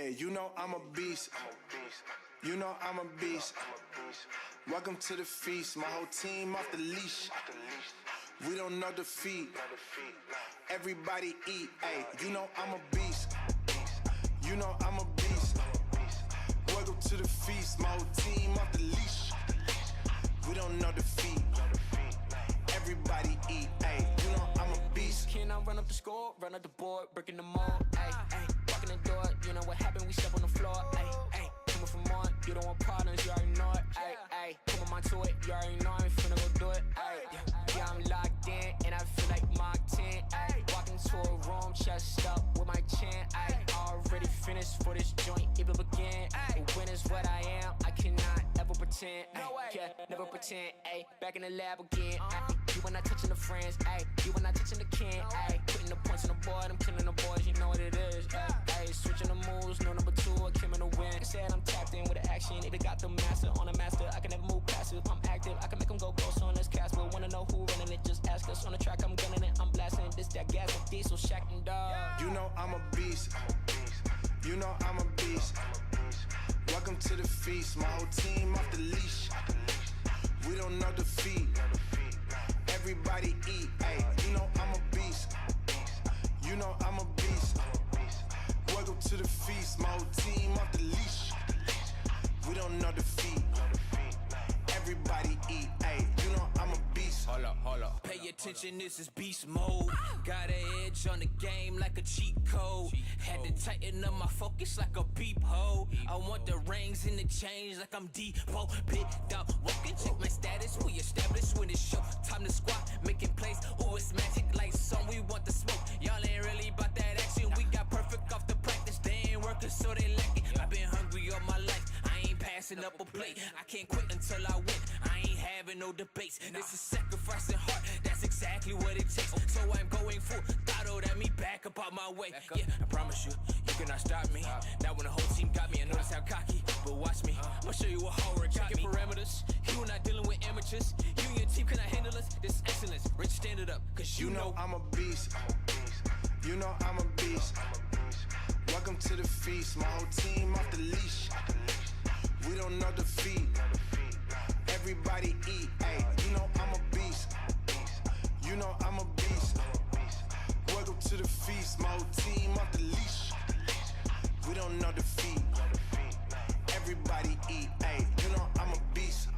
Hey, you know I'm a beast. You know I'm a beast. Welcome to the feast. My whole team off the leash. We don't know defeat. Everybody eat. Hey, you know I'm a beast. You know I'm a beast. Welcome to the feast. My whole team off the leash. We don't know defeat. Everybody eat. Hey, you know I'm a beast. Can I run up the score, run up the board, breaking the mold? Ay, ay, walking the door, you know what happened? We step on the floor. Ay, ay, coming from on, you don't want partners, you already know it. Ay, ay, come on to it, you already know I'm finna go do it. Ay, yeah, I'm locked in, and I feel like Mark 10. Ay, walking to a room, chest up with my chin. Ay, already finished for this joint, even begin. The win is what I am, I cannot ever pretend. Ay, yeah, never pretend. Ay, back in the lab again. Ay, you were not touching the friends. Ay, you were not touching the kin. Ay, putting the points on the board, I'm killing the boys, you know what it is. Ay, switching the moves, no number two, I came in the win. Said I'm tapped in with the action, if they got the master on a master, I can never move passive. I'm active, I can make them go ghost on this cast. But wanna know who running it, just ask us. On the track, I'm gunning it, I'm blasting this, that gas, and diesel, shack and dog. You know I'm a beast. You know I'm a beast. Welcome to the feast. My whole team off the leash. We don't know defeat. Everybody eat. Hey, you know I'm a beast. You know I'm a beast. Welcome to the feast. My whole team off the leash. We don't know defeat. Everybody eat. Hey, you know I'm a beast. Hold up. Pay attention, this is beast mode. Got an edge on the game like a cheat code. Had to tighten up my focus like a peephole. I want the rings and the chains like I'm Depot. Picked up, walking, check my status. We established when it's show. Time to squat, making plays. Ooh, it's magic like song. We want the smoke. Y'all ain't really about that action. We got perfect off the practice. They ain't working, so they lack it. I've been hungry all my life. I ain't passing up a plate. I can't quit until I win. I ain't having no debates. This is sacrifice and heart. That's exactly what it takes. So I'm going full throttle at me, back up out my way. Yeah, I promise you, you cannot stop me. Now when the whole team got me, I know this sound cocky, but watch me. I'ma show you what hard work got me. Parameters. You are not dealing with amateurs. You and your team cannot handle us. This is excellence. Rich, stand it up, cause you know I'm a beast. You know I'm a beast. Welcome to the feast. My whole team off the leash. We don't know defeat. Everybody eat. Hey, you know I'm a beast. You know I'm a beast. Welcome to the feast. My whole team off the leash. We don't know defeat. Everybody eat. Hey, you know I'm a beast.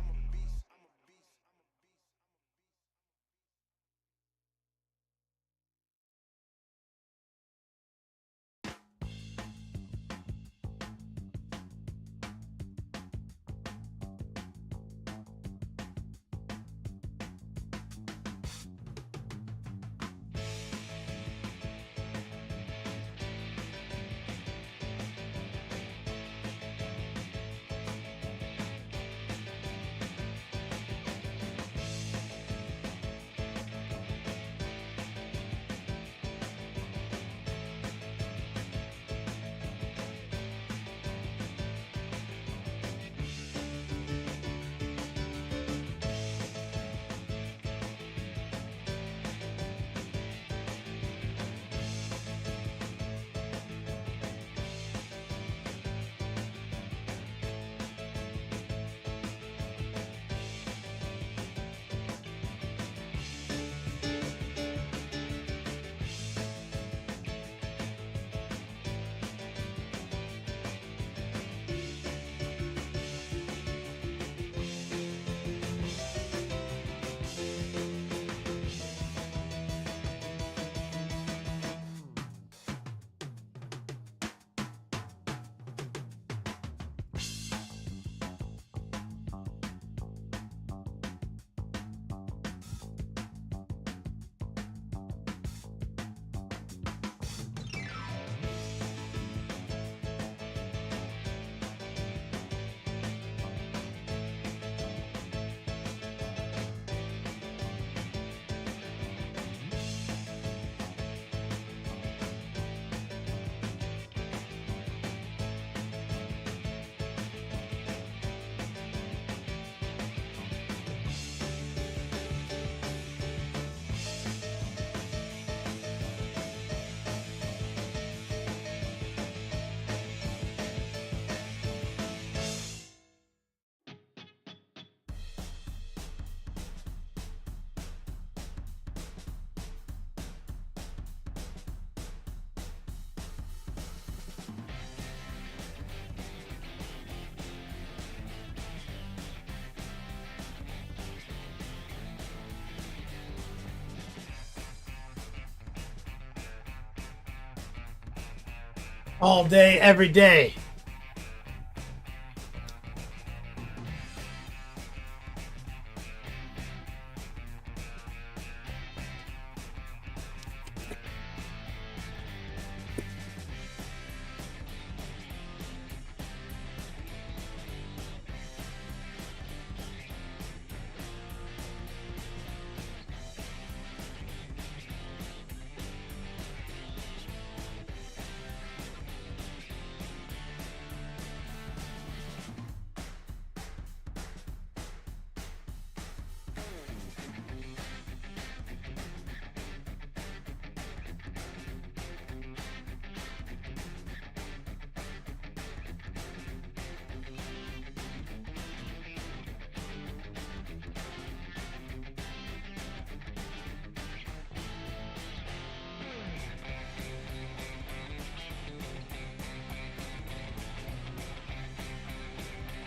All day, every day.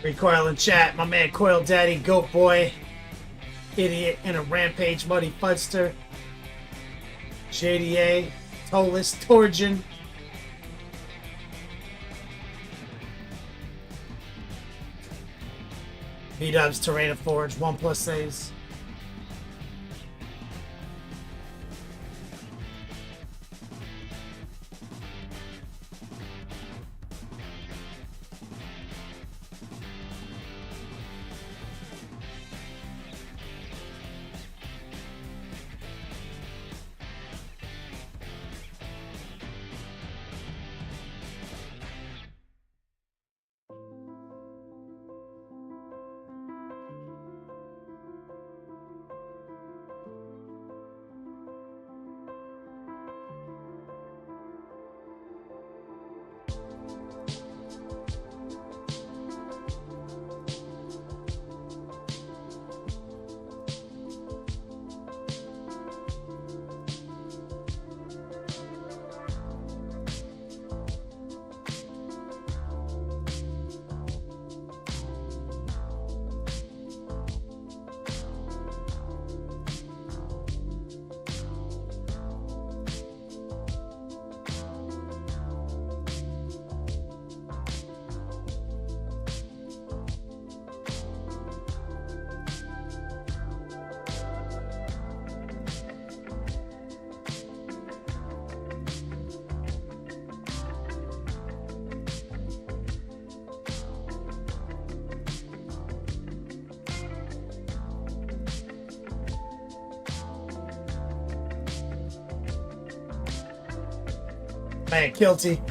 Recoil in chat, my man Coil Daddy, Goat Boy, Idiot and a Rampage, Muddy Fudster, JDA, Tolis, Torgin, B-Dubs, Terrain Forge, 1+A's. Man, Kilty.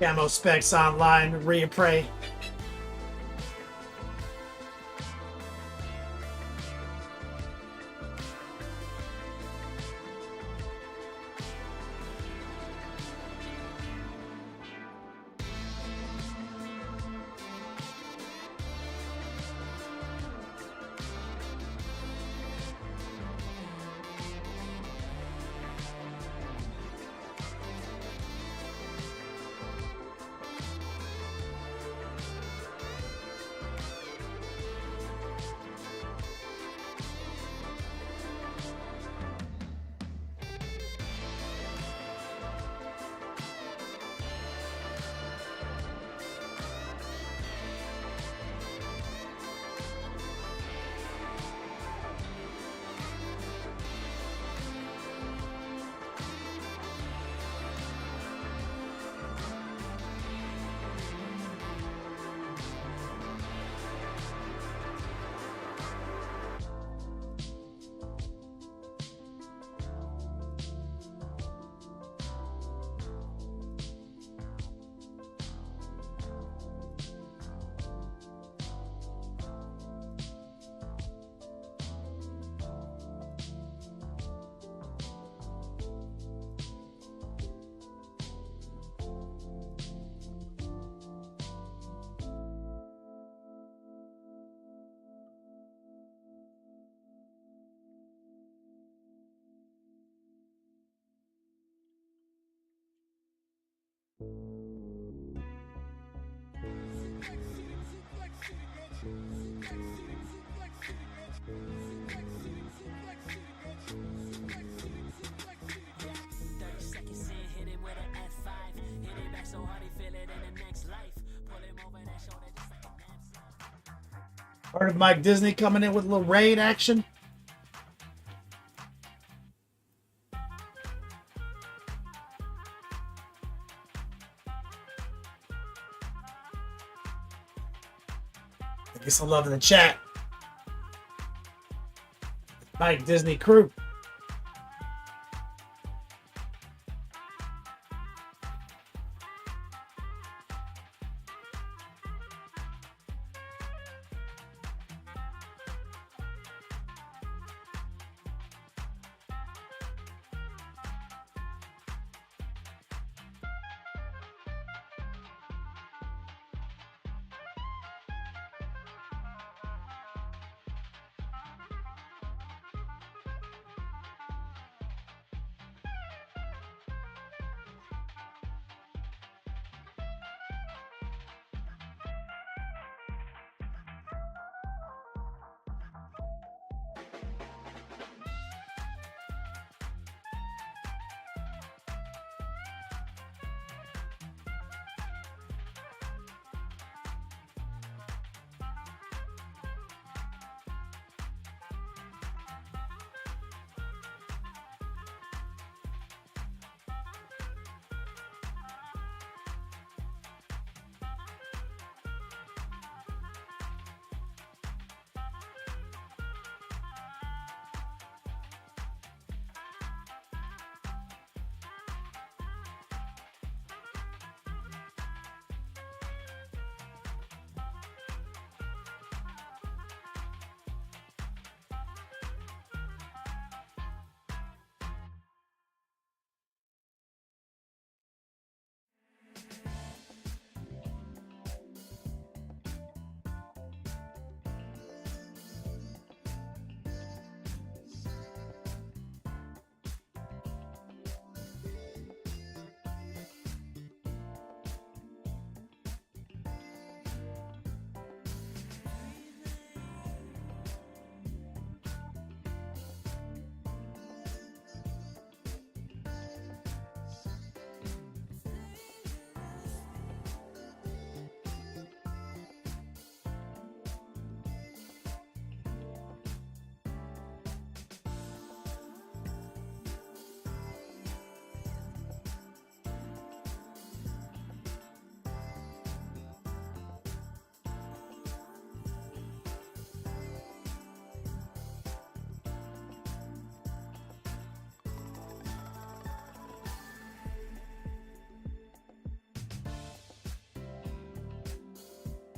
Camo specs online, reappraise. Part of Mike Disney coming in with a little raid action. Get some love in the chat. Mike Disney crew.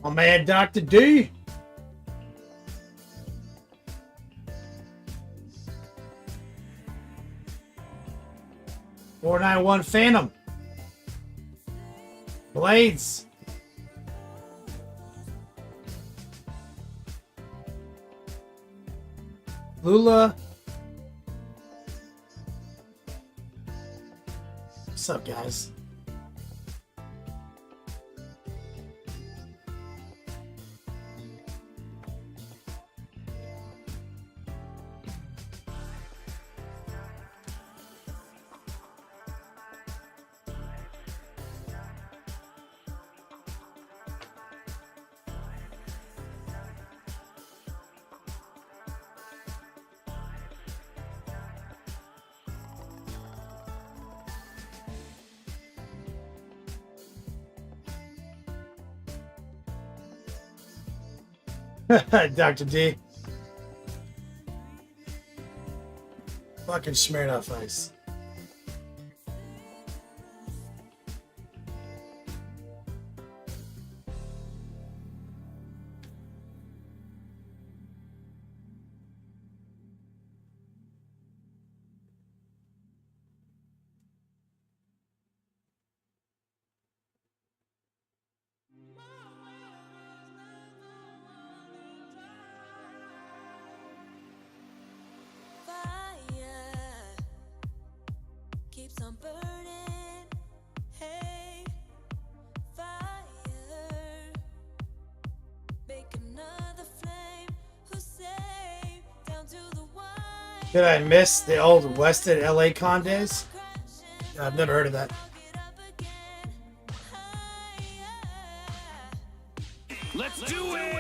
My man, Dr. D. $491 Phantom. Blades. Lula. What's up, guys? Dr. D. Fucking smeared off ice. Keeps on burning, hey, fire, make another. Did I miss the old Wested LA Con days? I've never heard of that. Let's do it!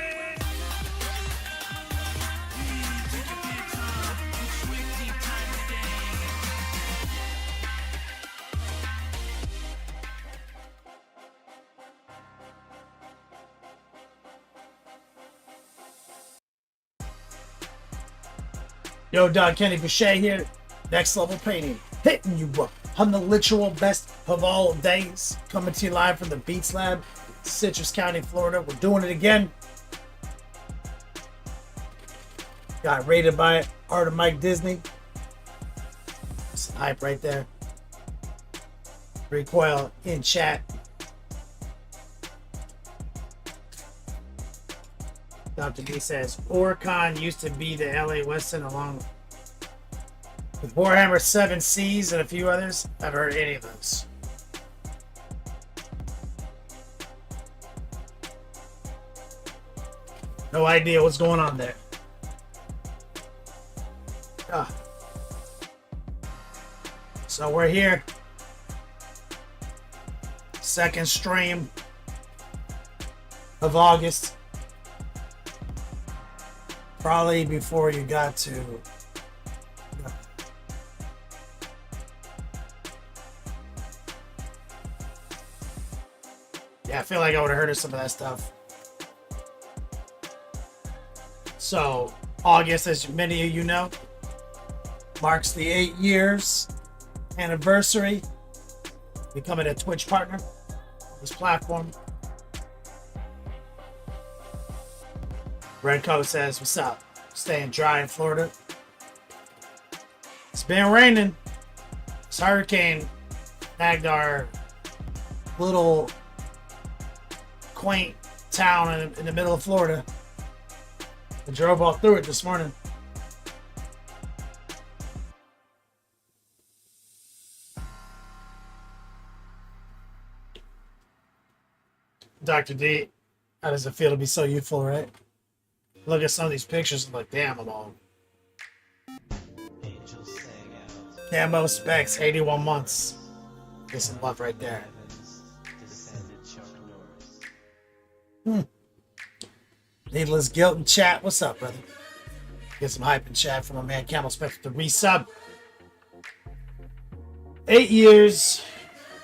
Yo, Doug Kenny Boucher here. Next Level Painting. Hitting you up. I'm the literal best of all days. Coming to you live from the Beats Lab, Citrus County, Florida. We're doing it again. Got rated by Art of Mike Disney. Some hype right there. Recoil in chat. Dr. D says, Orcon used to be the LA Weston along with Warhammer 7 Seas and a few others. I've heard any of those. No idea what's going on there. So we're here. Second stream of August. Probably before you got to yeah, I feel like I would have heard of some of that stuff. So August, as many of you know, marks the 8 years anniversary becoming a Twitch partner on this platform. Redcoat says, what's up? Staying dry in Florida. It's been raining. This hurricane nagged our little quaint town in the middle of Florida. I drove all through it this morning. Dr. D, how does it feel to be so youthful, right? Look at some of these pictures and like, damn, I'm old. Camo specs, 81 months. Get some love right there. Needless guilt in chat. What's up, brother? Get some hype in chat from my man Camel Specs with the resub. 8 years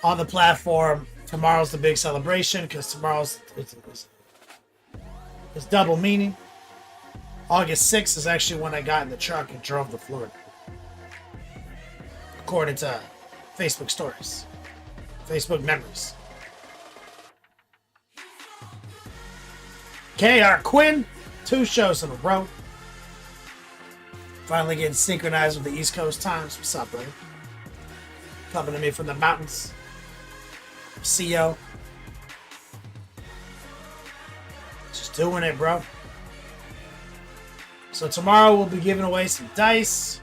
on the platform. Tomorrow's the big celebration because tomorrow's it's double meaning. August 6th is actually when I got in the truck and drove to Florida. According to Facebook stories. Facebook memories. KR Quinn, 2 shows in a row. Finally getting synchronized with the East Coast times. What's up, brother? Coming to me from the mountains. CO. Just doing it, bro. So tomorrow we'll be giving away some dice.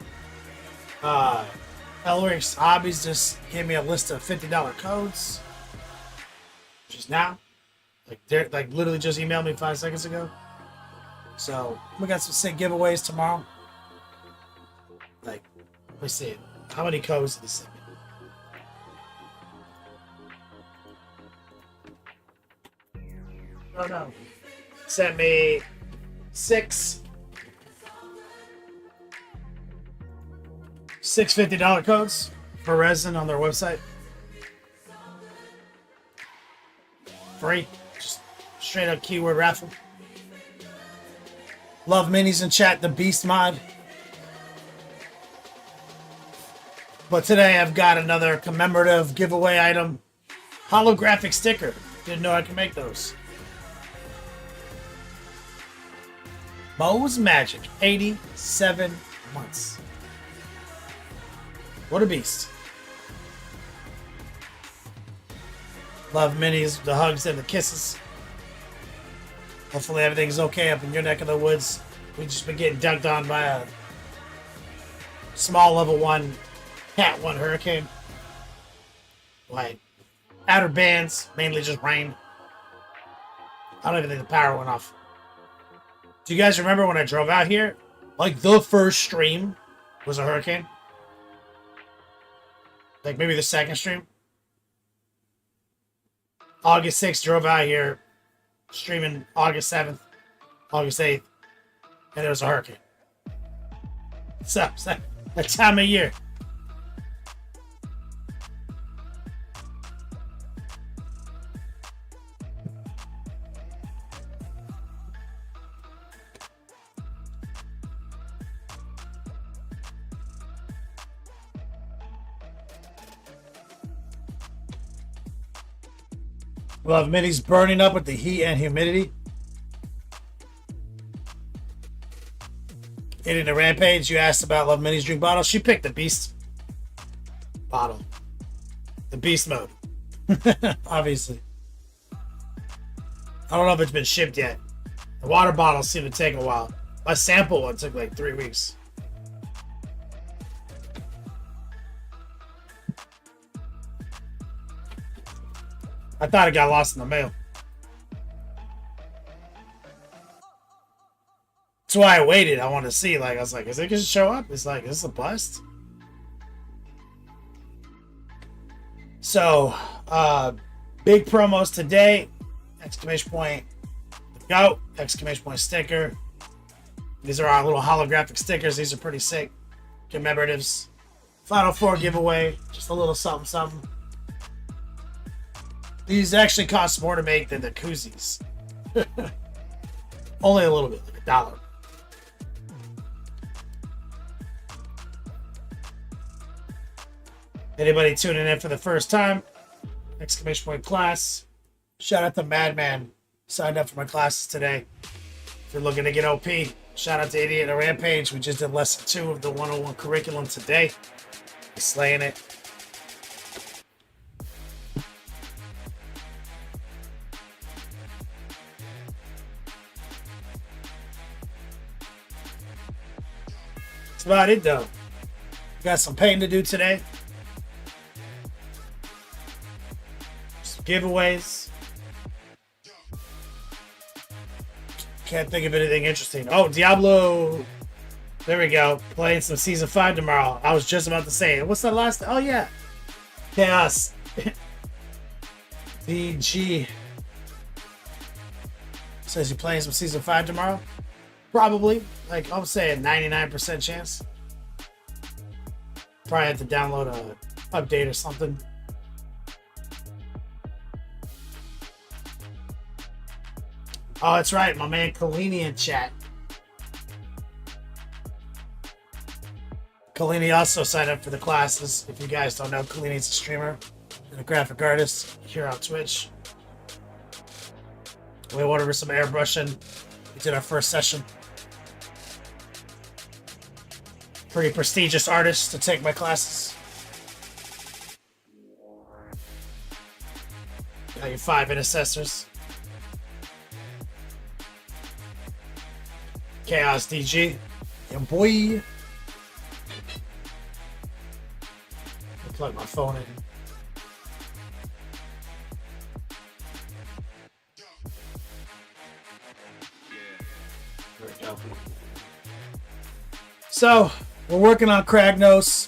Elric's Hobbies just gave me a list of $50 codes. Just now. Like literally just emailed me 5 seconds ago. So we got some sick giveaways tomorrow. Like, let me see. How many codes did he send me? Oh no. Sent me 6 $50 codes for resin on their website. Free. Just straight up keyword raffle. Love minis in chat, the Beast mod. But today I've got another commemorative giveaway item. Holographic sticker. Didn't know I could make those. Mo's Magic. 87 months. What a beast. Love minis, the hugs and the kisses. Hopefully everything's okay up in your neck of the woods. We've just been getting dunked on by a small level 1 Cat 1 hurricane. Like, outer bands, mainly just rain. I don't even think the power went off. Do you guys remember when I drove out here? Like the first stream, Was a hurricane. Like maybe the second stream. August 6th, drove out here, streaming August 7th, August 8th, and there was a hurricane. So, that time of year. Love Minnie's burning up with the heat and humidity. Hitting the rampage. You asked about Love Minnie's drink bottle. She picked the beast bottle. The beast mode. Obviously. I don't know if it's been shipped yet. The water bottles seem to take a while. My sample one took like 3 weeks. I thought it got lost in the mail. That's why I waited. I wanted to see. Like, I was like, is it going to show up? It's like, is this a bust? So, big promos today. Exclamation point. The goat. Exclamation point sticker. These are our little holographic stickers. These are pretty sick. Commemoratives. Final Four giveaway. Just a little something, something. These actually cost more to make than the koozies. Only a little bit, like $1. Anybody tuning in for the first time? Exclamation point class. Shout out to Madman. Signed up for my classes today. If you're looking to get OP, shout out to Idiot and Rampage. We just did lesson 2 of the 101 curriculum today. We're slaying it. That's about it, though. Got some painting to do today. Some giveaways. Can't think of anything interesting. Oh, Diablo. There we go. Playing some Season 5 tomorrow. I was just about to say it. What's that last? Oh, yeah. Chaos. VG. Says you're playing some Season 5 tomorrow? Probably. Like, I would say a 99% chance. Probably have to download a update or something. Oh, that's right. My man Kalini in chat. Kalini also signed up for the classes. If you guys don't know, Kalini's a streamer and a graphic artist here on Twitch. We went over some airbrushing. We did our first session. Pretty prestigious artist to take my classes. Got your 5 intercessors. Chaos DG. Yeah, boy. I'll plug my phone in. There we go. So, we're working on Kragnos.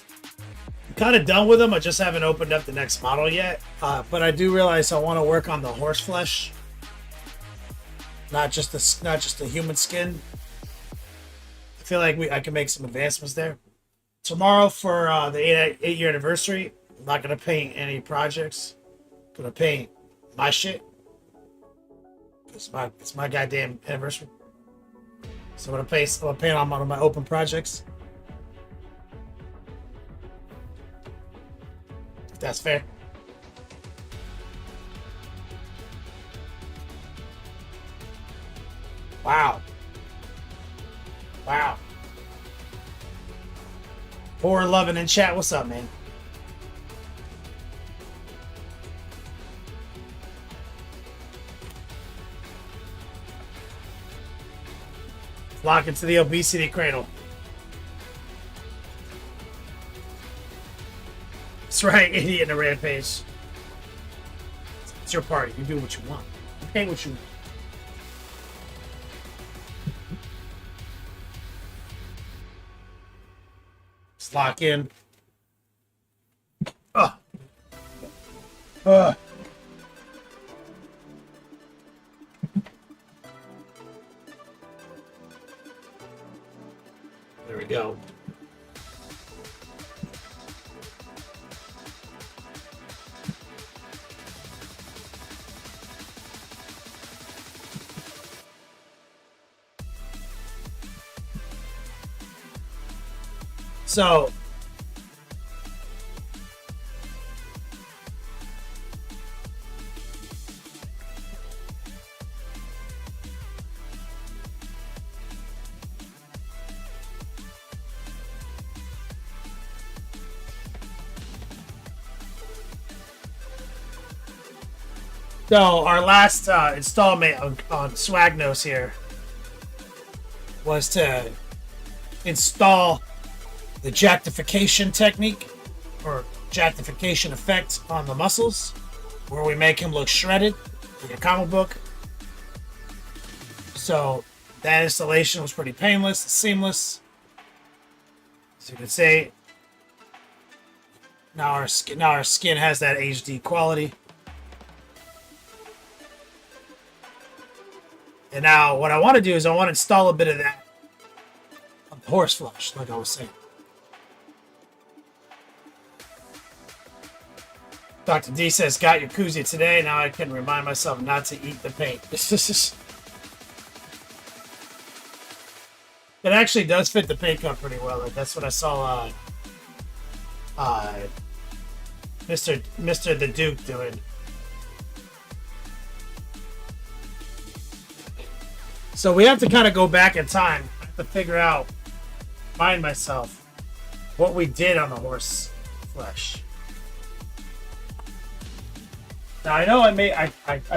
I'm kind of done with them. I just haven't opened up the next model yet. But I do realize I want to work on the horse flesh. Not just the human skin. I feel like I can make some advancements there. Tomorrow for the 8-year anniversary, I'm not going to paint any projects. I'm going to paint my shit. It's my goddamn anniversary. So I'm going to paint on one of my open projects. If that's fair. Wow. Wow. 411 in chat. What's up, man? Lock into the obesity cradle. That's right, Idiot in a Rampage. It's your party. You do what you want. You paint what you want. Let's lock in. Ugh. Ugh. There we go. So our last installment on Swagnos here was to install the jactification technique or jactification effect on the muscles, where we make him look shredded in a comic book. So that installation was pretty painless, seamless. As you can see, now our skin has that HD quality. And now what I want to do is I want to install a bit of that horse flesh, like I was saying. Dr. D says, got your koozie today. Now I can remind myself not to eat the paint. It actually does fit the paint cup pretty well. Like, that's what I saw Mr. the Duke doing. So we have to kind of go back in time. I have to figure out, remind myself, what we did on the horse flesh. Now I know I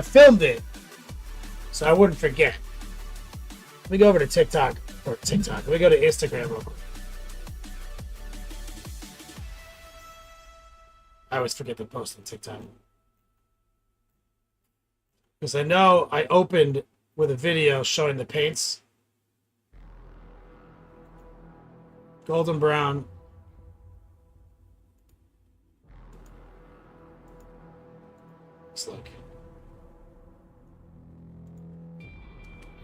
filmed it, so I wouldn't forget. Let me go over to TikTok. Let me go to Instagram real quick. I always forget to post on TikTok. Because I know I opened with a video showing the paints. Golden brown. Let's look.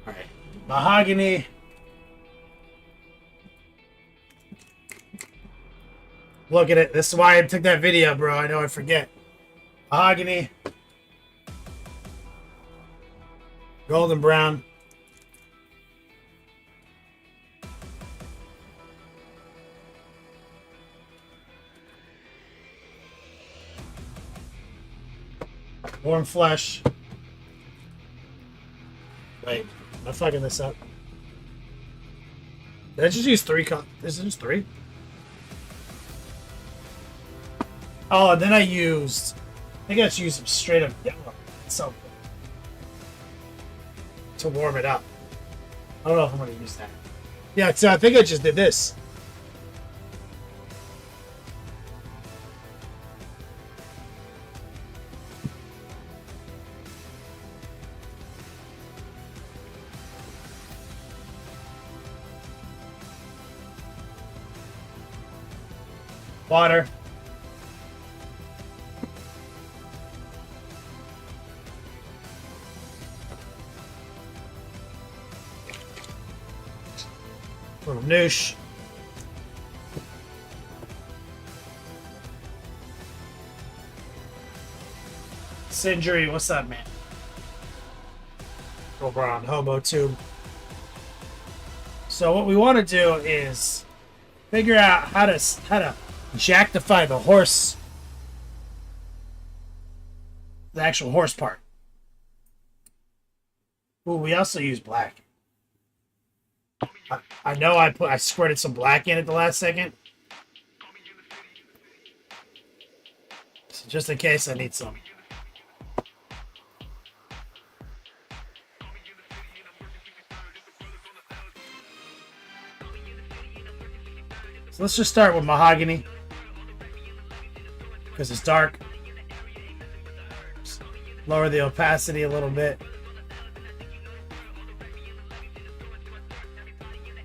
All right, mahogany. Look at it. This is why I took that video, bro. I know I forget. Mahogany. Golden brown. Warm flesh. Wait, am I fucking this up? Did I just use 3 colors? Is it just 3? Oh, and then I think I just used some straight up yellow. So to warm it up. I don't know if I'm going to use that. Yeah, so I think I just did this. Water. Little noosh. Sindri, what's up, man? Go brown, hobo tube. So what we want to do is figure out how to jactify the horse, the actual horse part. Ooh, we also use black. I know I squirted some black in at the last second. So just in case I need some. So let's just start with mahogany. Because it's dark. Just lower the opacity a little bit.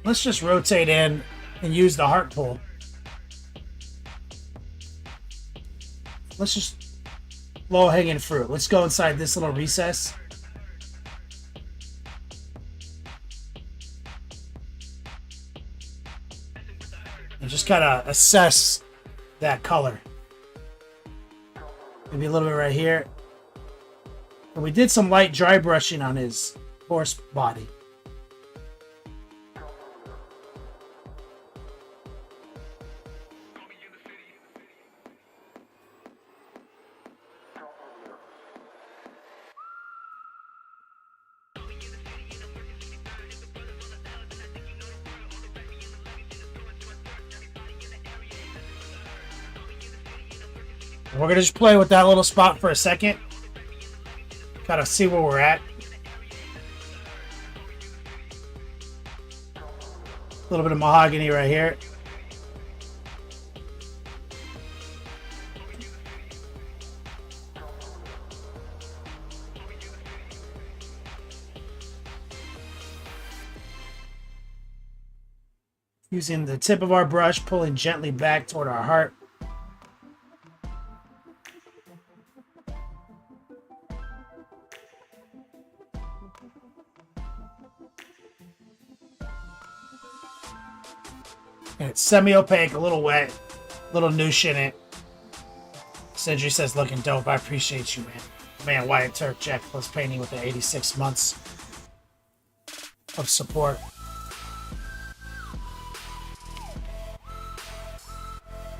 Let's just rotate in and use the heart tool let's just low hanging fruit. Let's go inside this little recess. And just kind of assess that color. Maybe a little bit right here. And we did some light dry brushing on his horse body. And we're going to just play with that little spot for a second. Kind of see where we're at. A little bit of mahogany right here. Using the tip of our brush, pulling gently back toward our heart. And it's semi-opaque, a little wet, a little noosh in it. Sindri says, looking dope. I appreciate you, man. Man, Wyatt Turk, Jack Plus Painting with the 86 months of support.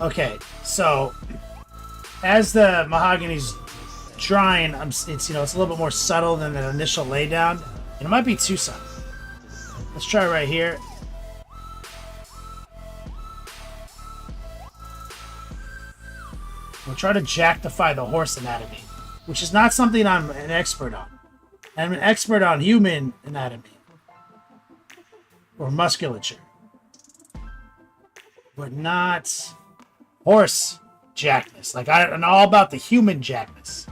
Okay, so as the mahogany's drying, it's it's a little bit more subtle than the initial laydown. And it might be too subtle. Let's try right here. We'll try to jactify the horse anatomy, which is not something I'm an expert on. I'm an expert on human anatomy or musculature, but not horse jackness. Like, I know all about the human jackness.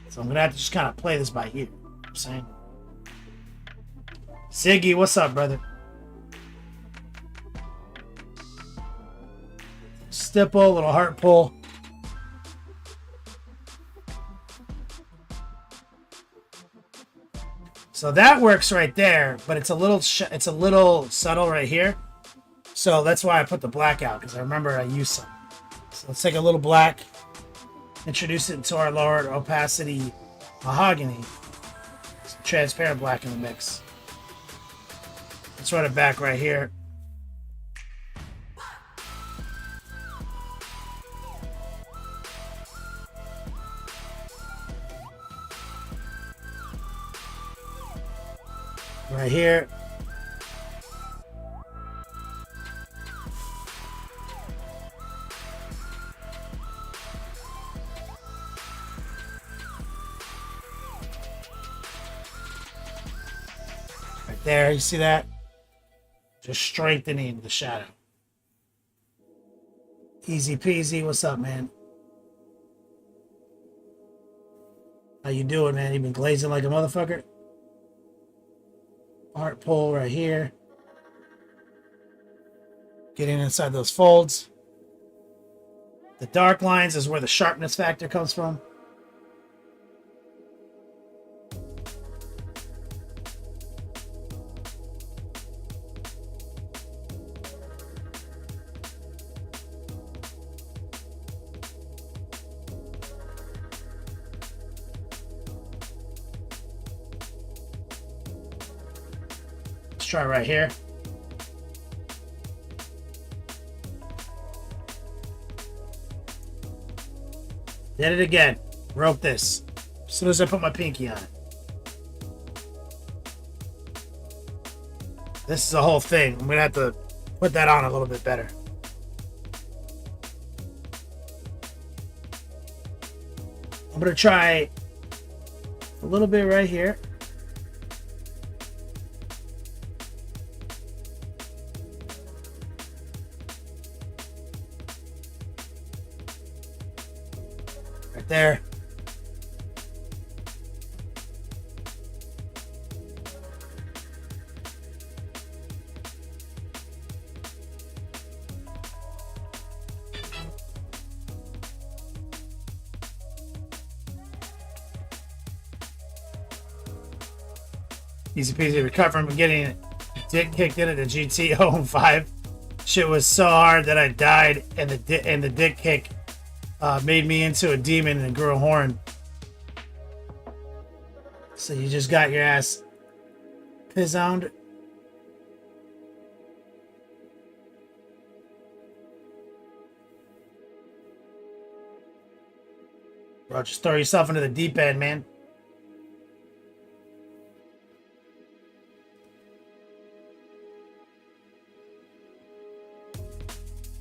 So I'm going to have to just kind of play this by ear. You know what I'm saying? Ziggy, what's up, brother? Stipple, little heart pull. So that works right there, but it's a little subtle right here. So that's why I put the black out, because I remember I used some. So let's take a little black, introduce it into our lower opacity mahogany. Some transparent black in the mix. Let's run it back right here. Right here. Right there, you see that? Just strengthening the shadow. Easy peasy. What's up, man? How you doing, man? You been glazing like a motherfucker? Heart pull right here. Getting inside those folds. The dark lines is where the sharpness factor comes from. Let's try right here. Did it again. Broke this. As soon as I put my pinky on it. This is a whole thing. I'm going to have to put that on a little bit better. I'm going to try a little bit right here. Right there. Easy peasy recovering from getting dick kicked in at the GT 05. Shit was so hard that I died, and the dick kick made me into a demon and grew a horn. So you just got your ass pizzoned. Bro, just throw yourself into the deep end, man.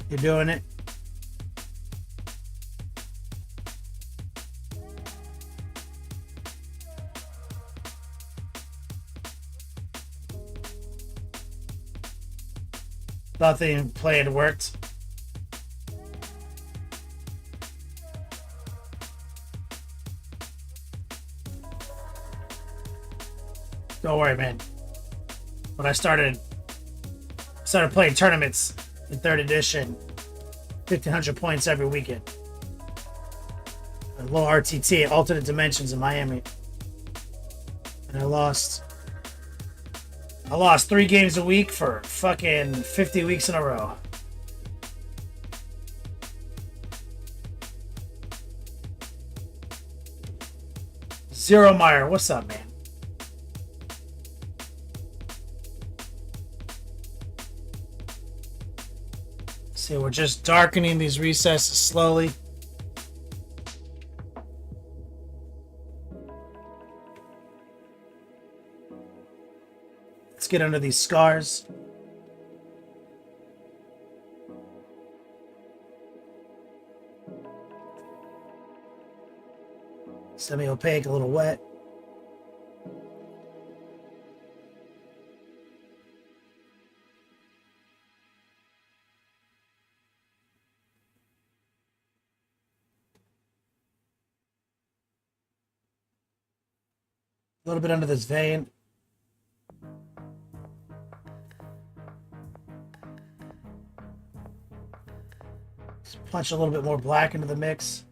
You're doing it. Nothing planned worked. Don't worry, man. When I started playing tournaments in 3rd edition, 1,500 points every weekend. A low RTT, alternate dimensions in Miami. And I lost 3 games a week for fucking 50 weeks in a row. Zero Meyer, what's up, man? See, we're just darkening these recesses slowly. Let's get under these scars. Semi-opaque, a little wet. A little bit under this vein. Let's punch a little bit more black into the mix.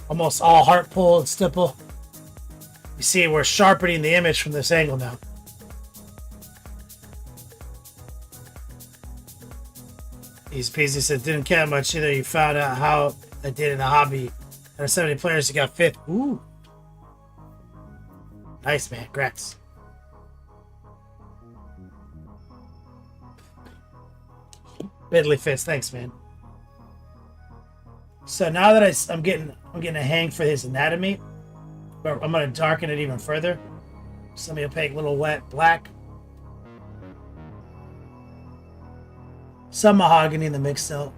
Almost all heart pull and stipple. You see, we're sharpening the image from this angle now. Easy peasy said, didn't care much either. You found out how I did in the hobby. Out of 70 players, you got 5th. Ooh. Nice, man. Congrats. Biddly fits. Thanks, man. So now that I'm getting a hang for his anatomy, but I'm gonna darken it even further. Semi-opaque, little wet black. Some mahogany in the mix still.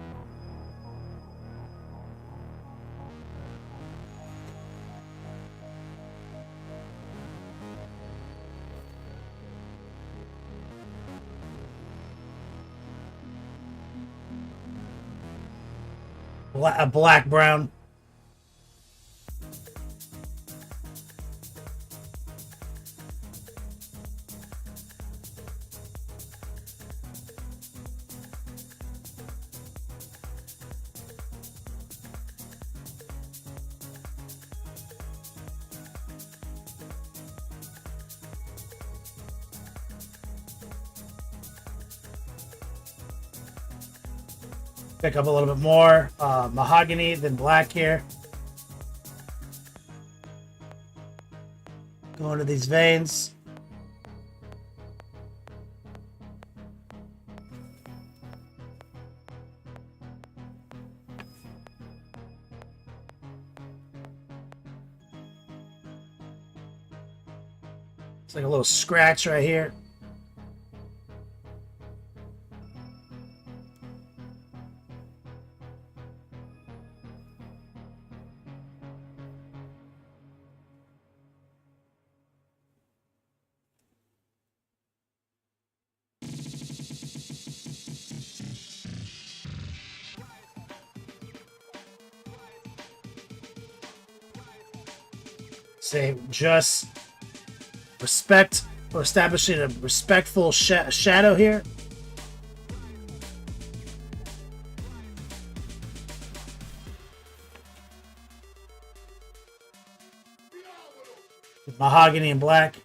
A black brown. Pick up a little bit more mahogany than black here. Go into these veins. It's like a little scratch right here. say just respect or establishing a respectful shadow here. With mahogany and black.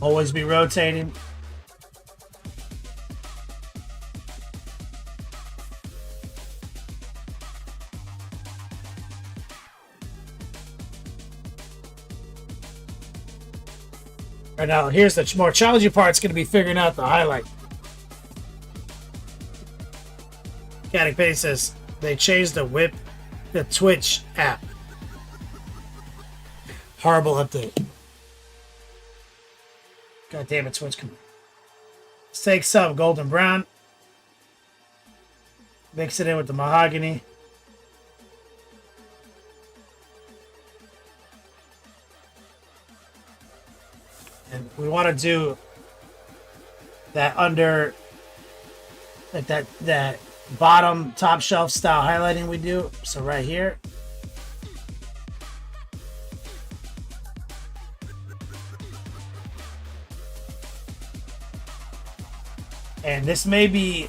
Always be rotating. Right now, here's the more challenging part. It's going to be figuring out the highlight. Caddick Pay says they changed the Twitch app. Horrible update. God damn it, Twitch. Come on. Let's take some golden brown. Mix it in with the mahogany. And we want to do that under, like that bottom top shelf style highlighting we do. So right here. And this may be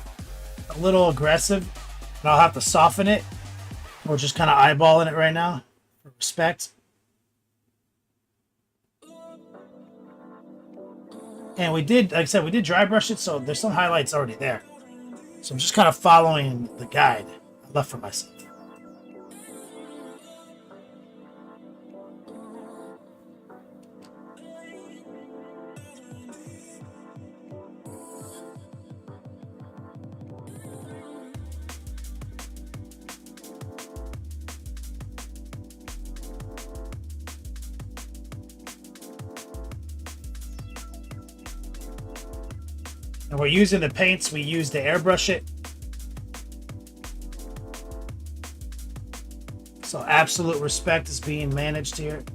a little aggressive, and I'll have to soften it. We're just kind of eyeballing it right now for respect. And we did, like I said, we did dry brush it, so there's some highlights already there. So I'm just kind of following the guide I left for myself. And we're using the paints we used to airbrush it. So absolute respect is being managed here.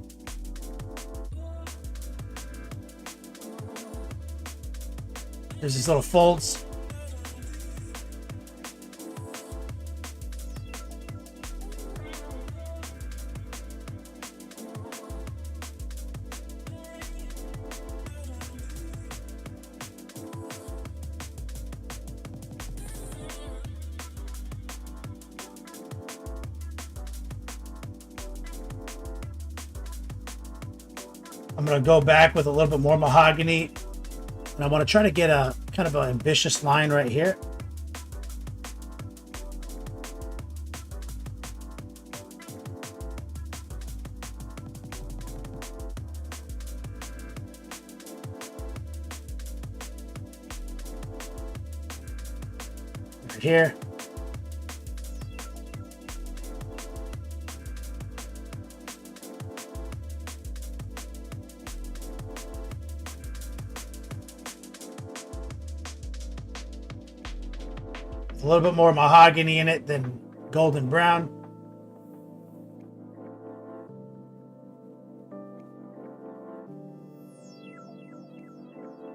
There's these little folds. I'm going to go back with a little bit more mahogany, and I want to try to get a kind of an ambitious line right here. Right here. A little bit more mahogany in it than golden brown.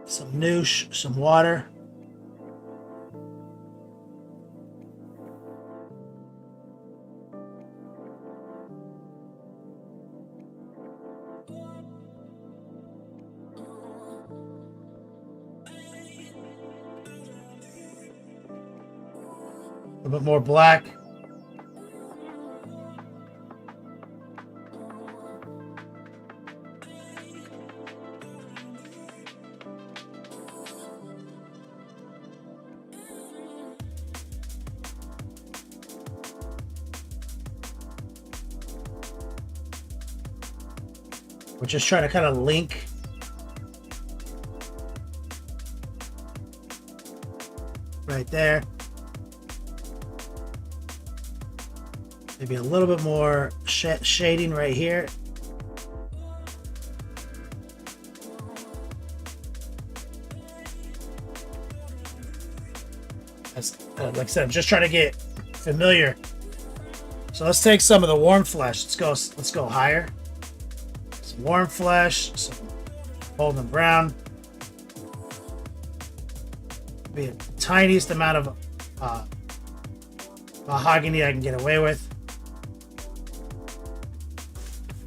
Some noosh, some water. A little bit more black. We're just trying to kind of link right there. Maybe a little bit more shading right here. Like I said, I'm just trying to get familiar. So let's take some of the warm flesh. Let's go higher. Some warm flesh, some golden brown. Be a tiniest amount of mahogany I can get away with.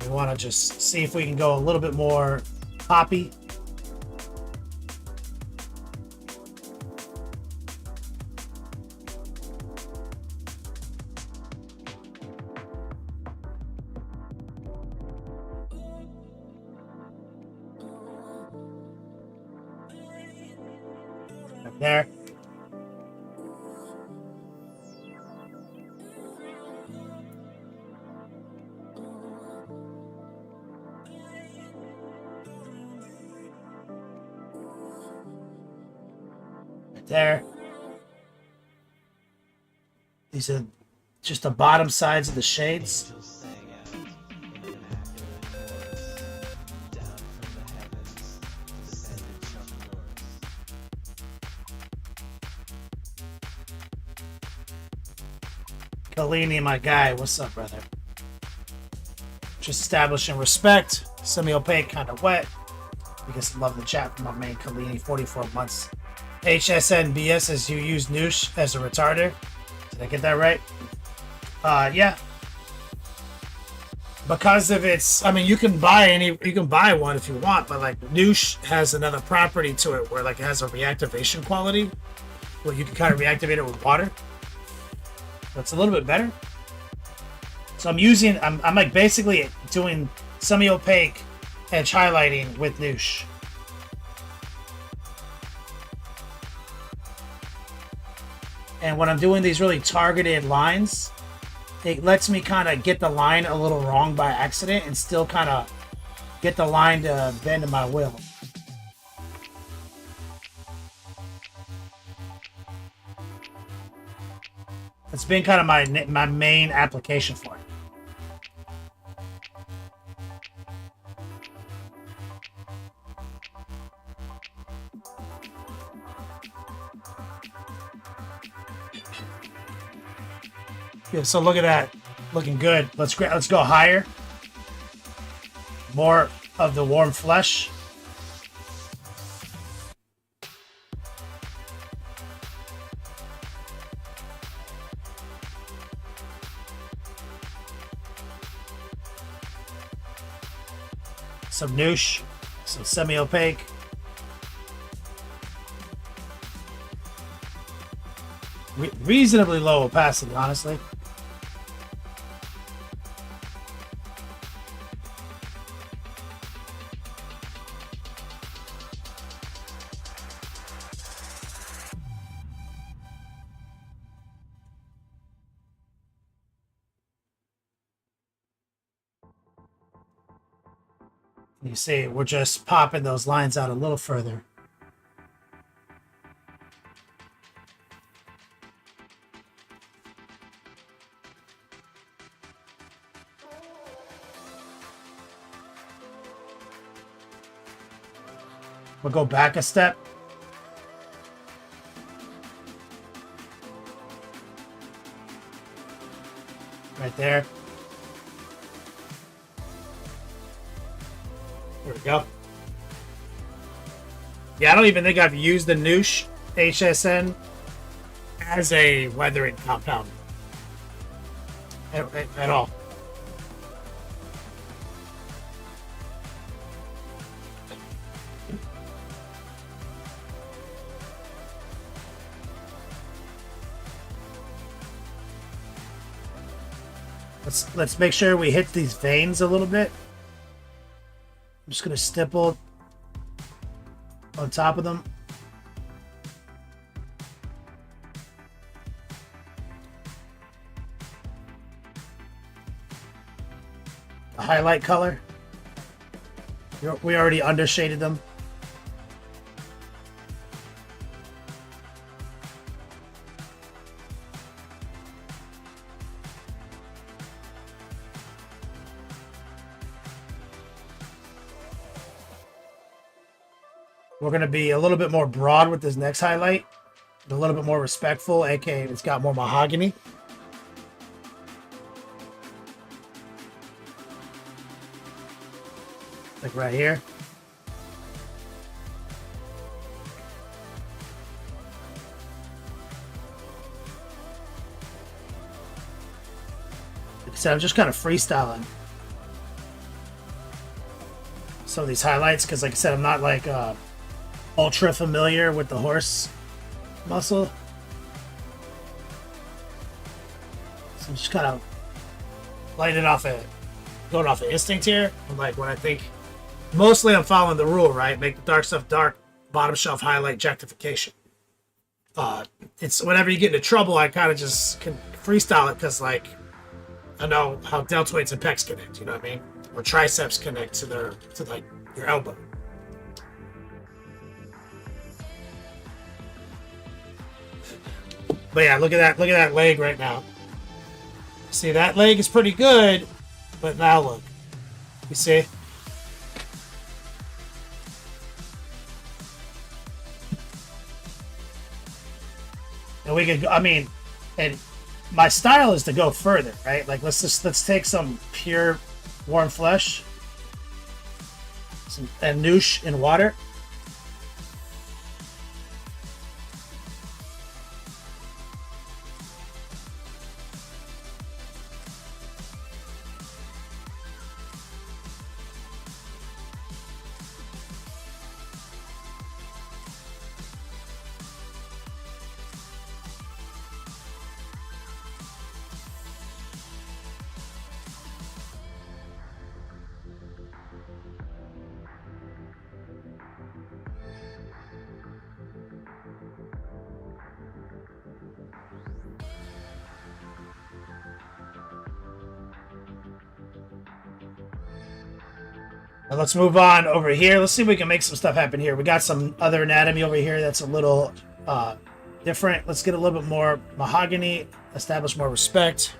We want to just see if we can go a little bit more poppy. Right there. There. These are just the bottom sides of the shades. Kalini, my guy, what's up, brother? Just establishing respect. Semi-opaque, kind of wet. Because I love the chat from my main Kalini, 44 months. HSNBS says you use Noosh as a retarder. Did I get that right? Yeah. Because of its, I mean, you can buy one if you want, but like Noosh has another property to it where like it has a reactivation quality where you can kind of reactivate it with water. So it's a little bit better. So I'm like basically doing semi-opaque edge highlighting with Noosh. And when I'm doing these really targeted lines, it lets me kind of get the line a little wrong by accident and still kind of get the line to bend to my will. It's been kind of my main application for it. Yeah, so look at that, looking good. Let's go higher. More of the warm flesh. Some Noosh, some semi-opaque. Reasonably low opacity, honestly. You see, we're just popping those lines out a little further. We'll go back a step. Right there. There we go. Yeah, I don't even think I've used the Noosh HSN as a weathering compound at all. Let's make sure we hit these veins a little bit. I'm just gonna stipple on top of them. The highlight color. We already undershaded them. We're going to be a little bit more broad with this next highlight. a little bit more respectful, aka it's got more mahogany. Like right here. Like I said, I'm just kind of freestyling some of these highlights because, like I said, I'm not like ultra familiar with the horse muscle. So I'm just kind of lighting off it, going off of instinct here. I'm like, when I think, mostly I'm following the rule, right? Make the dark stuff dark, bottom shelf highlight, objectification. It's whenever you get into trouble, I kind of just can freestyle it because, like, I know how deltoids and pecs connect, you know what I mean? Or triceps connect to like your elbow. But yeah, look at that leg right now. See, that leg is pretty good, but now look. You see? And we could, I mean, and my style is to go further, right? Like let's take some pure warm flesh, some anouche in water. And let's move on over here. Let's see if we can make some stuff happen here. We got some other anatomy over here that's a little different. Let's get a little bit more mahogany, establish more respect.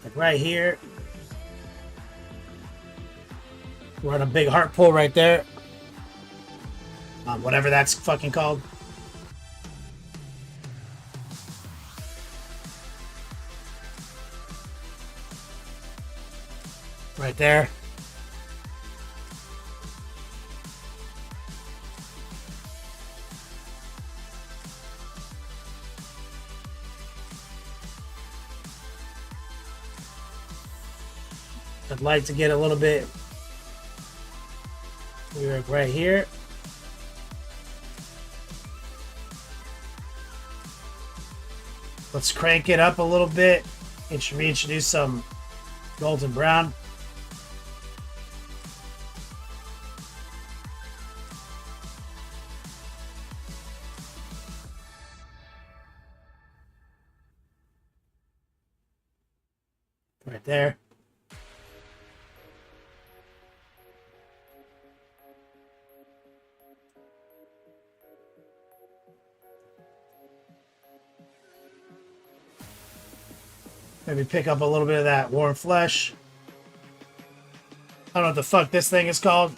Like right here. We're on a big heart pull right there. Whatever that's fucking called. Right there. I'd like to get a little bit right here. Let's crank it up a little bit and reintroduce some golden brown. Right there. Maybe pick up a little bit of that warm flesh. I don't know what the fuck this thing is called.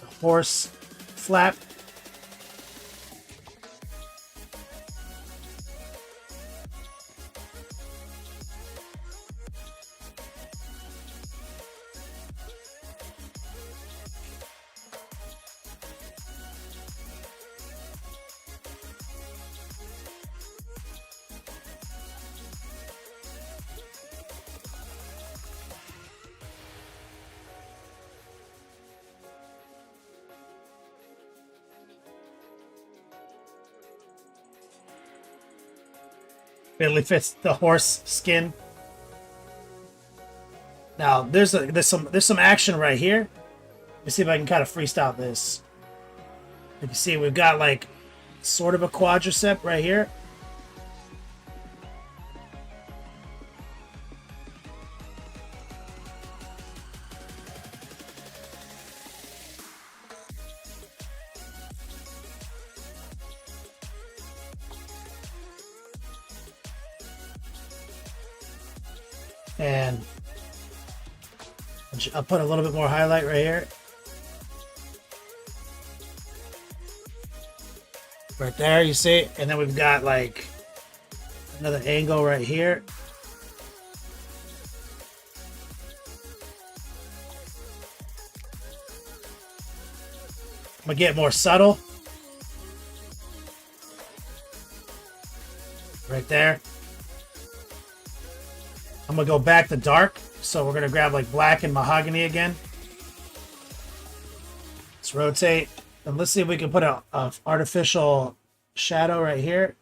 A horse flap. Barely fits the horse skin. Now there's some action right here. Let me see if I can kind of freestyle this. You can see we've got like sort of a quadricep right here. And I'll put a little bit more highlight right here. Right there, you see? And then we've got like another angle right here. I'm gonna get more subtle. Right there. I'm gonna go back to dark. So we're gonna grab like black and mahogany again. Let's rotate. And let's see if we can put a artificial shadow right here.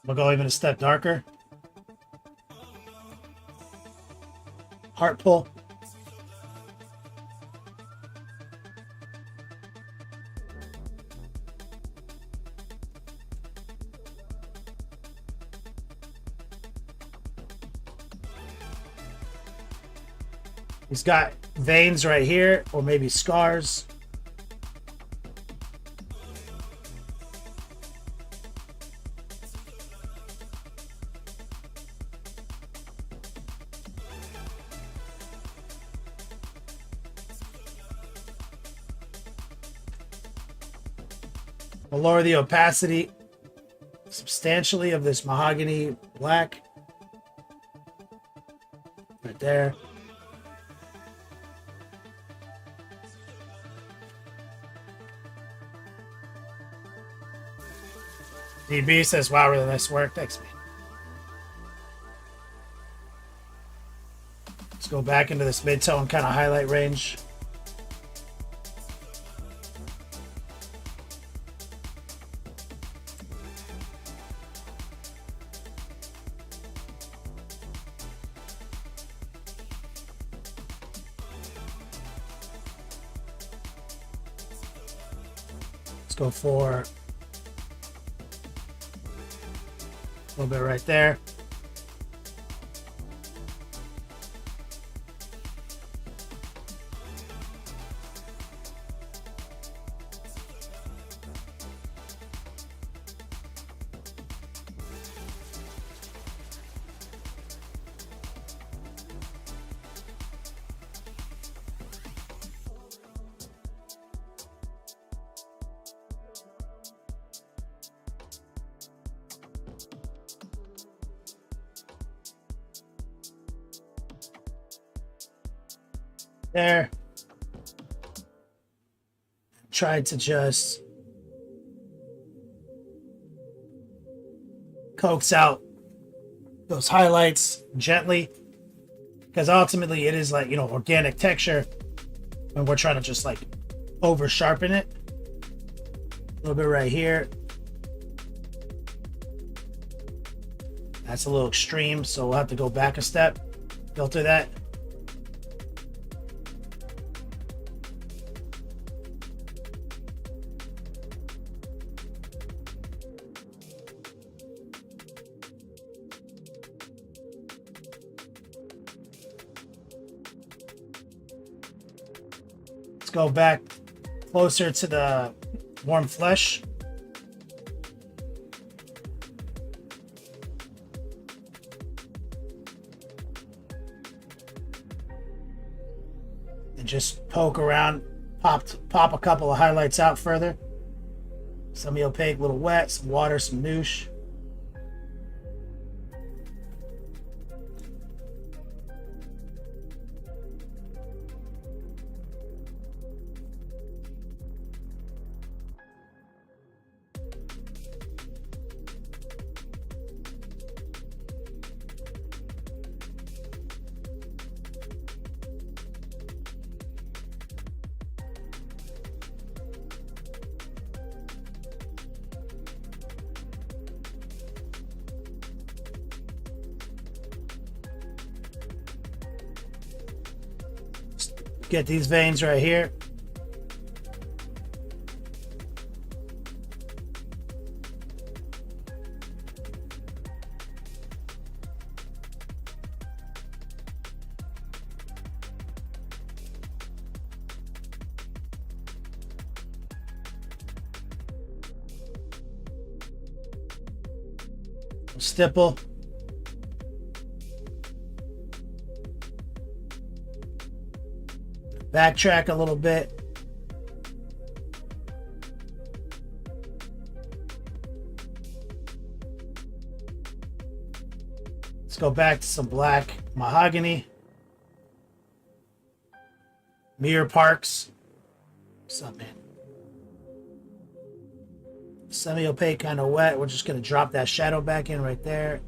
We'll go even a step darker. Heart pull. He's got veins right here, or maybe scars. We'll lower the opacity substantially of this mahogany black. Right there. DB says, wow, really nice work. Thanks, man. Let's go back into this mid-tone kind of highlight range. Let's go for a little bit right there. There. Try to just coax out those highlights gently, because ultimately it is like, you know, organic texture, and we're trying to just like over sharpen it. A little bit right here. That's a little extreme, so we'll have to go back a step, filter that. Go back closer to the warm flesh. And just poke around, pop a couple of highlights out further. Some opaque, a little wet, some water, some noosh. Get these veins right here. Stipple. Backtrack a little bit. Let's go back to some black mahogany. Mirror Parks. What's up, man? Semi-opaque, kind of wet. We're just going to drop that shadow back in right there.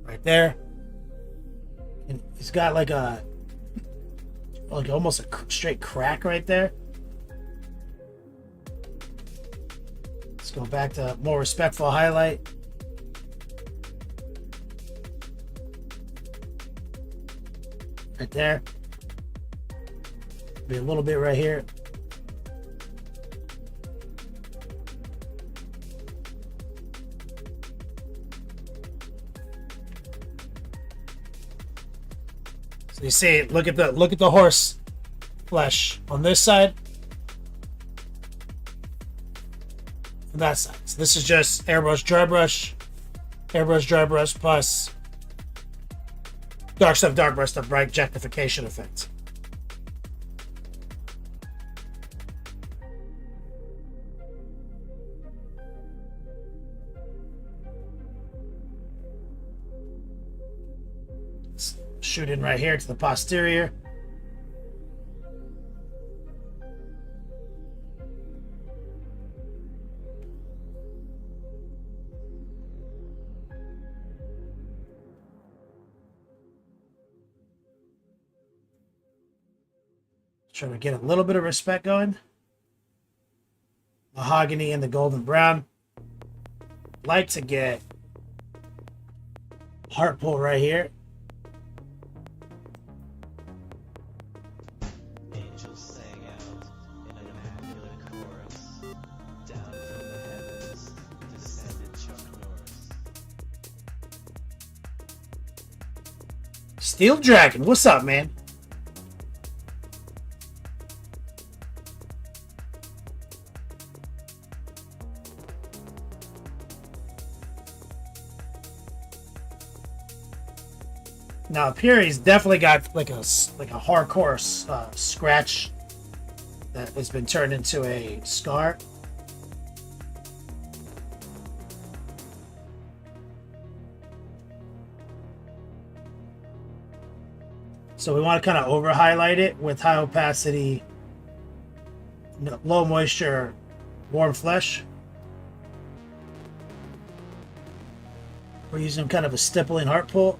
Right there. And he's got like almost a straight crack right there. Let's go back to more respectful highlight. Right there. Be a little bit right here. So you see, look at the horse flesh on this side and that side. So this is just airbrush, dry brush plus dark stuff, bright objectification effect. Shoot in right here to the posterior. Trying to get a little bit of respect going. Mahogany and the golden brown. Like to get heart pull right here. Angels sang out in an immaculate chorus. Down from the heavens descended Chuck Norris. Steel Dragon, what's up, man? Now up here, he's definitely got like a hardcore scratch that has been turned into a scar. So we want to kind of over highlight it with high opacity, low moisture, warm flesh. We're using kind of a stippling heart pull.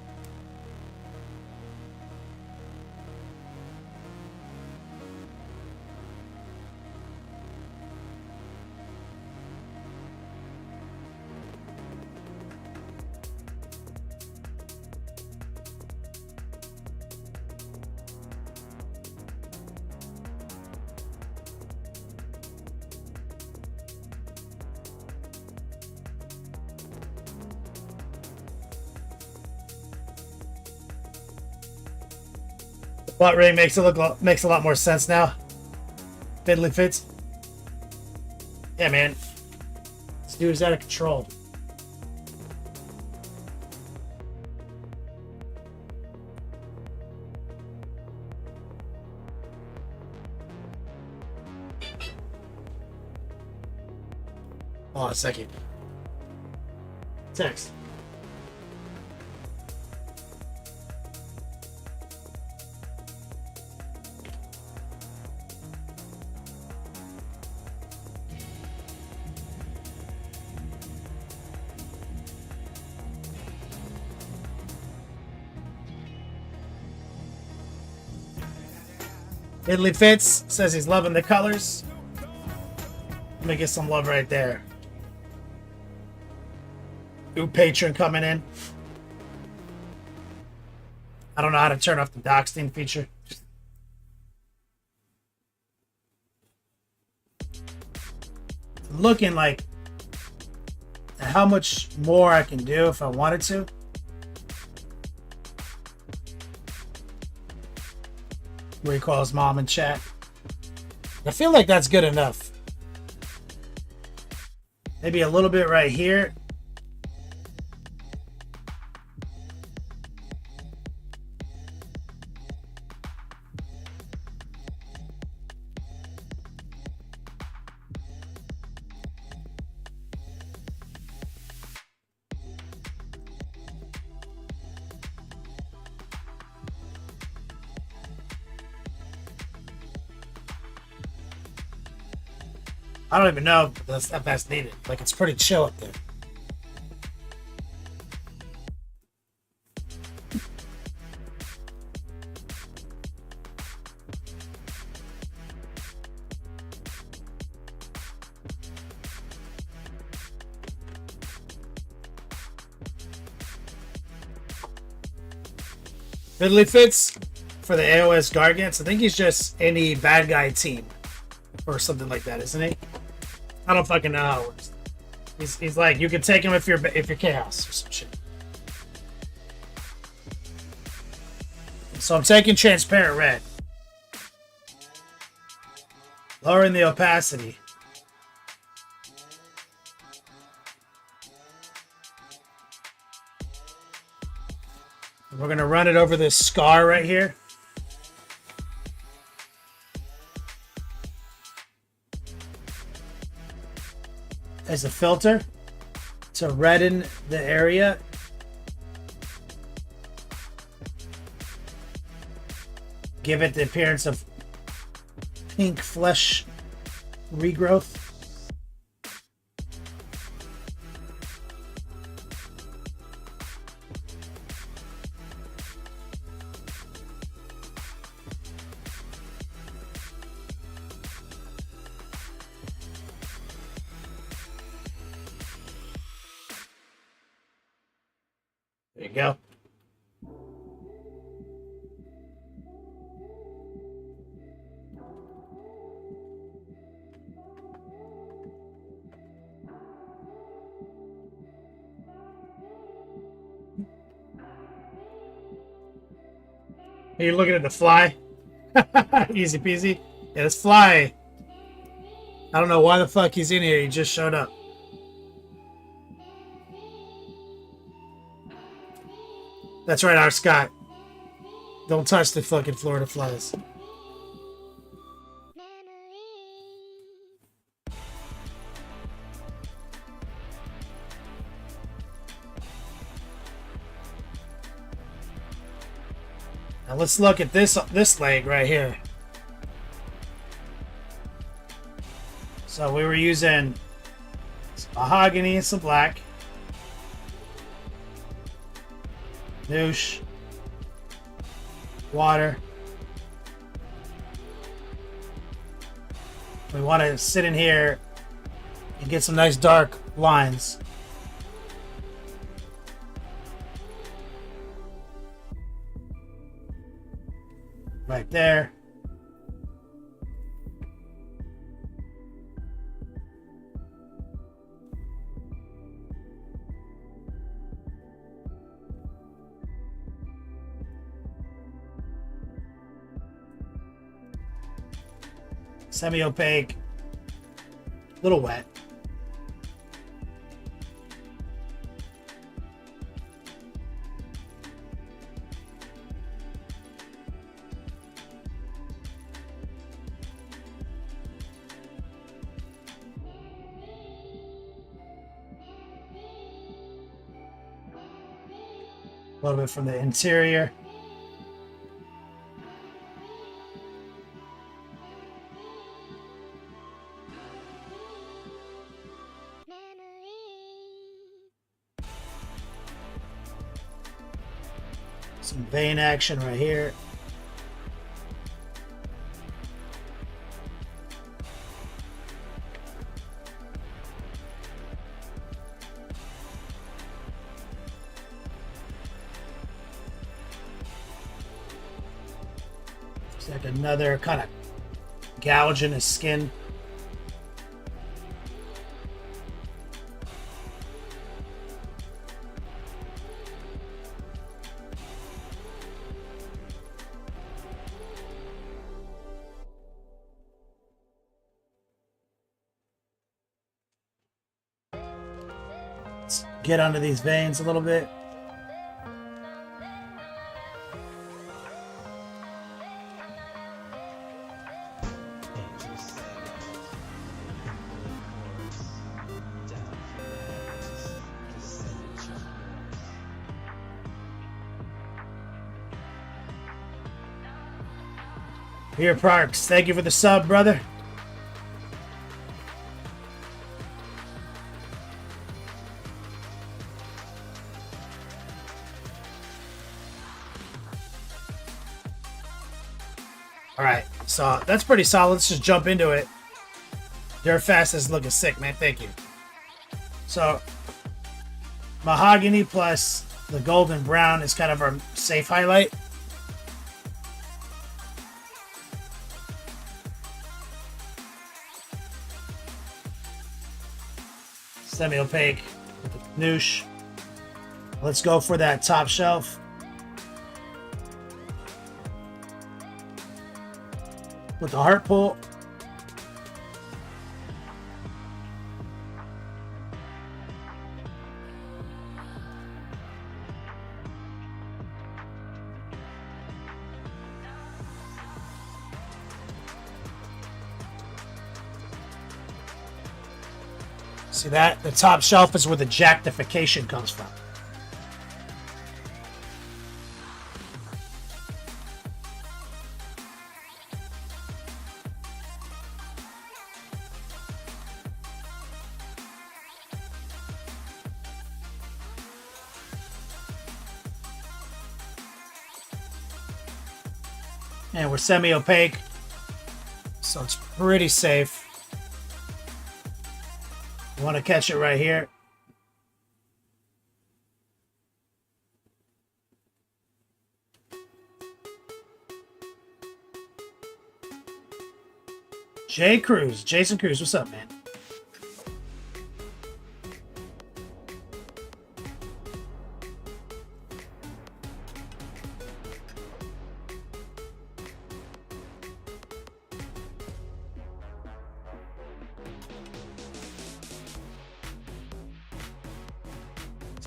Butt ring makes a lot more sense now. Fiddly fits. Yeah, man. This dude's out of control. Hold on a second. Text. Italy Fits says he's loving the colors. Let me get some love right there. Ooh, patron coming in. I don't know how to turn off the doxing feature. I'm looking like at how much more I can do if I wanted to. Where he calls mom in chat. I feel like that's good enough. Maybe a little bit right here. I don't even know if that's needed. Like, it's pretty chill up there. Fiddly Fits for the AOS Gargants. I think he's just any bad guy team or something like that, isn't he? I don't fucking know how it works. He's like, you can take him if you're chaos or some shit. So I'm taking transparent red, lowering the opacity. And we're gonna run it over this scar right here. As a filter to redden the area. Give it the appearance of pink flesh regrowth. There you go. You're looking at the fly. Easy peasy. Yeah, this fly. I don't know why the fuck he's in here. He just showed up. That's right, our Scott. Don't touch the fucking Florida flies. Now let's look at this leg right here. So we were using some mahogany and some black. Noosh. Water. We want to sit in here and get some nice dark lines. Right there. Semi-opaque, a little wet. A little bit from the interior. Some vein action right here. It's like another kind of gouge in his skin. Let's get under these veins a little bit. Here, Parks. Thank you for the sub, brother. All right, so that's pretty solid. Let's just jump into it. Your fast is looking sick, man. Thank you. So, mahogany plus the golden brown is kind of our safe highlight. Semi-opaque with the noosh. Let's go for that top shelf. With the heart pull. See that? The top shelf is where the jactification comes from. And we're semi-opaque, so it's pretty safe. You want to catch it right here. Jason Cruz, what's up, man?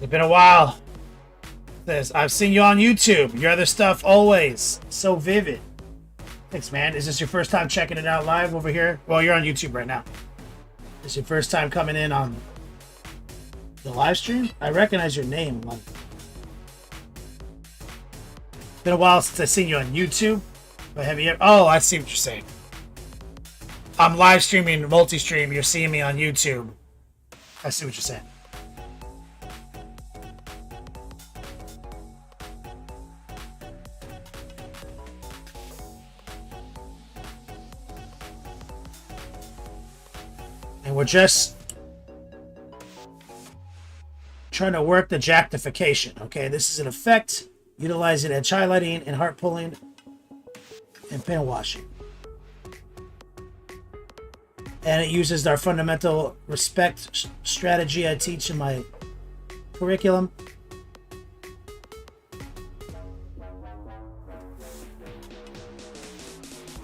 It's been a while. I've seen you on YouTube. Your other stuff always so vivid. Thanks, man. Is this your first time checking it out live over here? Well, you're on YouTube right now. Is your first time coming in on the live stream? I recognize your name. Been a while since I've seen you on YouTube. But have you ever... Oh, I see what you're saying. I'm live streaming multi-stream. You're seeing me on YouTube. I see what you're saying. And we're just trying to work the jactification, okay? This is an effect utilizing edge highlighting and heart pulling and pin washing. And it uses our fundamental respect strategy I teach in my curriculum.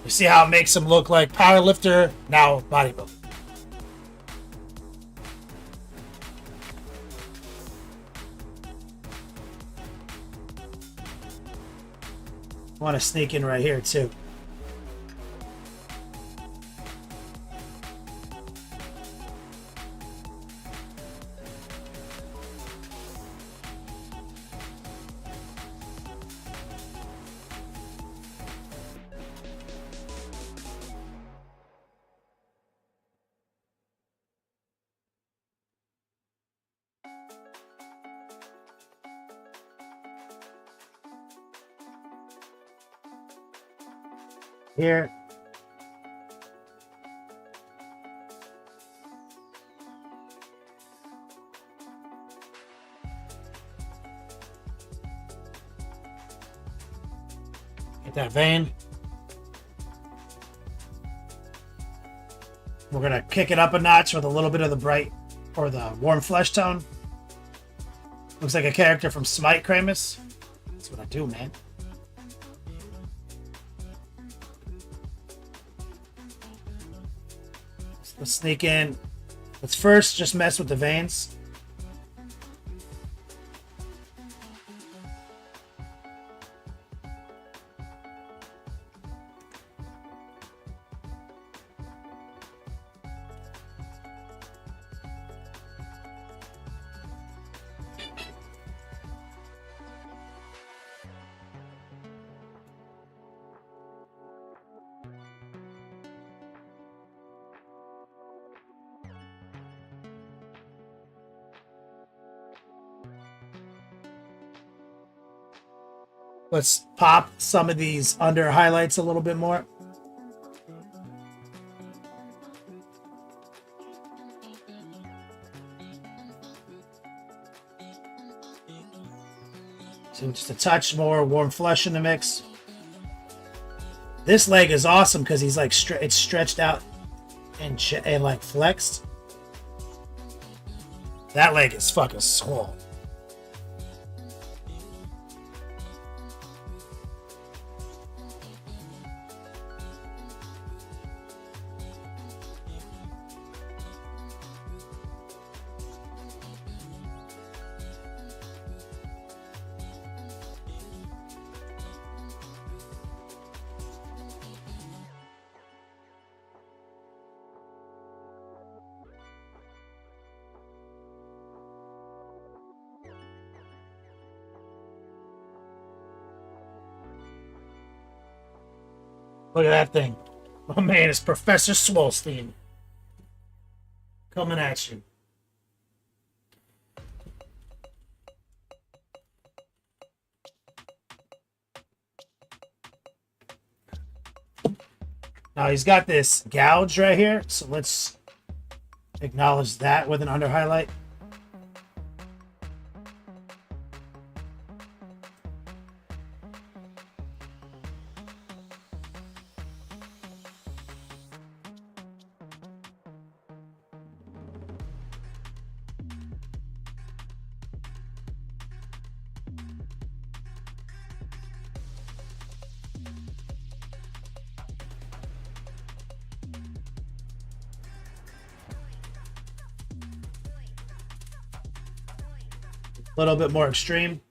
You see how it makes him look like powerlifter, now bodybuilder. I want to sneak in right here too. Here. Get that vein. We're going to kick it up a notch with a little bit of the bright or the warm flesh tone. Looks like a character from Smite Kramus. That's what I do, man. Let's sneak in. Let's first just mess with the veins. Let's pop some of these under highlights a little bit more. So just a touch more warm flesh in the mix. This leg is awesome because he's like it's stretched out and like flexed. That leg is fucking swole. Look at that thing. My man is Professor Swolstein. Coming at you. Now he's got this gouge right here, so let's acknowledge that with an under highlight. A little bit more extreme.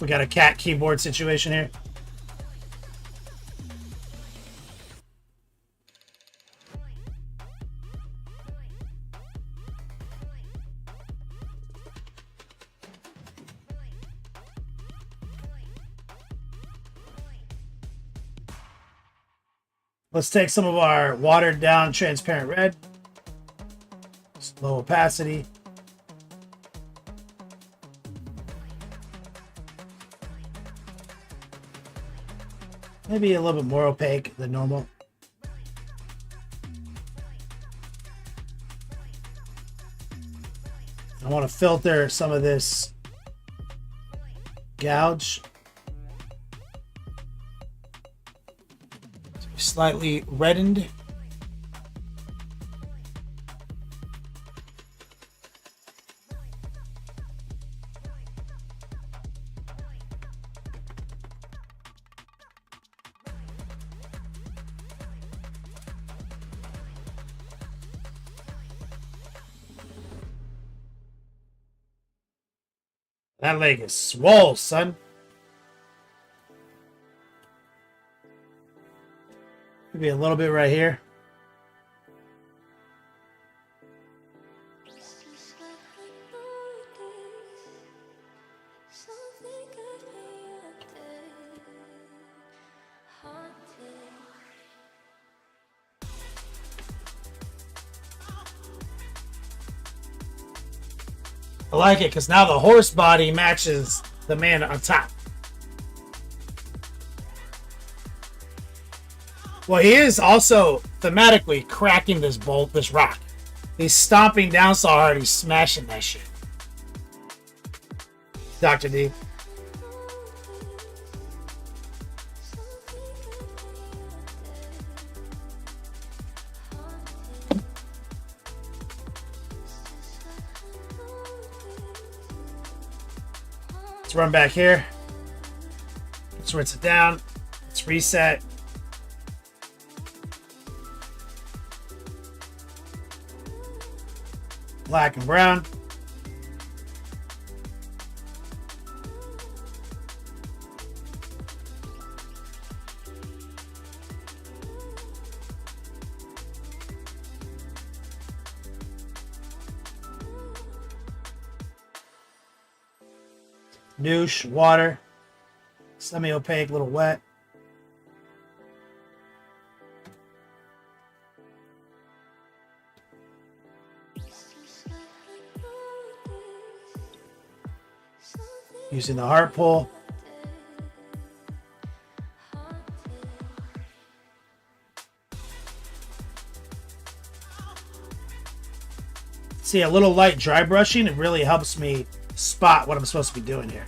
We got a cat keyboard situation here. Let's take some of our watered down transparent red. Low opacity. Maybe a little bit more opaque than normal. I want to filter some of this gouge. Slightly reddened. That leg is swole, son. Maybe a little bit right here. I like it because now the horse body matches the man on top. Well, he is also thematically cracking this rock. He's stomping down so hard, he's smashing that shit. Dr. D. Let's run back here. Let's rinse it down. Let's reset. Black and brown. Noosh, water, semi-opaque, little wet. Using the heart pull. See, a little light dry brushing, it really helps me spot what I'm supposed to be doing here.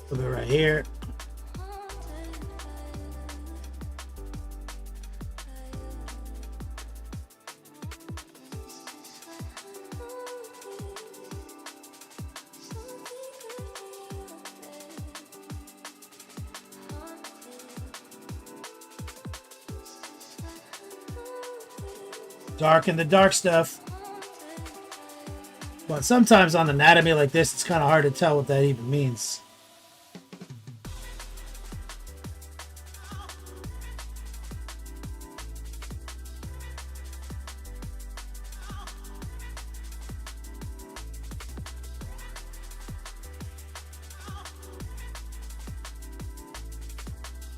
A little bit right here. Dark in the dark stuff. But sometimes on anatomy like this, it's kind of hard to tell what that even means.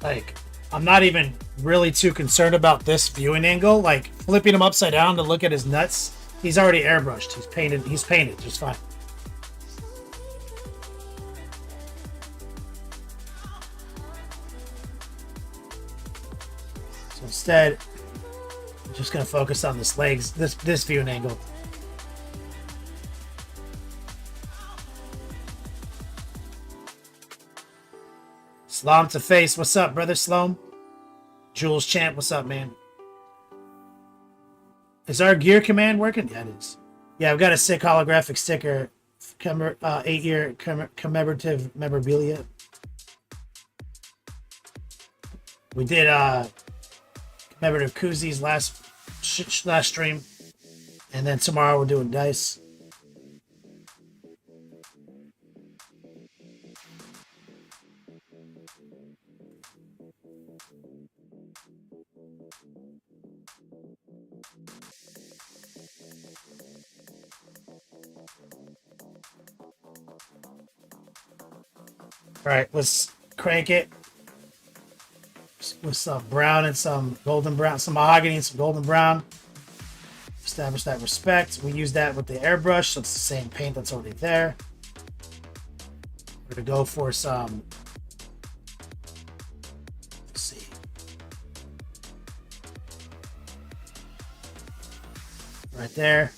Like, I'm not even really too concerned about this viewing angle. Like, flipping him upside down to look at his nuts. He's already airbrushed. He's painted just fine. So instead, I'm just gonna focus on this legs, this viewing angle. Slom to face, what's up, brother Slom? Jules Champ, what's up, man? Is our gear command working? Yeah, it is. Yeah, I've got a sick holographic sticker, 8-year commemorative memorabilia. We did commemorative koozies last stream, and then tomorrow we're doing dice. All right, let's crank it with some brown and some golden brown, some mahogany and some golden brown. Establish that respect. We use that with the airbrush, so it's the same paint that's already there. We're gonna go for some, let's see, right there.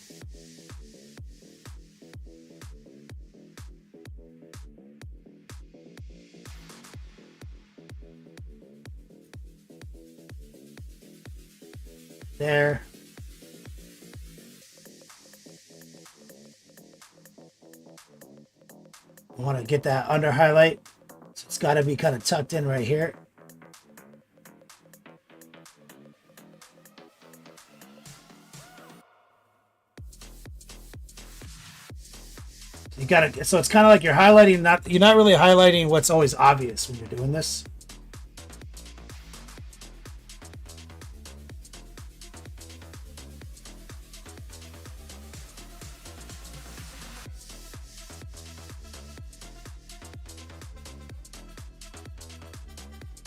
There. I want to get that under highlight. So it's got to be kind of tucked in right here. You got to, so it's kind of like you're highlighting, you're not really highlighting what's always obvious when you're doing this.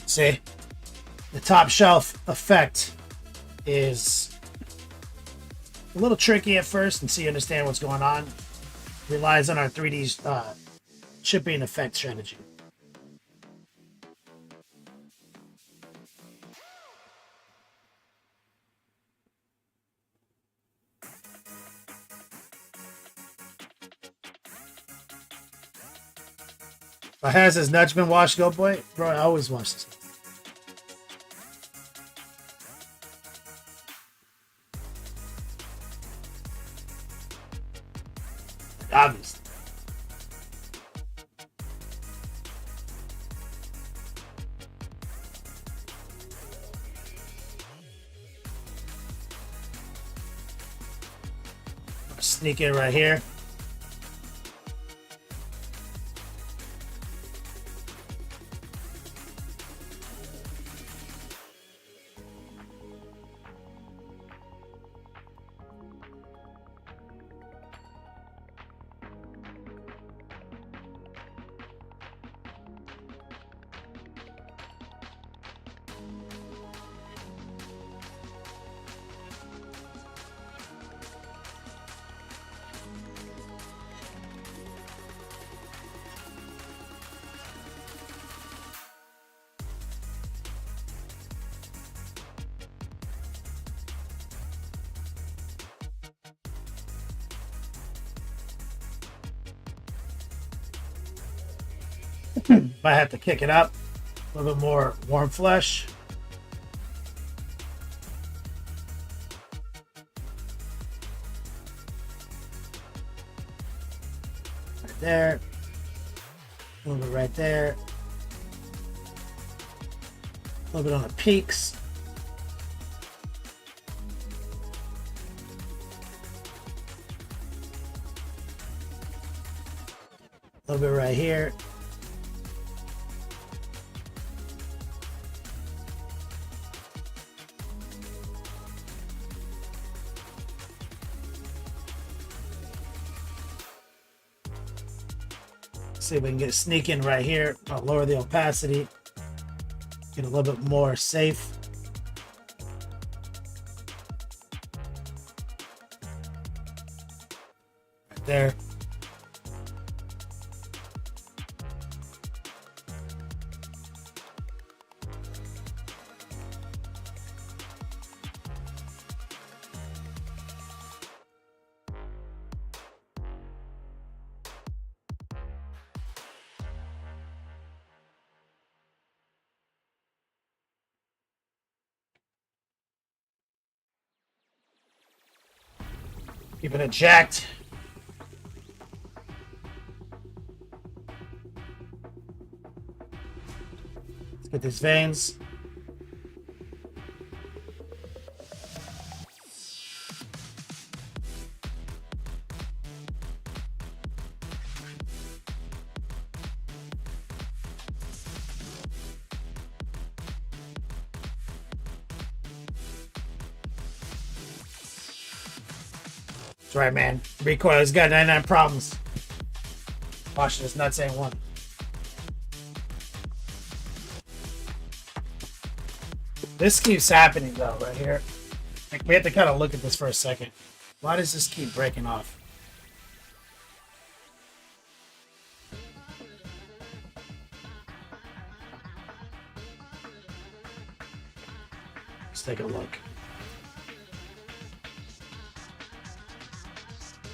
See, the top shelf effect is a little tricky at first until you understand what's going on. Relies on our 3D chipping effect strategy. Has his nuts been washed, Go Boy? Bro, I always wash this. Obviously. Sneak in right here. Might have to kick it up. A little bit more warm flesh. Right there. A little bit right there. A little bit on the peaks. A little bit right here. See if we can get sneak in right here. I'll lower the opacity. Get a little bit more safe. Right there. Keeping it jacked. Let's get these veins. That's right, man. Recoil has got 99 problems. Watch this, not saying one. This keeps happening though, right here. Like, we have to kind of look at this for a second. Why does this keep breaking off? Let's take a look.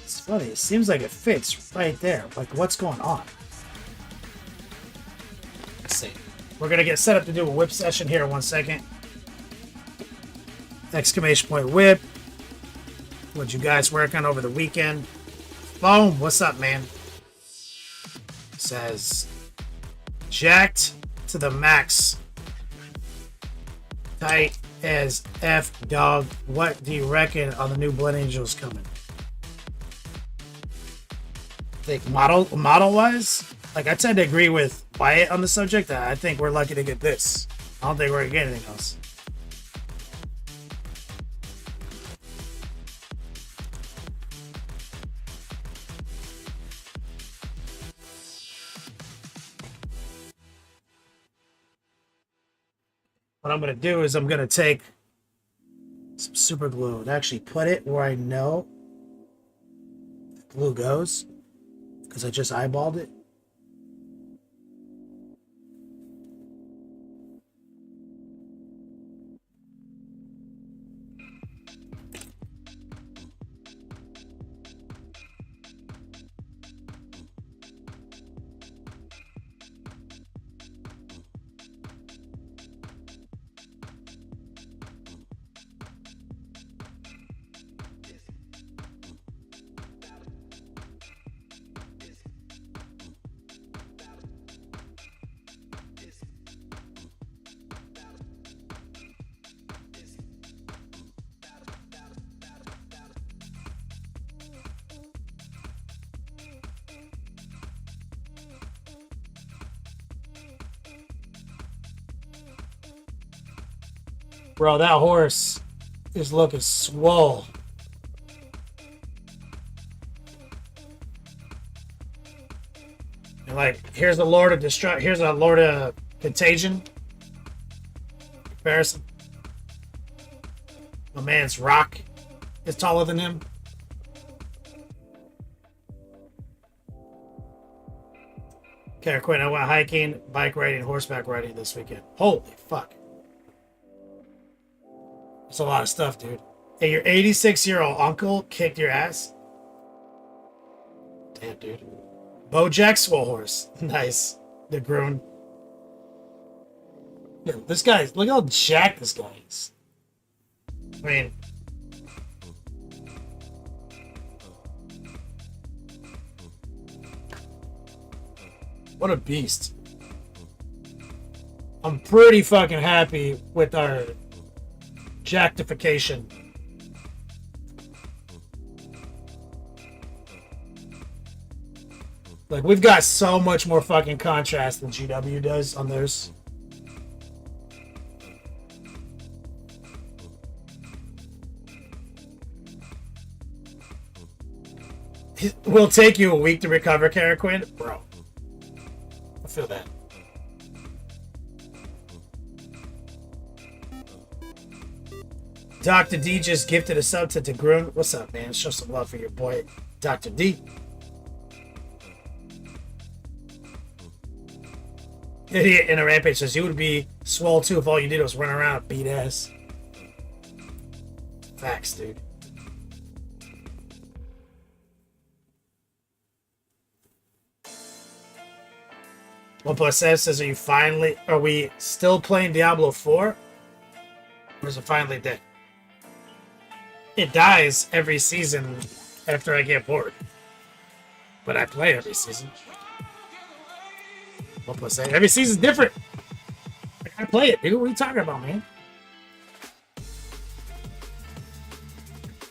It's funny, it seems like it fits right there. Like, what's going on? Let's see. We're gonna get set up to do a whip session here in 1 second. Exclamation point whip. What'd you guys work on over the weekend? Boom, what's up, man? Says jacked to the max. Tight as F, dog. What do you reckon on the new Blood Angels coming? I think model wise, like, I tend to agree with Wyatt on the subject. I think we're lucky to get this. I don't think we're gonna get anything else. What I'm going to do is I'm going to take some super glue and actually put it where I know the glue goes, because I just eyeballed it. Bro, that horse is looking swole. And like, here's a Lord of Destruct. Here's a Lord of Contagion comparison. My man's Rock is taller than him. Okay, Quinn, I went hiking, bike riding, horseback riding this weekend. Holy fuck. That's a lot of stuff, dude. Hey, your 86-year-old uncle kicked your ass? Damn, dude. Bojack Swole Horse. Nice. The grown. Yeah, this guy's look how jacked this guy is. I mean, what a beast. I'm pretty fucking happy with our jactification. Like, we've got so much more fucking contrast than GW does on theirs. It will take you a week to recover, Karaquin? Bro. I feel that. Dr. D just gifted a sub to DeGroon. What's up, man? Show some love for your boy, Dr. D. Idiot in a rampage says you would be swole too if all you did was run around and beat ass. Facts, dude. One plus F says, are we still playing Diablo 4? Or is it finally dead? It dies every season after I get bored. But I play every season. One plus A. Every season's different. I play it, dude. What are you talking about, man?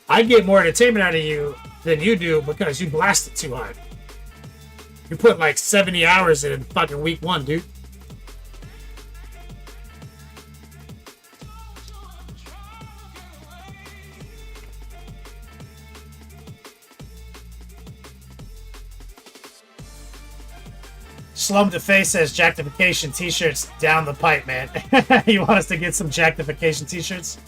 I get more entertainment out of you than you do because you blast it too hard. You put like 70 hours in fucking week 1, dude. Slum to Face says Jactification t-shirts down the pipe, man. You want us to get some Jactification t-shirts?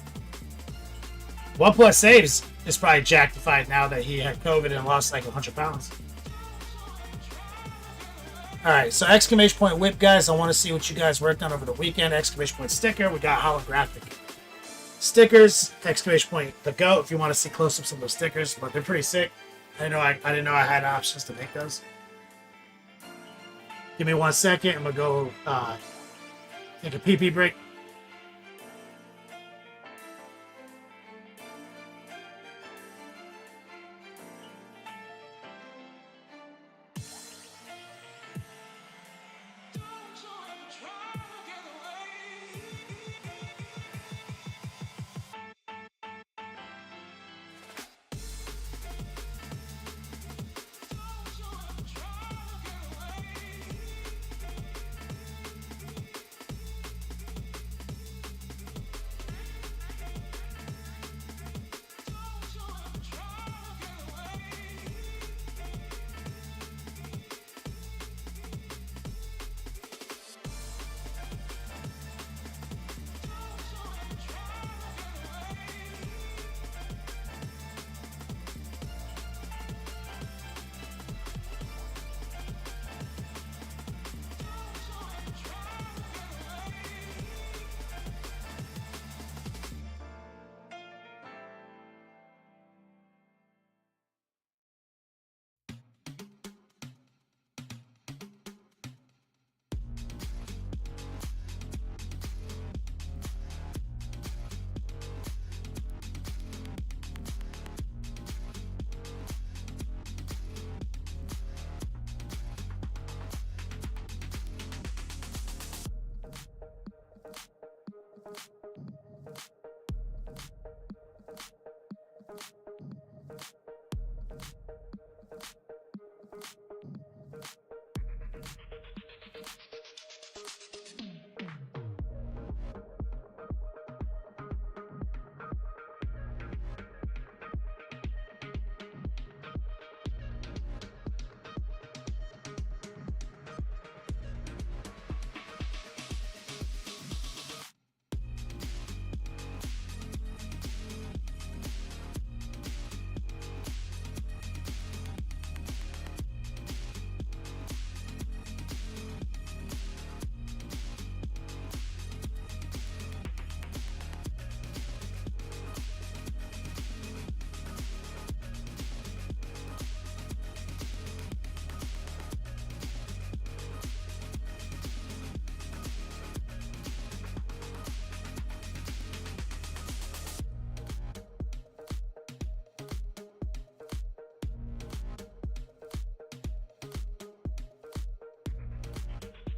OnePlus Saves is probably jactified now that he had COVID and lost like 100 pounds. Alright, so exclamation point whip, guys. I want to see what you guys worked on over the weekend. Exclamation point sticker. We got holographic stickers. Exclamation point the goat if you want to see close-ups of those stickers, but they're pretty sick. I didn't know I had options to make those. Give me 1 second. I'm gonna go take a pee-pee break.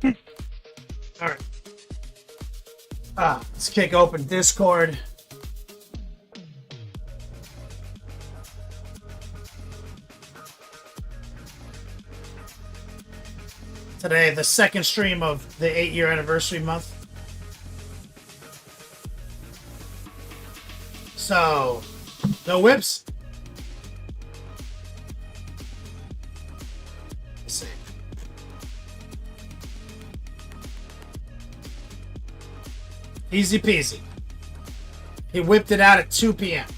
All right. Let's kick open Discord. Today, the second stream of the 8-year anniversary month. So, no whips. Let's see. Easy peasy. He whipped it out at 2 p.m.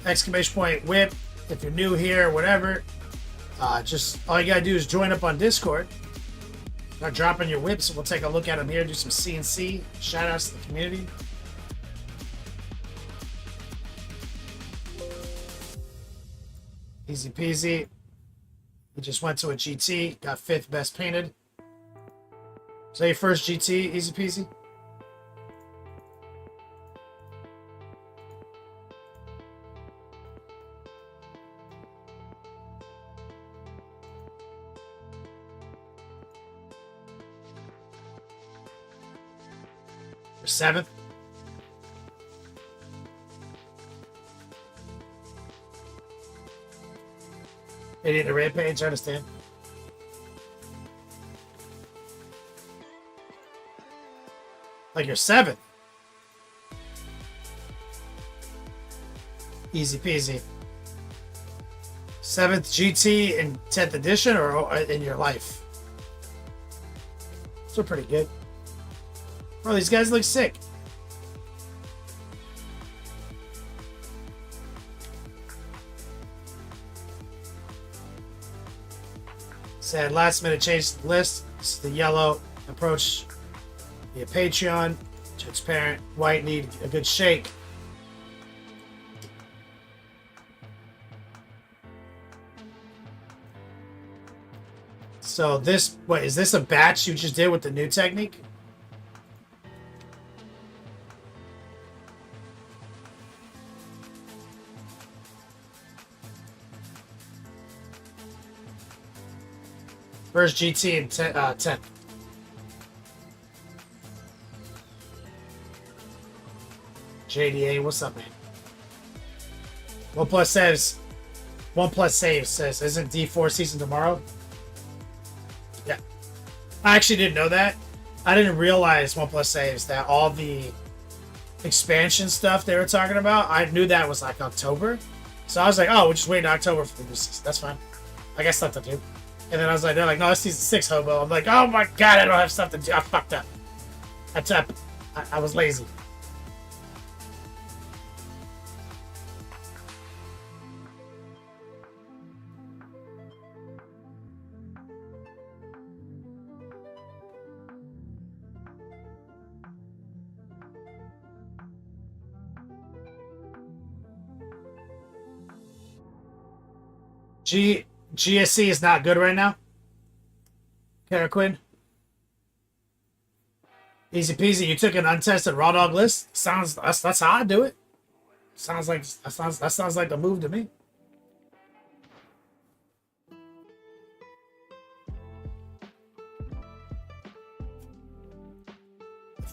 Exclamation point whip. If you're new here, whatever. Just all you gotta do is join up on Discord. Start dropping your whips. We'll take a look at them here. Do some CNC. Shout outs to the community. Easy peasy. We just went to a GT. Got 5th best painted. Is that your first GT? Easy peasy. Your 7th. Idiot the rampage, I understand. Like your 7th. Easy peasy. 7th GT in 10th edition or in your life? Those are pretty good. Bro, these guys look sick. Said last minute change to the list. This is the yellow approach via Patreon. Transparent. White need a good shake. So this, what, is this a batch you just did with the new technique? First GT in 10th. JDA, what's up, man? OnePlus saves says, isn't D4 season tomorrow? Yeah. I actually didn't know that. I didn't realize OnePlus saves that all the expansion stuff they were talking about, I knew that was like October. So I was like, oh, we'll just wait in October for the new season. That's fine. I got stuff to do. And then I was like, they're like, no, it's season 6, hobo. I'm like, oh my god, I don't have stuff to do. I fucked up. I was lazy. GSC is not good right now. Kara Quinn. Easy peasy. You took an untested raw dog list. Sounds that's how I do it. Sounds like that sounds like a move to me.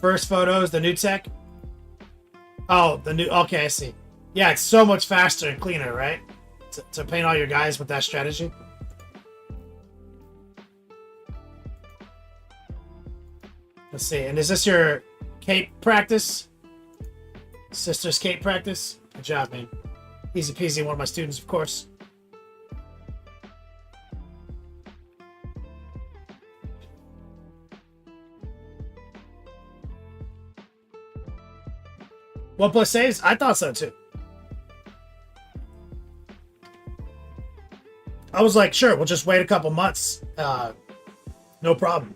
First photos, the new tech. Oh, the new. Okay, I see. Yeah, it's so much faster and cleaner, right? To paint all your guys with that strategy. Let's see. And is this your cape practice? Sister's cape practice? Good job, man. Easy peasy. One of my students, of course. OnePlus saves? I thought so too. I was like, sure, we'll just wait a couple months. No problem.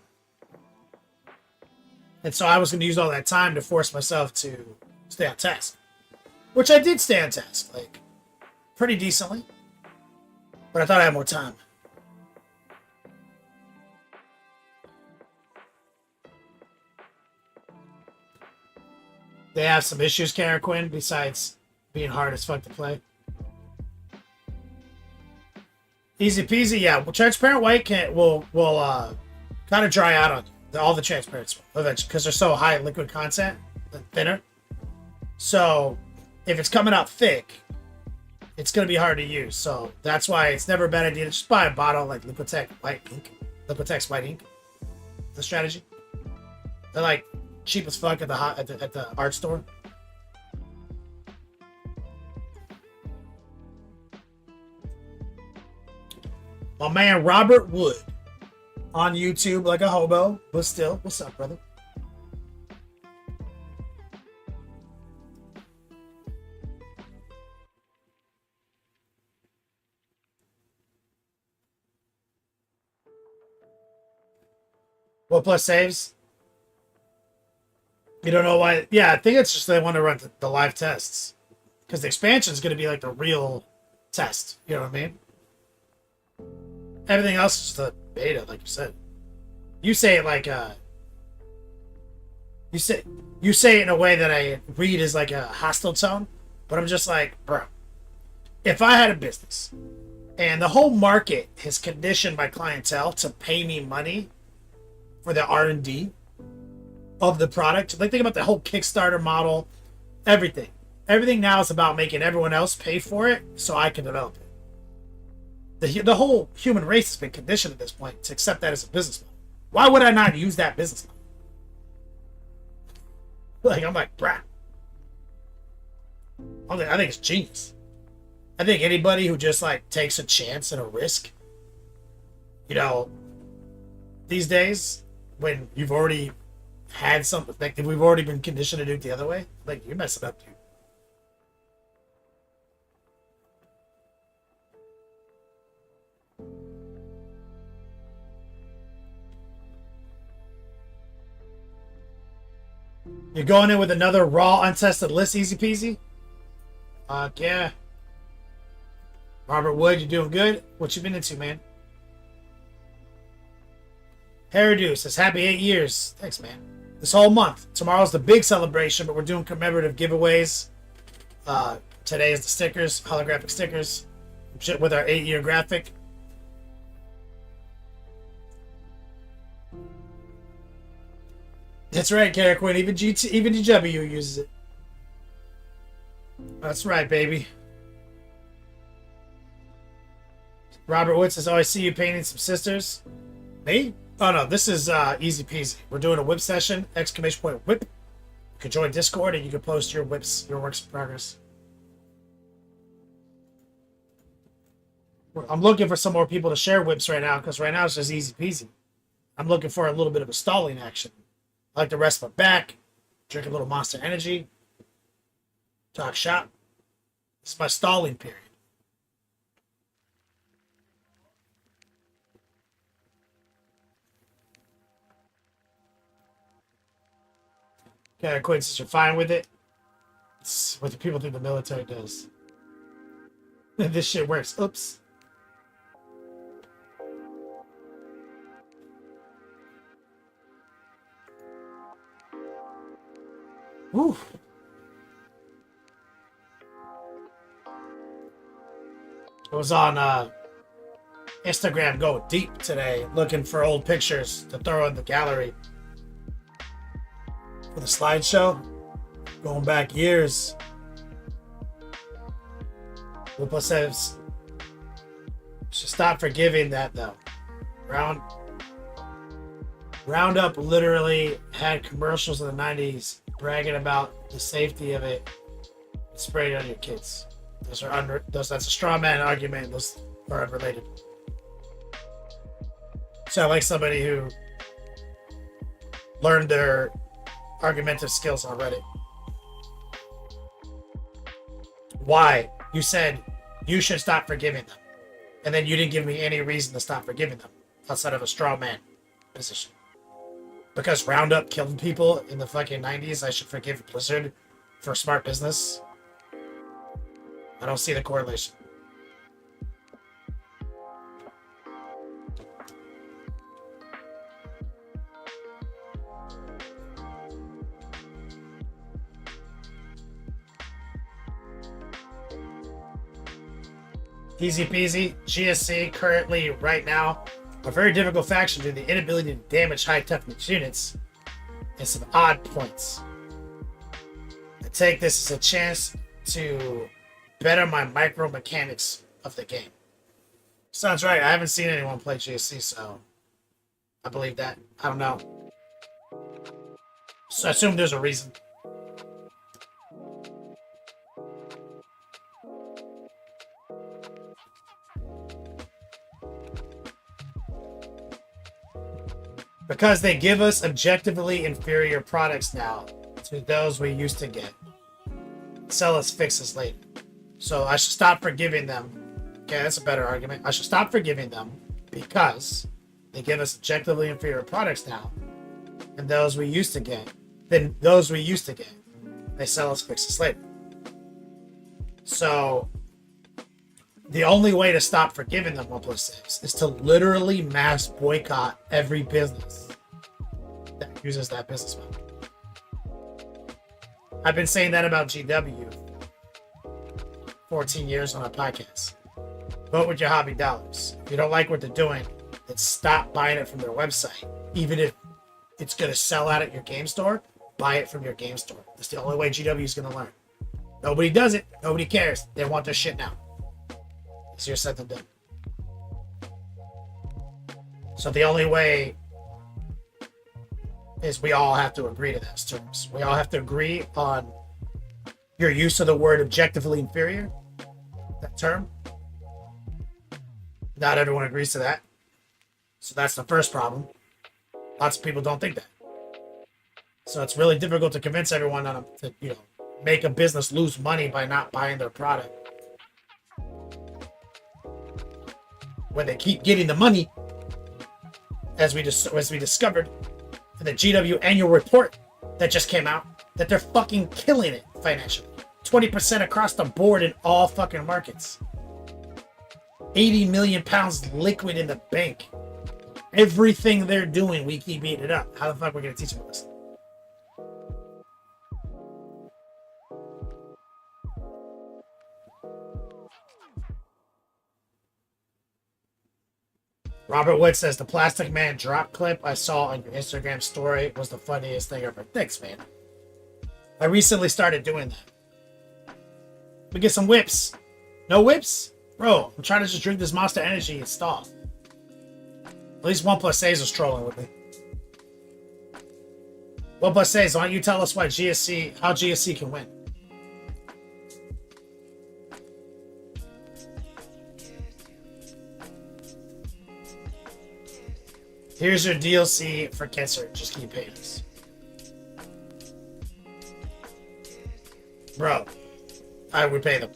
And so I was going to use all that time to force myself to stay on task. Which I did stay on task, like, pretty decently. But I thought I had more time. They have some issues, Kara Quinn, besides being hard as fuck to play. Easy peasy. Yeah, well, transparent white will kind of dry out on all the transparents eventually because they're so high in liquid content, thinner. So if it's coming out thick, it's gonna be hard to use. So that's why it's never a bad idea to just buy a bottle like Liquitex white ink. Liquitex white ink. The strategy. They're like cheap as fuck at the art store. My man Robert Wood on YouTube like a hobo, but still, what's up, brother? What plus saves? You don't know why? Yeah, I think it's just they want to run the live tests because the expansion is going to be like the real test. You know what I mean? Everything else is the beta, like you said. You say it like you say it in a way that I read as like a hostile tone, but I'm just like, bro, if I had a business and the whole market has conditioned my clientele to pay me money for the R&D of the product, like think about the whole Kickstarter model, everything now is about making everyone else pay for it so I can develop it. The whole human race has been conditioned at this point to accept that as a business model. Why would I not use that business model? Like, I'm like, bruh. I think it's genius. I think anybody who just like takes a chance and a risk, you know, these days when you've already had something, like we've already been conditioned to do it the other way, like you're messing up, dude. You're going in with another raw, untested list, easy peasy? Yeah. Robert Wood, you doing good? What you been into, man? Hairdo says, happy 8 years. Thanks, man. This whole month. Tomorrow's the big celebration, but we're doing commemorative giveaways. Today is the stickers, holographic stickers, with our 8-year graphic. That's right, Kara Quinn. Even GW uses it. That's right, baby. Robert Wood says, oh, I see you painting some sisters. Me? Oh, no. This is easy peasy. We're doing a whip session. Exclamation point whip. You can join Discord and you can post your whips, your works in progress. I'm looking for some more people to share whips right now because right now it's just easy peasy. I'm looking for a little bit of a stalling action. I like to rest my back, drink a little Monster Energy, talk shop. This is my stalling period. Okay, Quinn, since you're fine with it, it's what the people think the military does. This shit works. Oops. Woo. I was on Instagram going deep today, looking for old pictures to throw in the gallery for the slideshow. Going back years. Lupa says, should stop forgiving that though. Roundup literally had commercials in the 90s bragging about the safety of it. Spray it on your kids. That's a straw man argument. Those are unrelated. Sound like somebody who learned their argumentative skills on Reddit. Why? You said you should stop forgiving them. And then you didn't give me any reason to stop forgiving them outside of a straw man position. Because Roundup killed people in the fucking 90s, I should forgive Blizzard for smart business? I don't see the correlation. Easy peasy. GSC currently, right now, a very difficult faction due to the inability to damage high toughness units and some odd points. I take this as a chance to better my micro mechanics of the game. Sounds right. I haven't seen anyone play GSC, so I believe that. I don't know. So I assume there's a reason. Because they give us objectively inferior products now to those we used to get. Sell us fixes later. So I should stop forgiving them. Okay, that's a better argument. I should stop forgiving them because they give us objectively inferior products now and those we used to get. Then those we used to get, they sell us fixes later. So the only way to stop forgiving them 1+6 is to literally mass boycott every business that uses that business model. I've been saying that about GW 14 years on our podcast. Vote with your hobby dollars. If you don't like what they're doing, then stop buying it from their website. Even if it's going to sell out at your game store, buy it from your game store. That's the only way GW is going to learn. Nobody does it. Nobody cares. They want their shit now. Easier said than done. So the only way is we all have to agree to those terms. We all have to agree on your use of the word objectively inferior, that term. Not everyone agrees to that. So that's the first problem. Lots of people don't think that. So it's really difficult to convince everyone on to, make a business lose money by not buying their product. When they keep getting the money, as we discovered in the GW annual report that just came out, that they're fucking killing it financially. 20% across the board in all fucking markets. 80 million pounds liquid in the bank. Everything they're doing, we keep eating it up. How the fuck are we gonna teach them this? Robert Wood says the Plastic Man drop clip I saw on your Instagram story was the funniest thing ever. Thanks, man. I recently started doing that. We get some whips. No whips? Bro, I'm trying to just drink this Monster Energy and stall. At least 1+8 was trolling with me. 1+8, why don't you tell us how GSC can win? Here's your DLC for Cancer. Just keep paying us. Bro, I would pay them.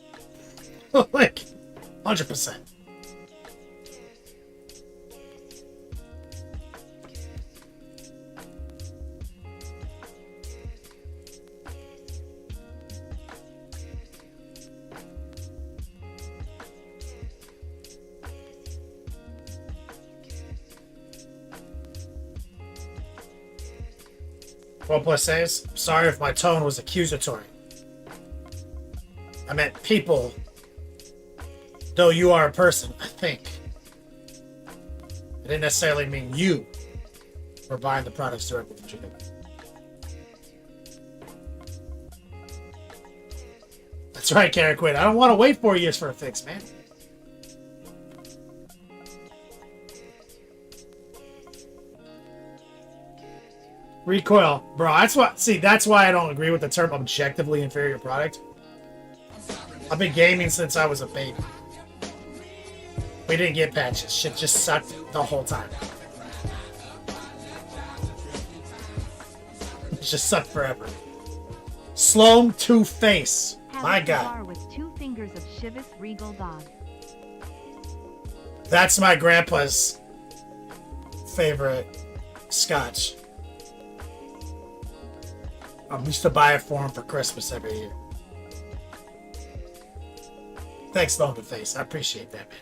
Like, 100%. says, sorry if my tone was accusatory. I meant people, though you are a person, I think. I didn't necessarily mean you were buying the products directly from Japan. That's right, Kara Quinn. I don't want to wait 4 years for a fix, man. Recoil, bro. That's why I don't agree with the term objectively inferior product. I've been gaming since I was a baby. We didn't get patches. Shit just sucked the whole time. It just sucked forever. Sloan Two-Face. My God. With 2 fingers of Chivas Regal Dog. That's my grandpa's favorite scotch. I used to buy it for him for Christmas every year. Thanks, Sloan Two-Face. I appreciate that, man.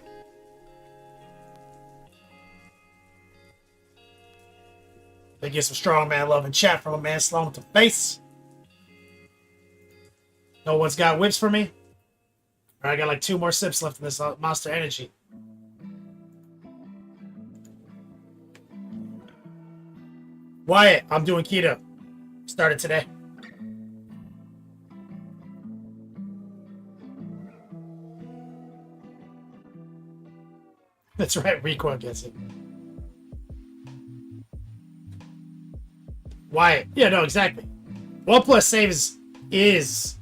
They get some strong man love and chat from a man Sloan Two-Face. No one's got whips for me? All right, I got like 2 more sips left in this Monster Energy. Wyatt, I'm doing keto. Started today. That's right, Rico gets it. Wyatt. Yeah, no, exactly. 1 plus saves is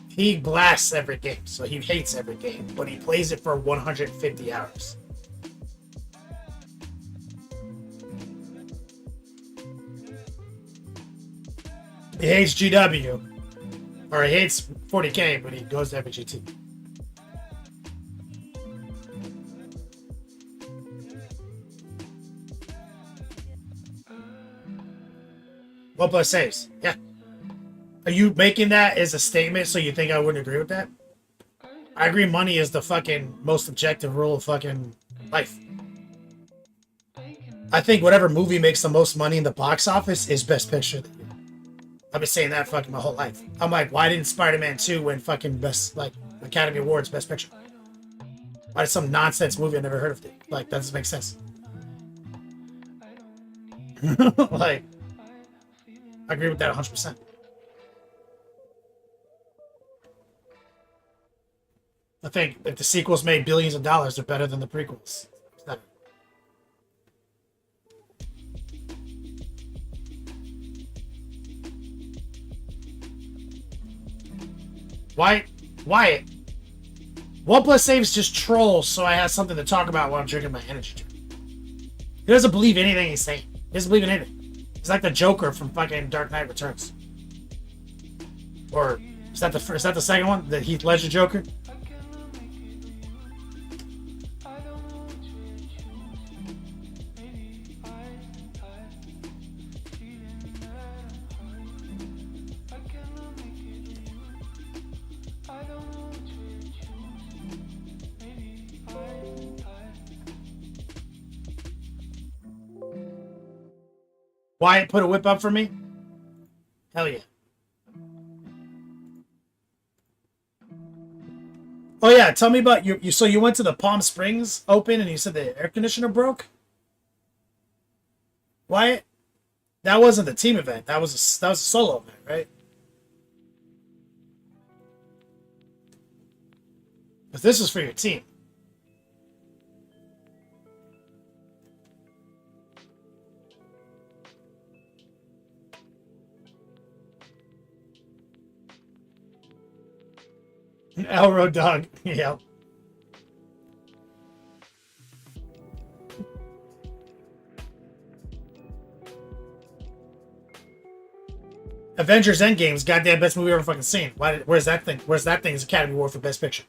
he blasts every game, so he hates every game, but he plays it for 150 hours. He hates GW, or he hates 40k, but he goes to every GT. One plus saves, yeah. Are you making that as a statement so you think I wouldn't agree with that? I agree money is the fucking most objective rule of fucking life. I think whatever movie makes the most money in the box office is Best Picture. I've been saying that fucking my whole life. I'm like, why didn't Spider-Man 2 win fucking best, like, Academy Awards Best Picture? Why did some nonsense movie I never heard of it? Like, that doesn't make sense. Like, I agree with that 100%. I think if the sequels made billions of dollars, they're better than the prequels. Wyatt, 1 plus saves just trolls, so I have something to talk about while I'm drinking my energy drink. He doesn't believe anything he's saying. He doesn't believe in anything. He's like the Joker from fucking Dark Knight Returns. Or is that the second one? The Heath Ledger Joker? Wyatt put a whip up for me? Hell yeah. Oh yeah, tell me about you. So you went to the Palm Springs Open and you said the air conditioner broke? Wyatt? That wasn't the team event. That was a solo event, right? But this was for your team. Elroad dog. Yeah. Avengers Endgame's goddamn best movie ever fucking seen. Where's that thing? Where's that thing's Academy Award for Best Picture?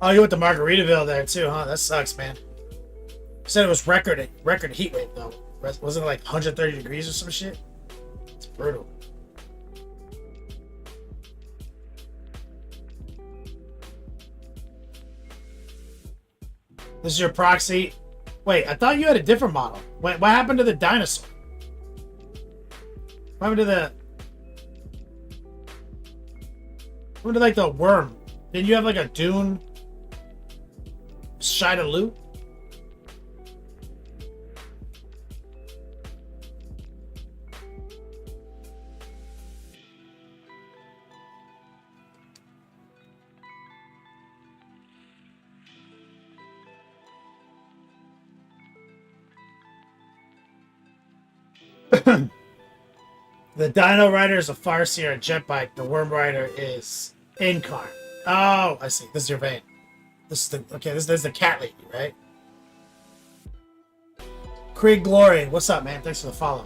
Oh, you went to Margaritaville there too, huh? That sucks, man. Said it was record heat wave though. Wasn't it like 130 degrees or some shit? It's brutal. This is your proxy. Wait, I thought you had a different model. What happened to the dinosaur? What happened to like the worm? Didn't you have like a dune Shida Lu? The Dino Rider is a Farseer jet bike. The Worm Rider is in-car. Oh, I see. This is your van. This is the cat lady, right? Krieg Glory, what's up, man? Thanks for the follow.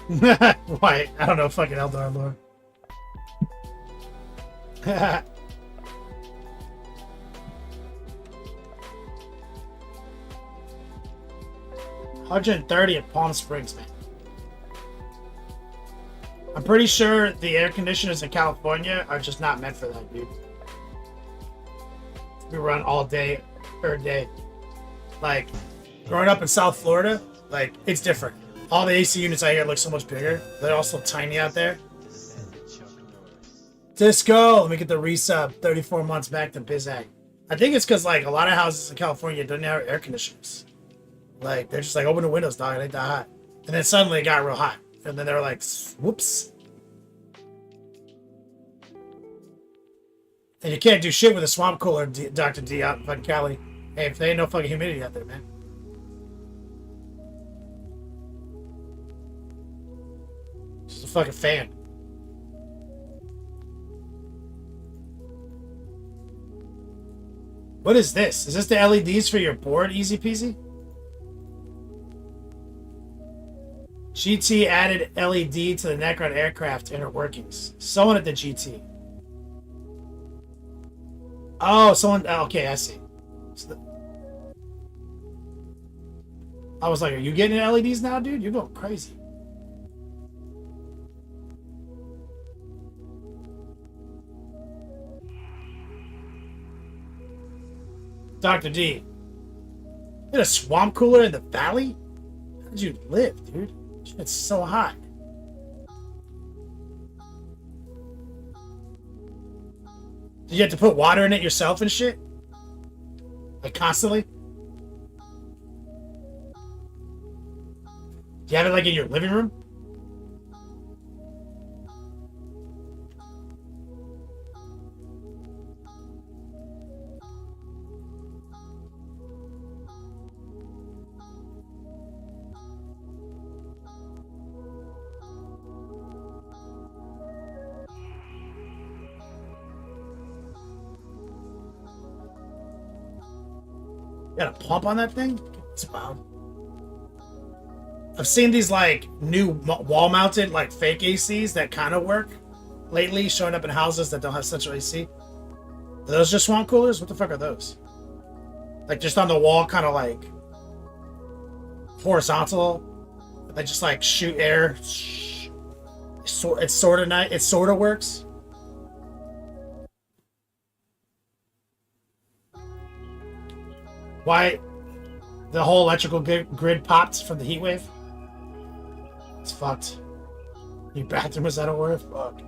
Why? I don't know fucking Eldar lore. 130 at Palm Springs, man. I'm pretty sure the air conditioners in California are just not meant for that, dude. We run all day, third day. Like, growing up in South Florida, like, it's different. All the AC units out here look so much bigger. They're also tiny out there. Disco! Let me get the resub. 34 months back to Bizak. I think it's because, like, a lot of houses in California don't have air conditioners. Like, they're just like, open the windows, dog. It ain't that hot. And then suddenly it got real hot. And then they were like, whoops. And you can't do shit with a swamp cooler, Dr. D out in fucking Cali. Hey, if there ain't no fucking humidity out there, man. Just a fucking fan. What is this? Is this the LEDs for your board, easy peasy? GT added LED to the Necron aircraft inner workings. Someone at the GT. Oh, someone. Okay, I see. I was like, are you getting LEDs now, dude? You're going crazy. Dr. D. You had a swamp cooler in the valley? How'd you live, dude? It's so hot. Did you have to put water in it yourself and shit? Like constantly? Do you have it like in your living room? You got a pump on that thing? It's wild. I've seen these like new wall-mounted like fake ACs that kind of work lately, showing up in houses that don't have central AC. Are those just swamp coolers? What the fuck are those? Like just on the wall, kind of like horizontal. They just like shoot air. So it's sort of nice. It sort of works. Why the whole electrical grid popped from the heat wave? It's fucked. Your bathroom was out of order? Fuck.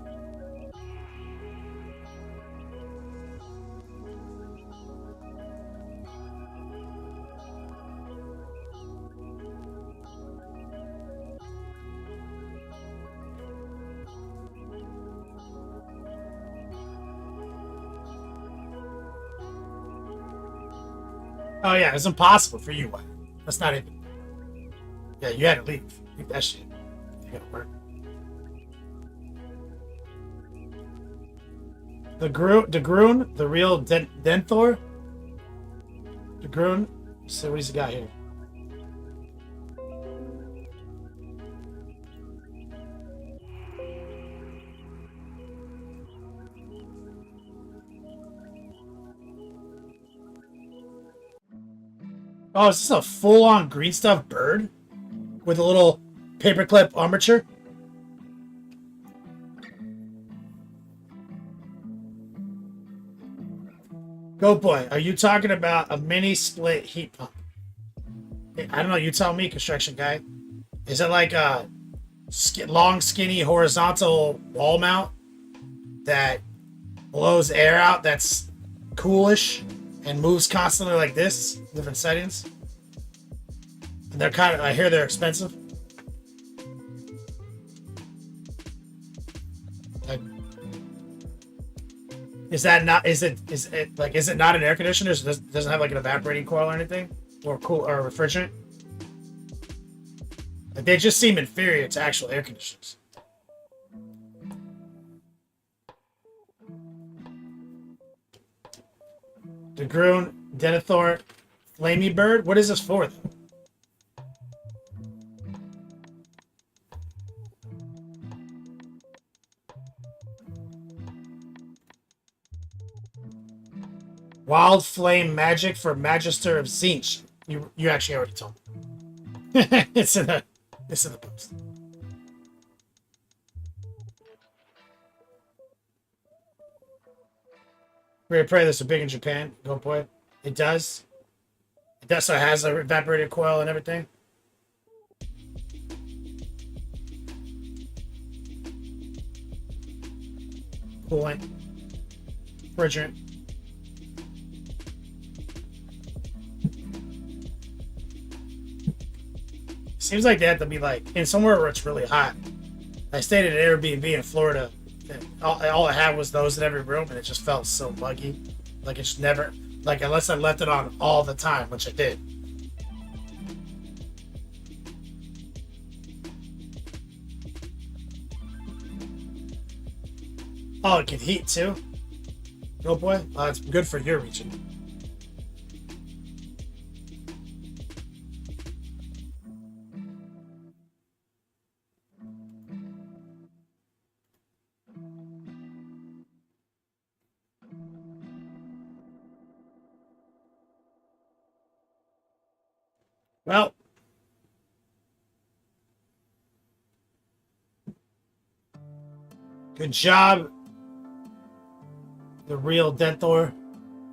Oh yeah, it's impossible for you. That's not even. Yeah, you had to leave. Leave that shit. You gotta work. The Groon, the real Denthor. The Groon. So what he's got here? Oh, is this a full-on green stuff bird with a little paperclip armature? Go boy, are you talking about a mini split heat pump? I don't know. You tell me, construction guy. Is it like a long, skinny, horizontal wall mount that blows air out? That's coolish. And moves constantly like this, different settings. And they're kind of, I hear they're expensive. Like, is it not an air conditioner? Doesn't have like an evaporating coil or anything? Or refrigerant? Like, they just seem inferior to actual air conditioners. The Groon, Denethor, Flamey Bird. What is this for, though? Wild Flame Magic for Magister of Zinch. You actually already told me. it's in the post. Ready to pray this is big in Japan. Go boy. It does. It does, so it has a evaporated coil and everything. Coolant. Refrigerant. Seems like they have to be like in somewhere where it's really hot. I stayed at an Airbnb in Florida. And all I had was those in every room, and it just felt so muggy. Like it's never, like unless I left it on all the time, which I did. Oh, it can heat too. Go boy. It's good for your region. Well, good job, the real Denthor.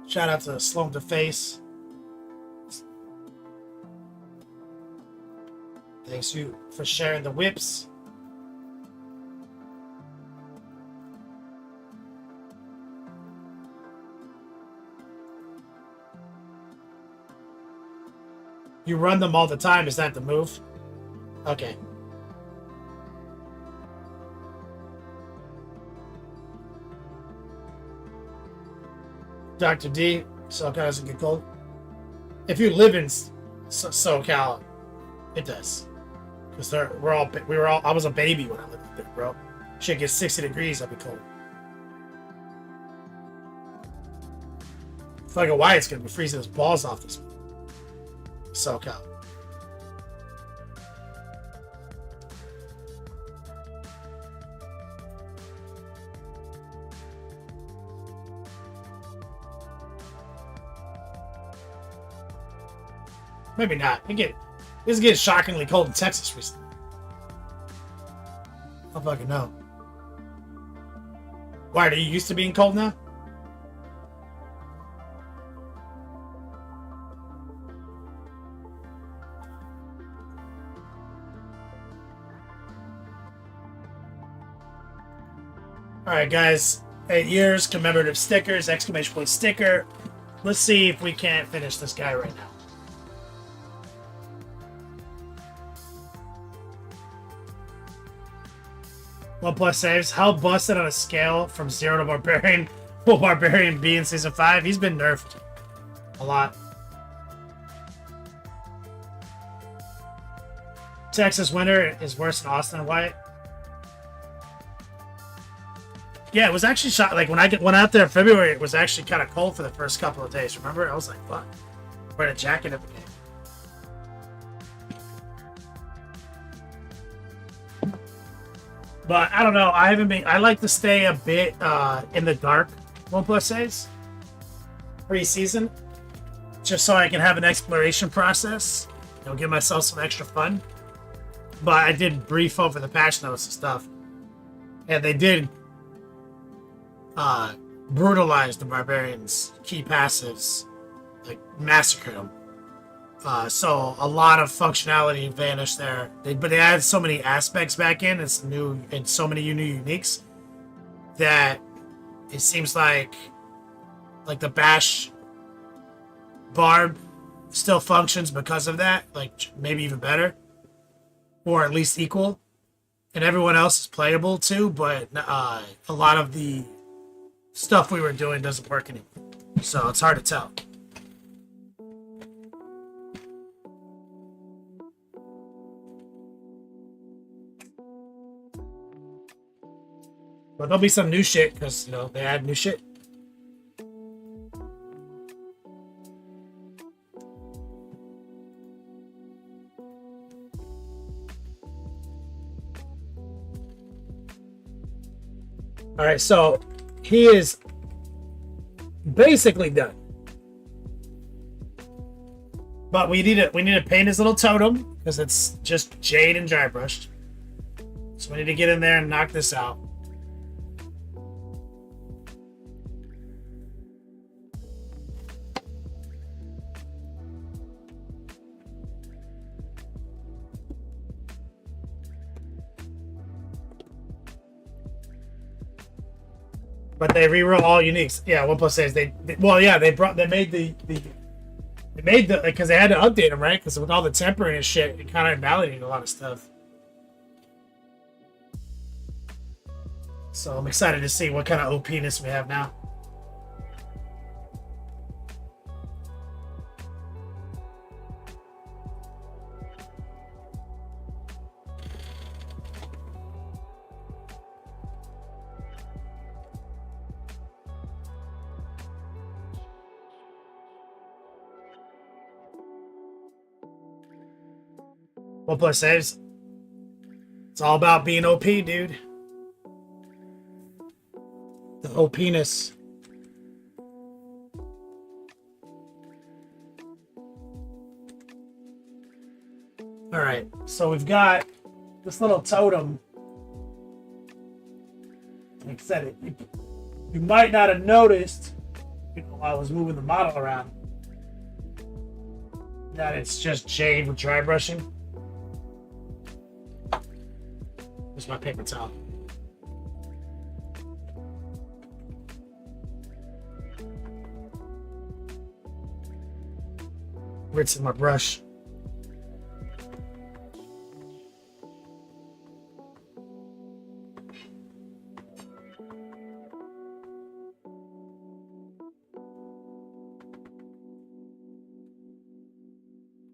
Shout out to Sloan to Face. Thanks you for sharing the whips. You run them all the time, is that the move? Okay. Dr. D, SoCal doesn't get cold. If you live in SoCal, it does. Because I was a baby when I lived there, bro. Shit gets 60 degrees, I'd be cold. Fucking Wyatt's gonna be freezing his balls off this SoCal. Maybe not. It's getting shockingly cold in Texas recently. I don't fucking know. Why, are you used to being cold now? Alright guys, 8 years, commemorative stickers, exclamation point sticker. Let's see if we can't finish this guy right now. One plus saves. How busted on a scale from 0 to Barbarian will Barbarian be in Season 5? He's been nerfed a lot. Texas winter is worse than Austin and Wyatt. Yeah, it was actually shot. Like when I went out there in February, it was actually kind of cold for the first couple of days. Remember? I was like, fuck. Wearing a jacket every day. But I don't know. I like to stay a bit in the dark 1 plus saves pre-season, just so I can have an exploration process. Give myself some extra fun. But I did brief over the patch notes and stuff, and they did brutalize the Barbarians' key passives, like massacred them. So a lot of functionality vanished there. But they added so many aspects back in, and so many new uniques, that it seems like the Bash Barb still functions because of that, like maybe even better, or at least equal. And everyone else is playable too, but a lot of the stuff we were doing doesn't work anymore. So it's hard to tell. But there'll be some new shit because, they add new shit. All right, so he is basically done. But we need to paint his little totem because it's just jade and dry brushed. So we need to get in there and knock this out. But they rewrote all uniques. Yeah, 1+8. They made the because they had to update them, right? Because with all the tempering and shit, it kind of invalidated a lot of stuff. So I'm excited to see what kind of OP-ness we have now. One plus saves. It's all about being OP, dude. The OP-ness. All right, so we've got this little totem. Like I said, you might not have noticed, while I was moving the model around, that it's just jade with dry brushing. Here's my paper towel. Rinsing my brush.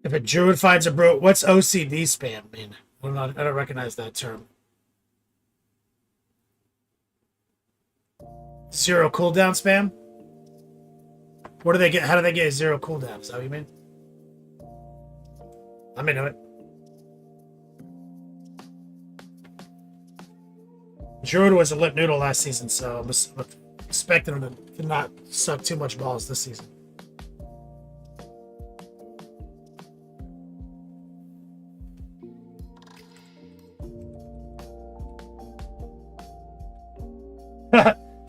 If a druid finds a bro, what's OCD spam mean? I don't recognize that term. Zero cooldown spam? What do they get? How do they get a zero cooldown? Is that what you mean? I'm into it. Druid was a lip noodle last season, so I'm expecting him to not suck too much balls this season.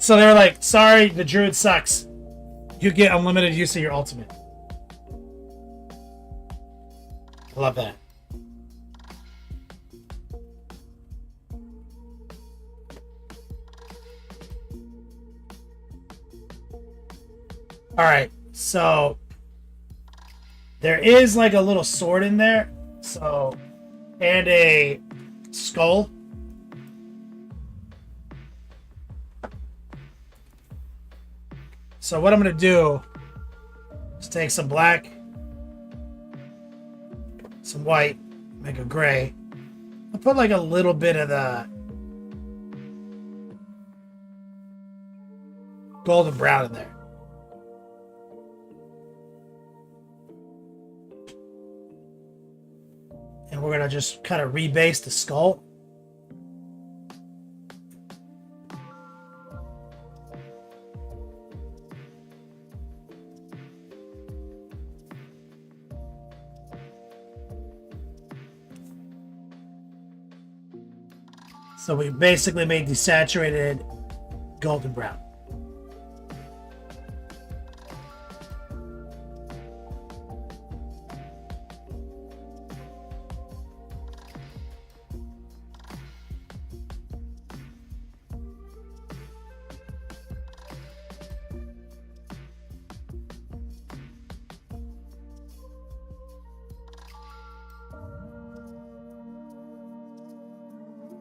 So they were like, sorry, the druid sucks. You get unlimited use of your ultimate. I love that. All right, so there is like a little sword in there, so, and a skull. So what I'm gonna do is take some black, some white, make a gray. I'll put like a little bit of the golden brown in there. And we're gonna just kind of rebase the skull. So we basically made desaturated golden brown.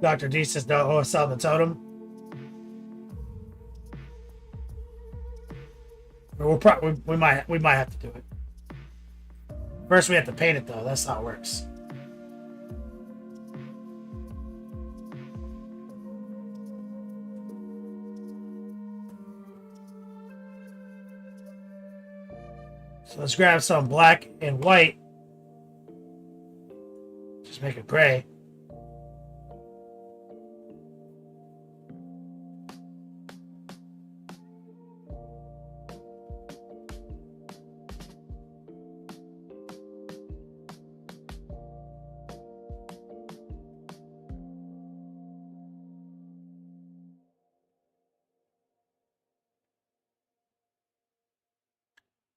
Dr. D says no OSL on the totem. We might have to do it. First we have to paint it though. That's how it works. So let's grab some black and white. Just make it gray.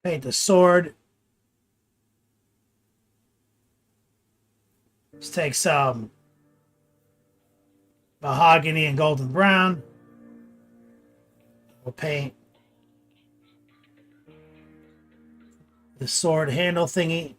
Paint the sword. Let's take some mahogany and golden brown. We'll paint the sword handle thingy.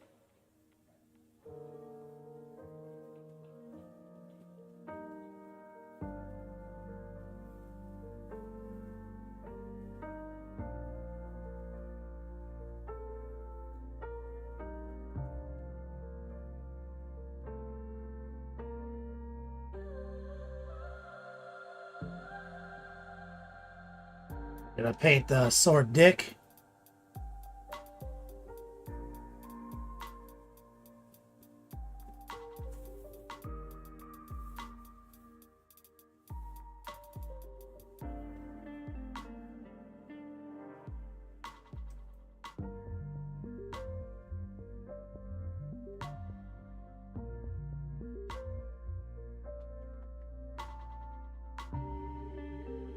Gonna paint the sword dick.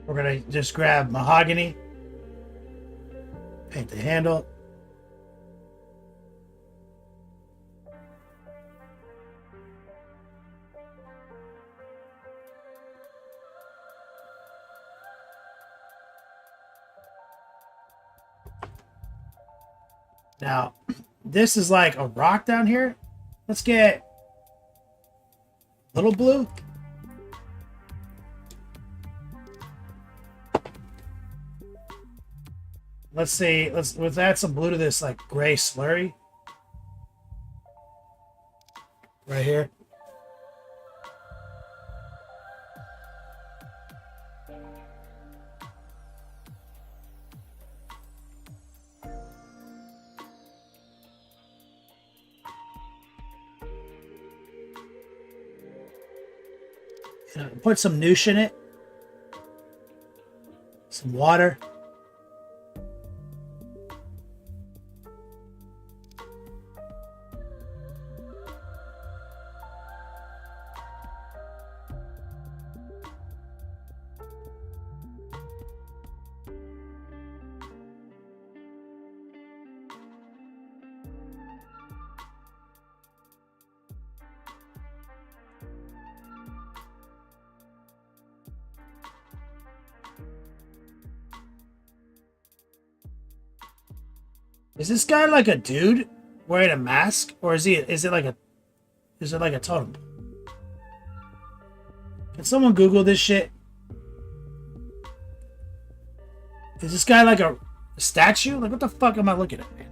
We're gonna just grab mahogany, paint the handle. Now, this is like a rock down here. Let's get little blue. Let's see. Let's add some blue to this like gray slurry right here. Put some noosh in it. Some water. Is this guy like a dude wearing a mask, or is it like a totem? Can someone Google this shit? Is this guy like a statue? Like, what the fuck am I looking at, man?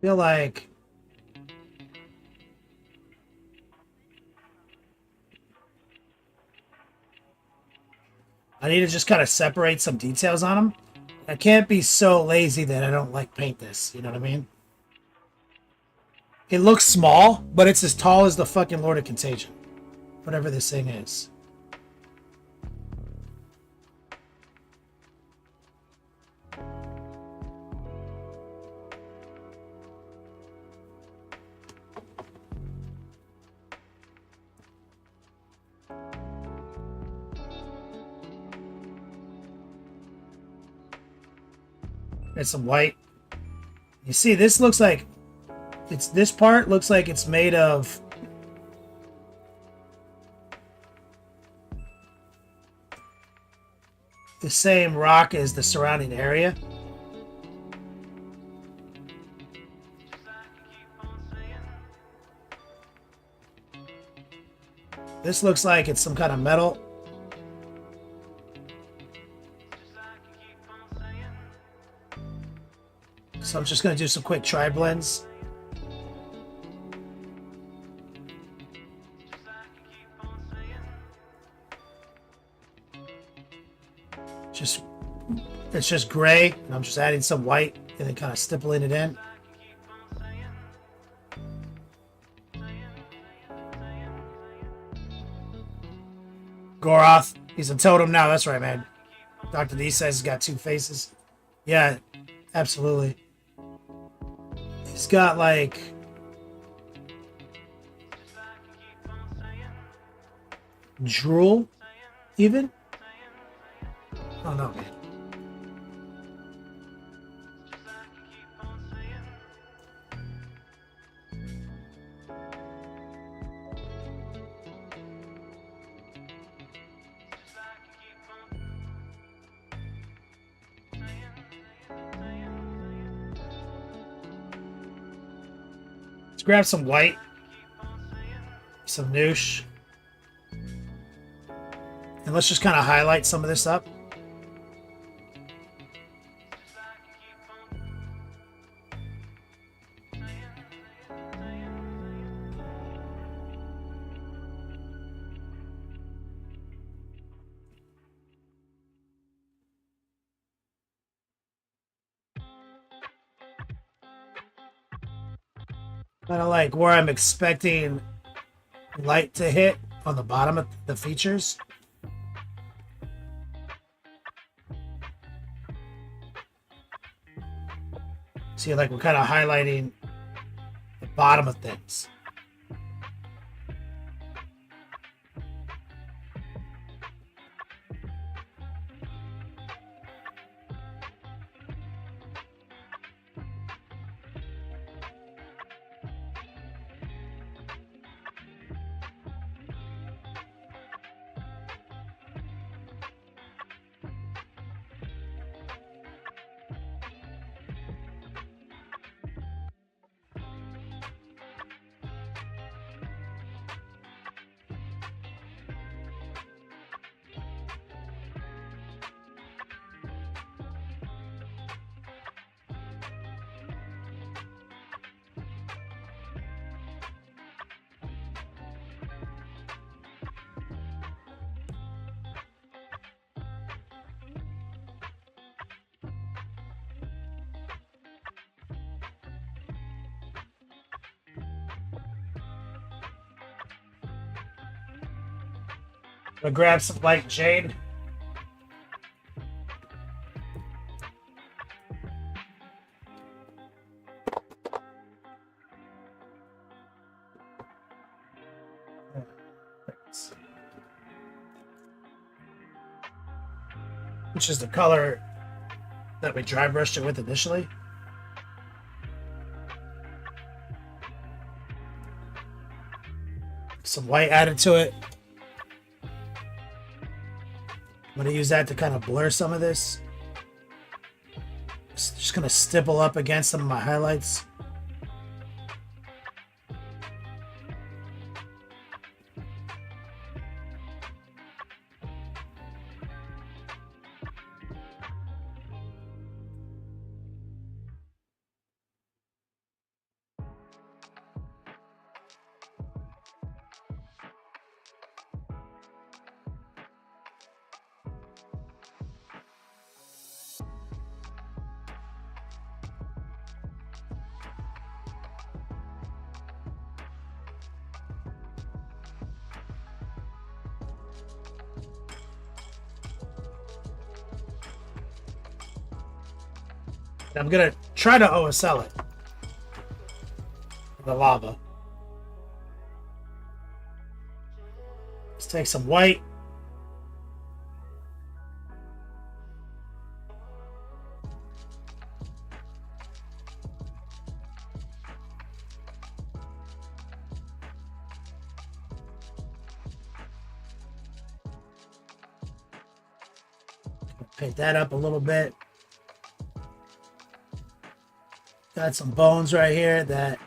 Feel like I need to just kind of separate some details on them. I can't be so lazy that I don't like paint this. You know what I mean? It looks small, but it's as tall as the fucking Lord of Contagion. Whatever this thing is. And some white. You see, this looks like this part looks like it's made of the same rock as the surrounding area. This looks like it's some kind of metal. So I'm just going to do some quick tri blends. Just it's just gray, and I'm just adding some white and then kind of stippling it in. Goroth, he's a totem now. That's right, man. Dr. D says he's got two faces. Yeah, absolutely. He's got like drool, even. I don't know, man. Let's grab some white, some noosh, and let's just kind of highlight some of this up. Kind of like where I'm expecting light to hit on the bottom of the features. See, like we're kind of highlighting the bottom of things. I'll grab some light jade. Which is the color that we dry brushed it with initially. Some white added to it. I'm going to use that to kind of blur some of this. Just going to stipple up against some of my highlights. I'm gonna try to OSL it. The lava. Let's take some white. Paint that up a little bit. Got some bones right here that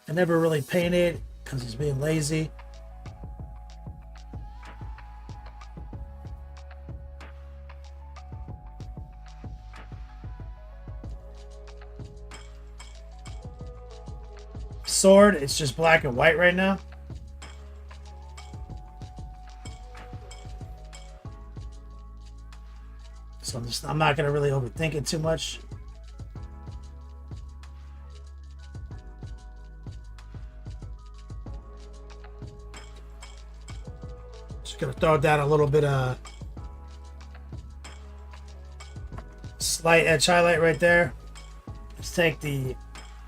I never really painted because he's being lazy. Sword, it's just black and white right now. So I'm not gonna really overthink it too much. Just gonna throw down a little bit of slight edge highlight right there. Let's take the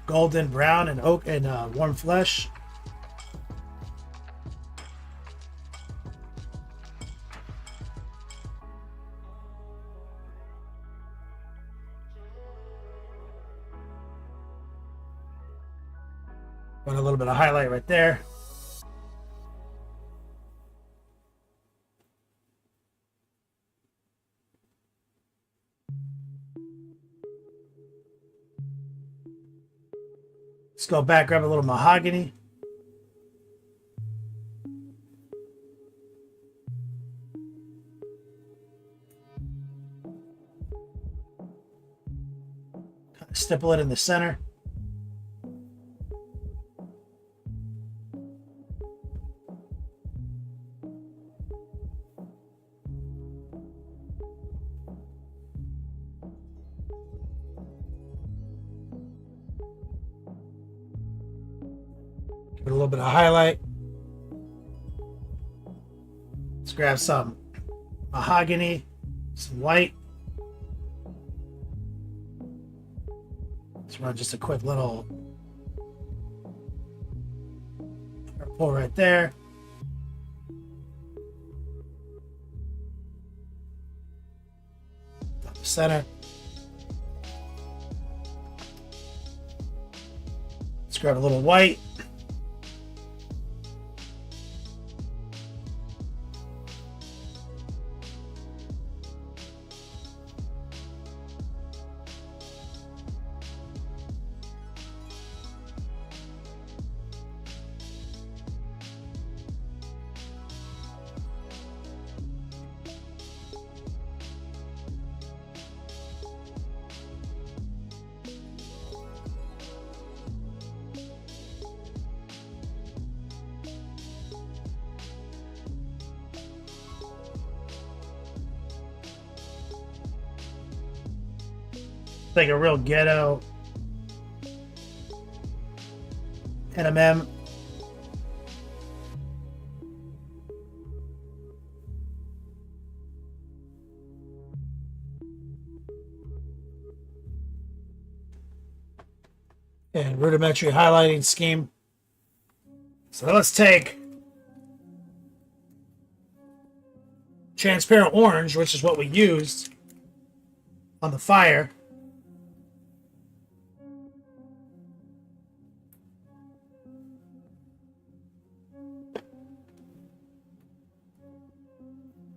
golden brown and oak and warm flesh. Put a little bit of highlight right there. Let's go back, grab a little mahogany. Stipple it in the center. Give it a little bit of highlight. Let's grab some mahogany, some white. Let's run just a quick little pull right there. Down the center. Let's grab a little white. Like a real ghetto NMM. And rudimentary highlighting scheme. So let's take transparent orange, which is what we used on the fire.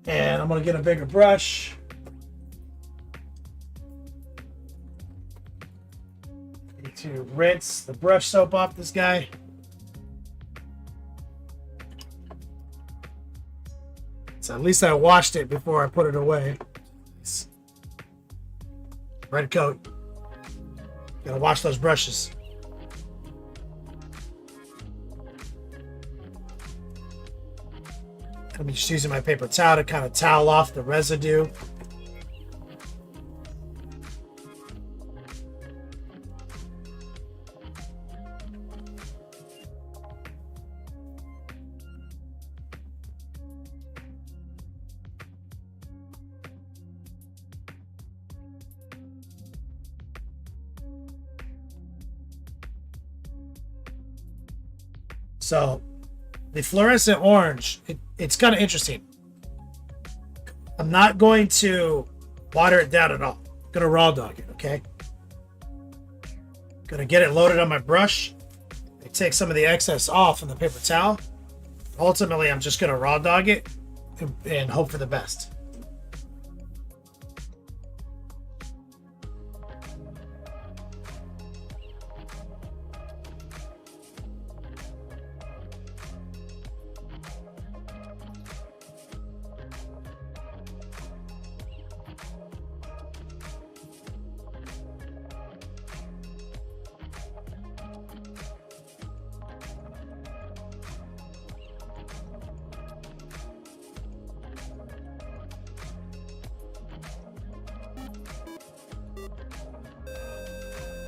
And I'm going to get a bigger brush. Need to rinse the brush soap off this guy. So at least I washed it before I put it away. Red coat. Gotta wash those brushes. I'm just using my paper towel to kind of towel off the residue. So the fluorescent orange, it's kind of interesting. I'm not going to water it down at all. I'm going to raw dog it, okay? Going to get it loaded on my brush. I take some of the excess off on the paper towel. Ultimately, I'm just going to raw dog it and hope for the best.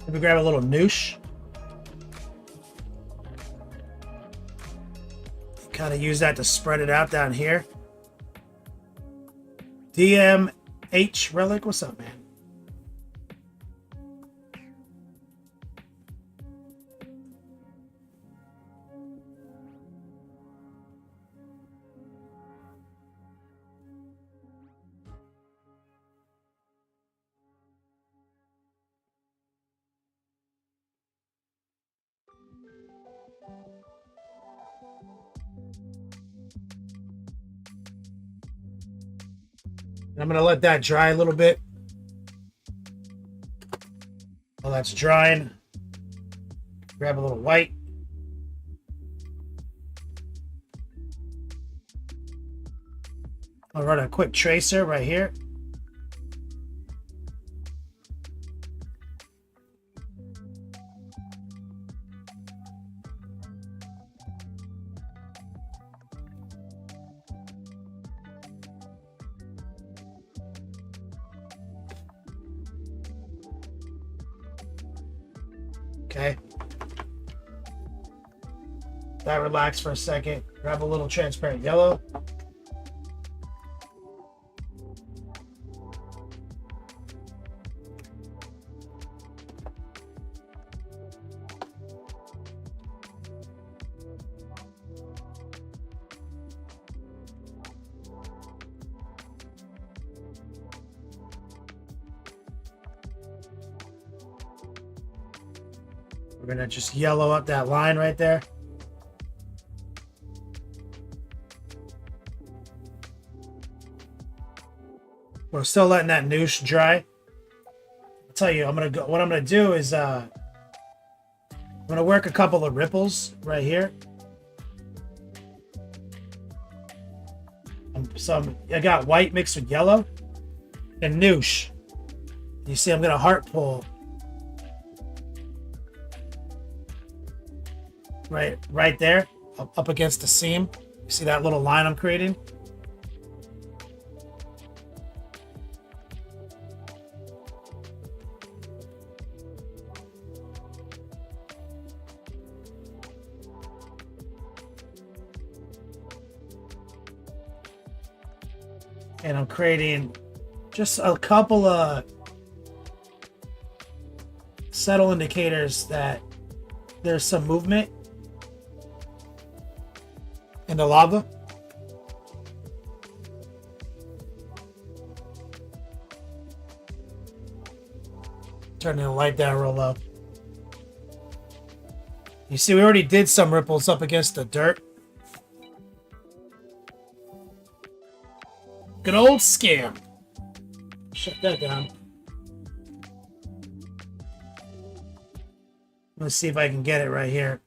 Maybe grab a little noosh. Kind of use that to spread it out down here. DMH Relic, what's up, man? And I'm going to let that dry a little bit. While that's drying, grab a little white. I'll run a quick tracer right here. Okay. That relax for a second. Grab a little transparent yellow. We're gonna just yellow up that line right there. We're still letting that noosh dry. I'll tell you, what I'm gonna do is I'm gonna work a couple of ripples right here. I got white mixed with yellow and noosh. You see, I'm gonna heart pull right there, up against the seam. You see that little line I'm creating? And I'm creating just a couple of subtle indicators that there's some movement in the lava. Turning the light down real low. You see, we already did some ripples up against the dirt. Good old scam. Shut that down. Let's see if I can get it right here.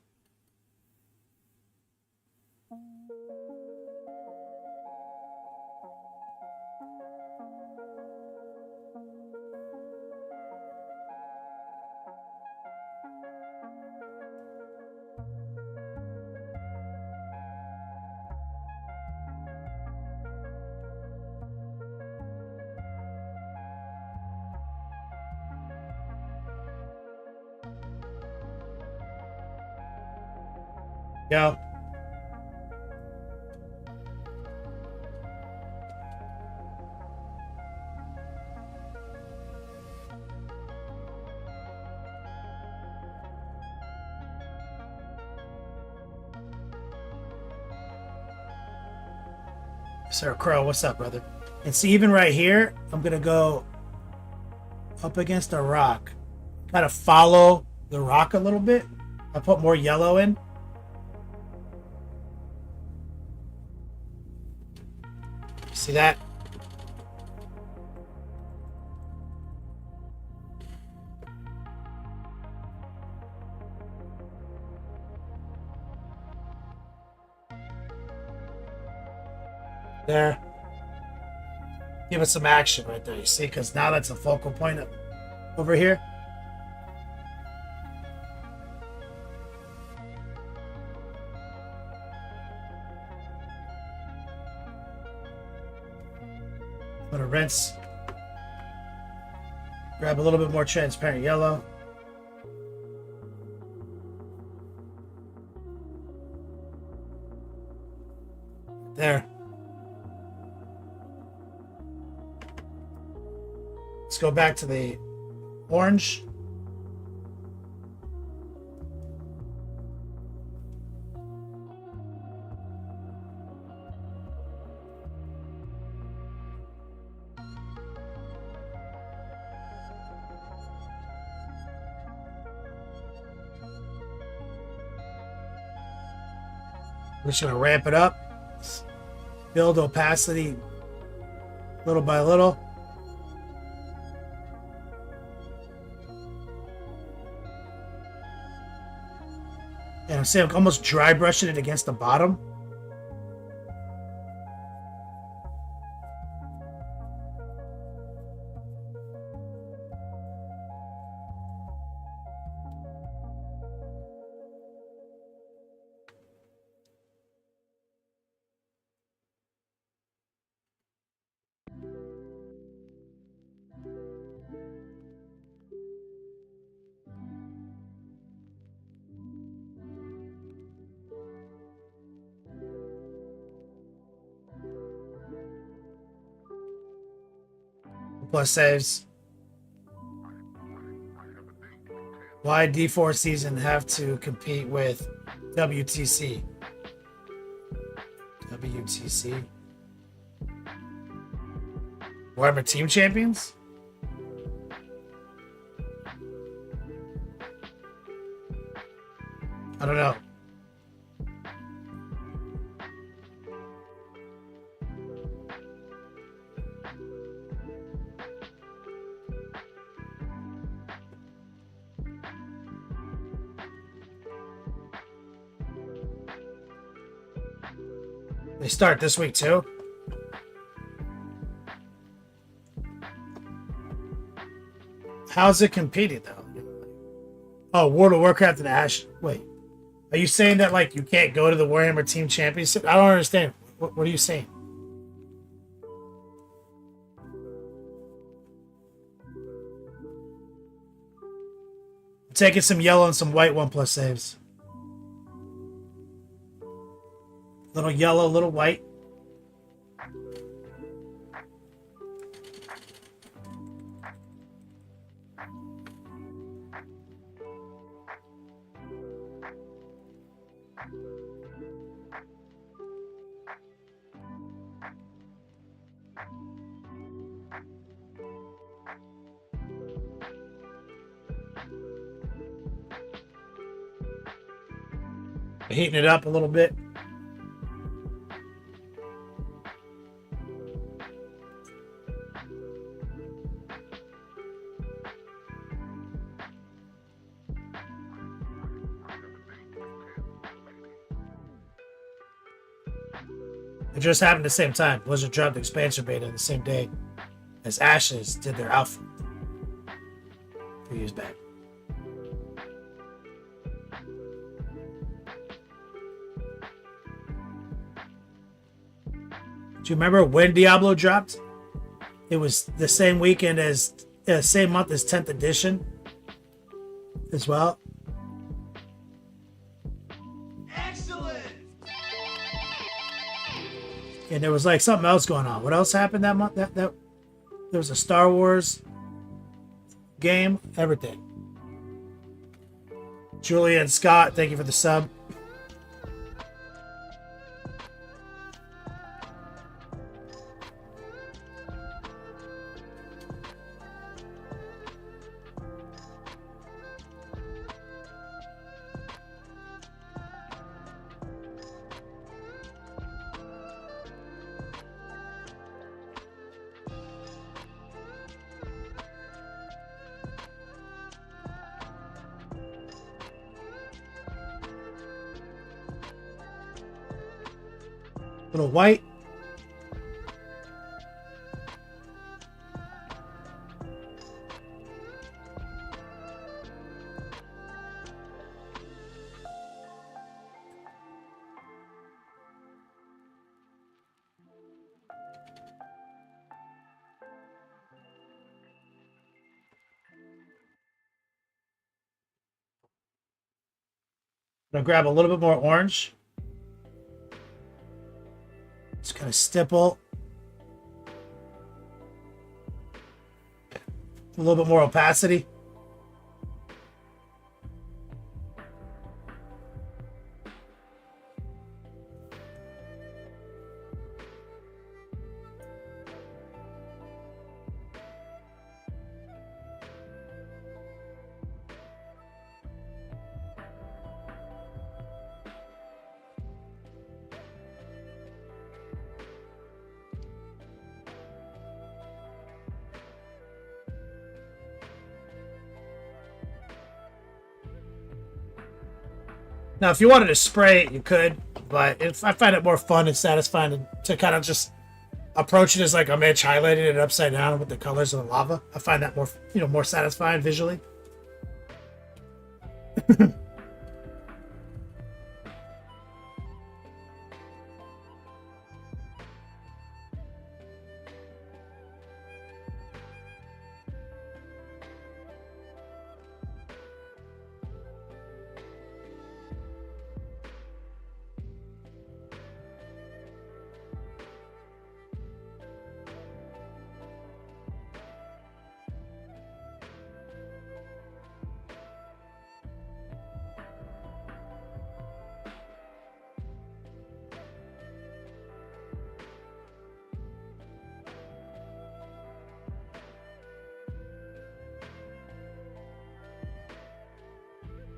Go. Sir Crow, what's up, brother? And see, even right here, I'm gonna go up against a rock. Kind of follow the rock a little bit. I put more yellow in. See that? There. Give it some action right there, you see? Because now that's a focal point over here. I'm gonna rinse. Grab a little bit more transparent yellow. there. Let's go back to the orange. We're just going to ramp it up, build opacity little by little. And I'm saying I'm almost dry brushing it against the bottom. Plus saves. Why D4 season have to compete with WTC? WTC? Warhammer Team Champions? I don't know. They start this week too. How's it competing though? Oh, World of Warcraft and Ash. Wait, are you saying that like you can't go to the Warhammer Team Championship? I don't understand. What are you saying? I'm taking some yellow and some white 1+ saves. Little yellow, little white. Heating it up a little bit. It just happened at the same time. Blizzard dropped the expansion beta the same day as Ashes did their alpha 2 years back. Do you remember when Diablo dropped? It was the same weekend as, same month as 10th edition as well. Excellent. And there was like something else going on. What else happened that month? That there was a Star Wars game, everything. Julia and Scott, thank you for the sub. Little white. I'm gonna grab a little bit more orange. Just kind of stipple. A little bit more opacity. Now, if you wanted to spray it, you could, but I find it more fun and satisfying to kind of just approach it as like I'm edge highlighting it upside down with the colors of the lava. I find that more, more satisfying visually.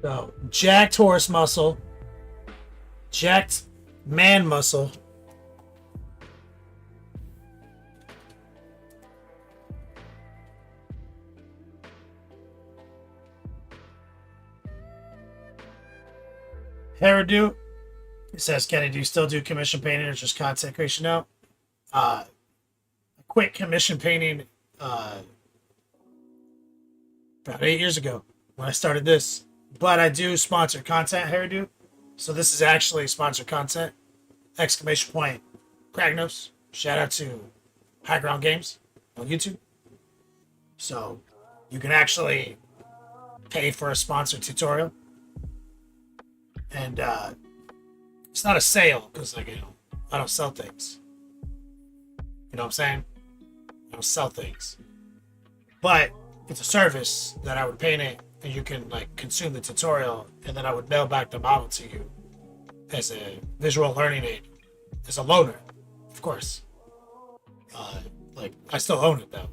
So, jacked horse muscle, jacked man muscle, hairdo. It says, Kenny, do you still do commission painting or just content creation now? I quit commission painting about 8 years ago when I started this. But I do sponsor content hairdo. So this is actually sponsored content. Exclamation point. Kragnos. Shout out to High Ground Games on YouTube. So you can actually pay for a sponsored tutorial. And it's not a sale because I don't sell things. You know what I'm saying? I don't sell things. But it's a service that I would paint it and you can consume the tutorial, and then I would mail back the model to you as a visual learning aid, as a loaner, of course. I still own it though,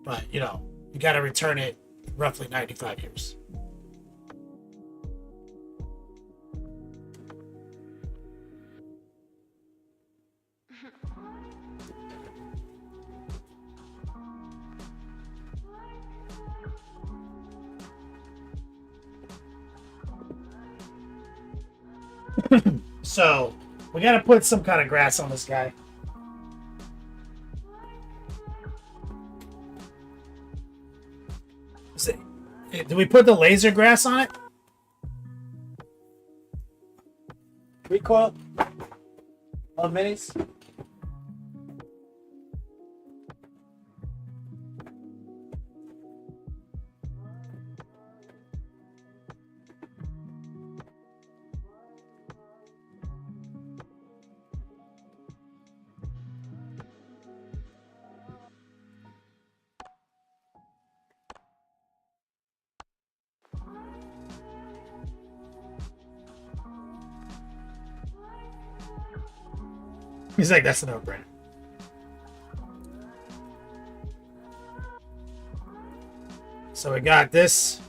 but you got to return it in roughly 95 years. So we got to put some kind of grass on this guy. Did we put the laser grass on it? Recoil on minis. He's like, that's a no-brainer. So we got this.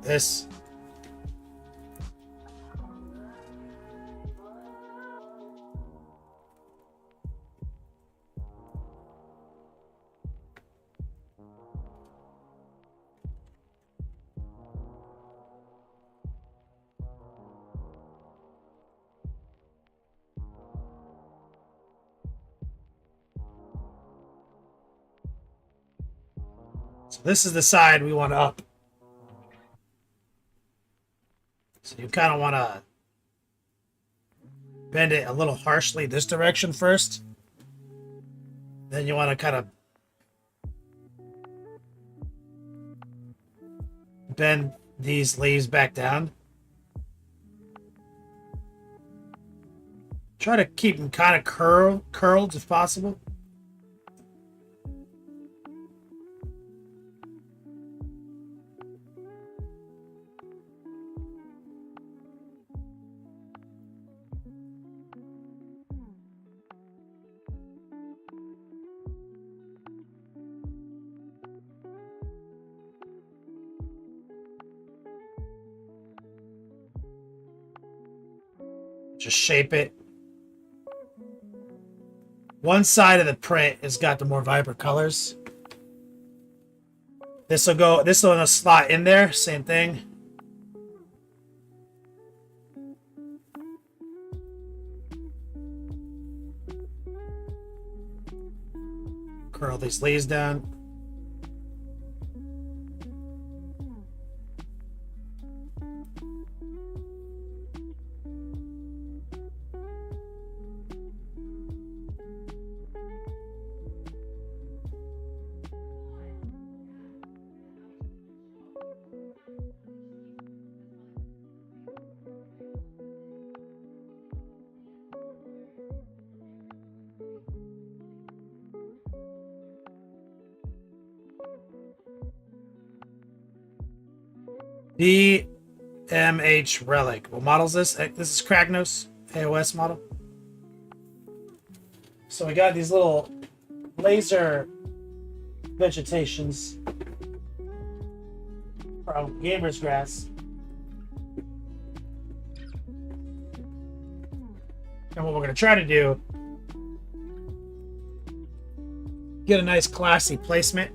This. So this is the side we want up. So you kind of want to bend it a little harshly this direction first. Then you want to kind of bend these leaves back down. Try to keep them kind of curled if possible. Just shape it. One side of the print has got the more vibrant colors. This will slot in there, same thing. Curl these leaves down. DMH Relic. What model is this? This is Kragnos AOS model. So we got these little laser vegetations from Gamer's Grass. And what we're going to try to do, get a nice classy placement.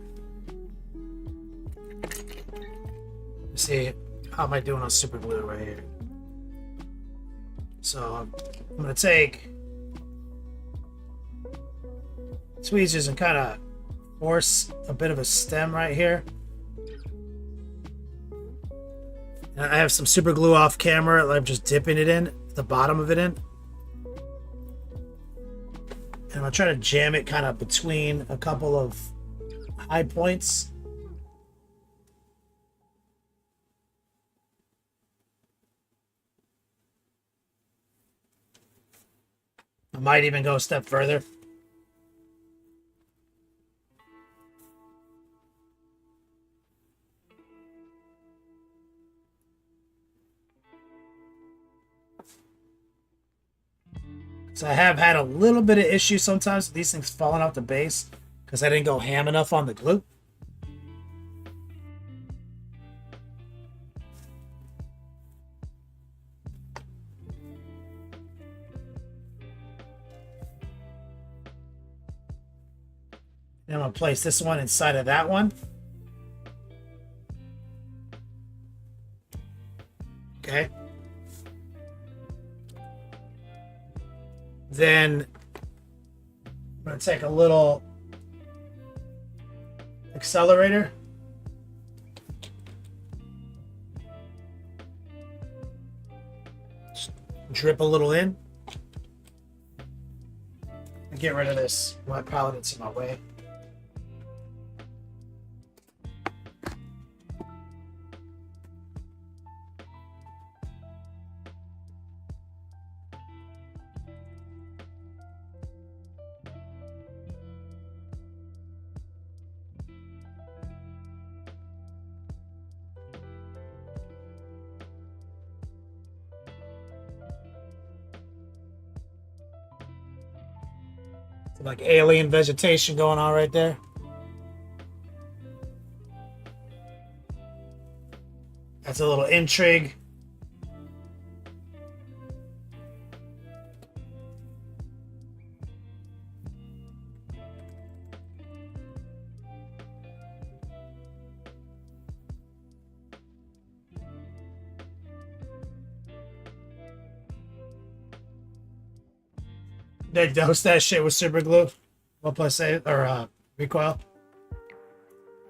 Let's see, how am I doing on super glue right here? So I'm going to take tweezers and kind of force a bit of a stem right here. And I have some super glue off camera. I'm just dipping it in, the bottom of it in. And I'll try to jam it kind of between a couple of high points. I might even go a step further. So I have had a little bit of issue sometimes with these things falling off the base because I didn't go ham enough on the glue. Then I'm going to place this one inside of that one. Okay. Then I'm going to take a little accelerator. Just drip a little in. And get rid of this white palette that's in my way. Like alien vegetation going on right there. That's a little intrigue. They dose that shit with super glue. 1+8 or recoil.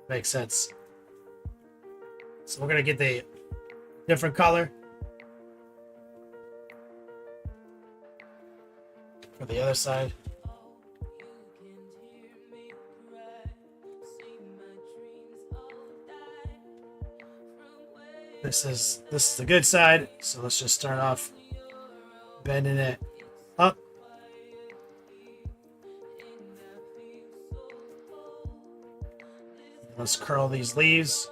Makes sense. So we're gonna get the different color for the other side. This is the good side. So let's just start off bending it up Let's curl these leaves.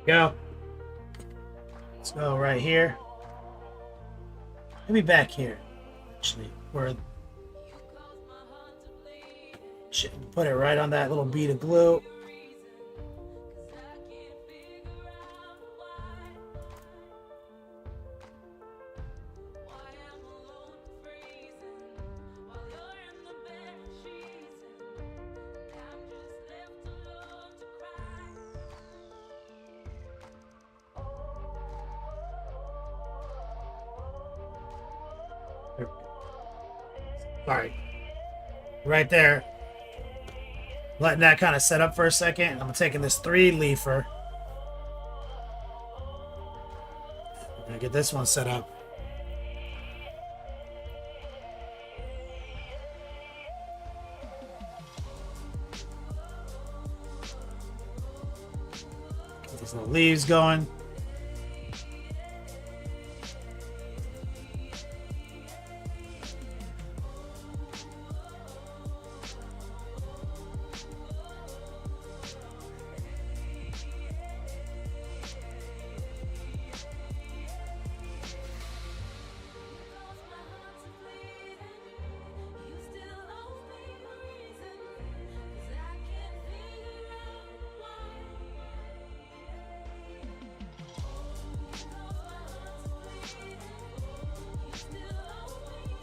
Go. Let's go right here. Maybe back here, actually, where put it right on that little bead of glue. All right, right there. Letting that kind of set up for a second. I'm taking this 3-leafer. I'm gonna get this one set up. Get these little leaves going.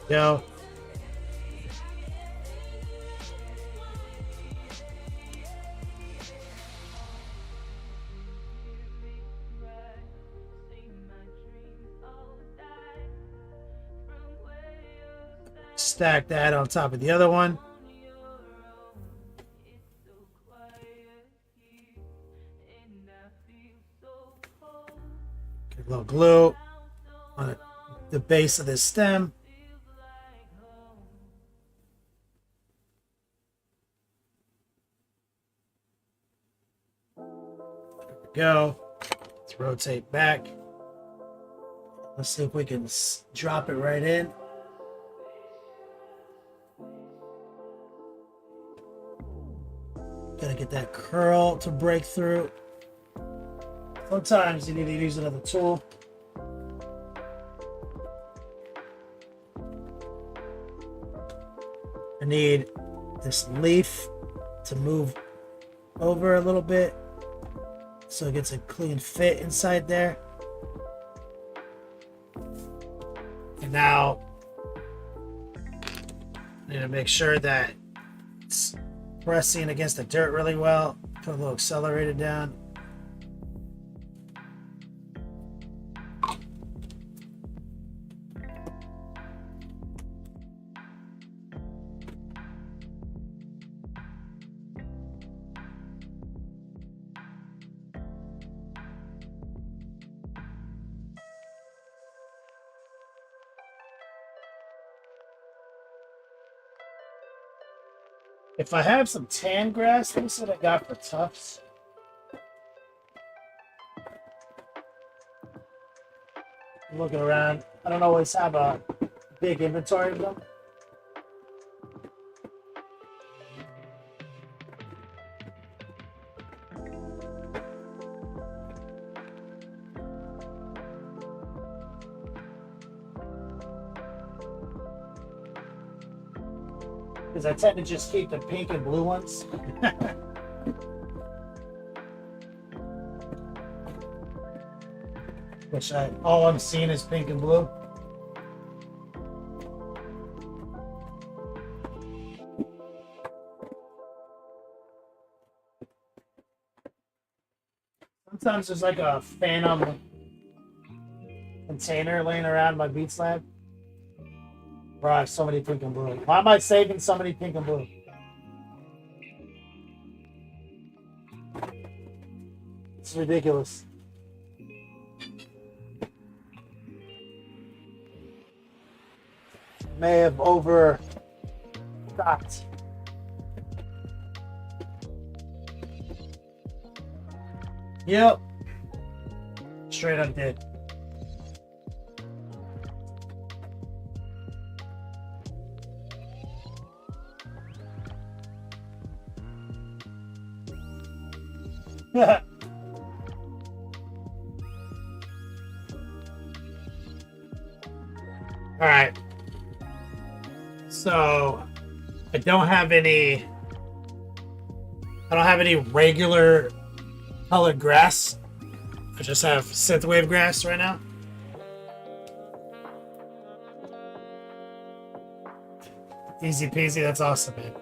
Go. Stack that on top of the other one. Get a little glue on the base of this stem. Go. Let's rotate back. Let's see if we can drop it right in. Gotta get that curl to break through. Sometimes you need to use another tool. I need this leaf to move over a little bit so it gets a clean fit inside there. And now I need to make sure that it's pressing against the dirt really well. Put a little accelerator down. If I have some tan grass, this is what I got for tufts. I'm looking around. I don't always have a big inventory of them. Because I tend to just keep the pink and blue ones. Which all I'm seeing is pink and blue. Sometimes there's like a phantom container laying around my beat slab. Bro, I have so many pink and blue. Why am I saving so many pink and blue? It's ridiculous. May have overstocked. Yep. Straight up did. Yeah. All right. So I don't have any regular colored grass. I just have synthwave grass right now. Easy peasy, that's awesome, man.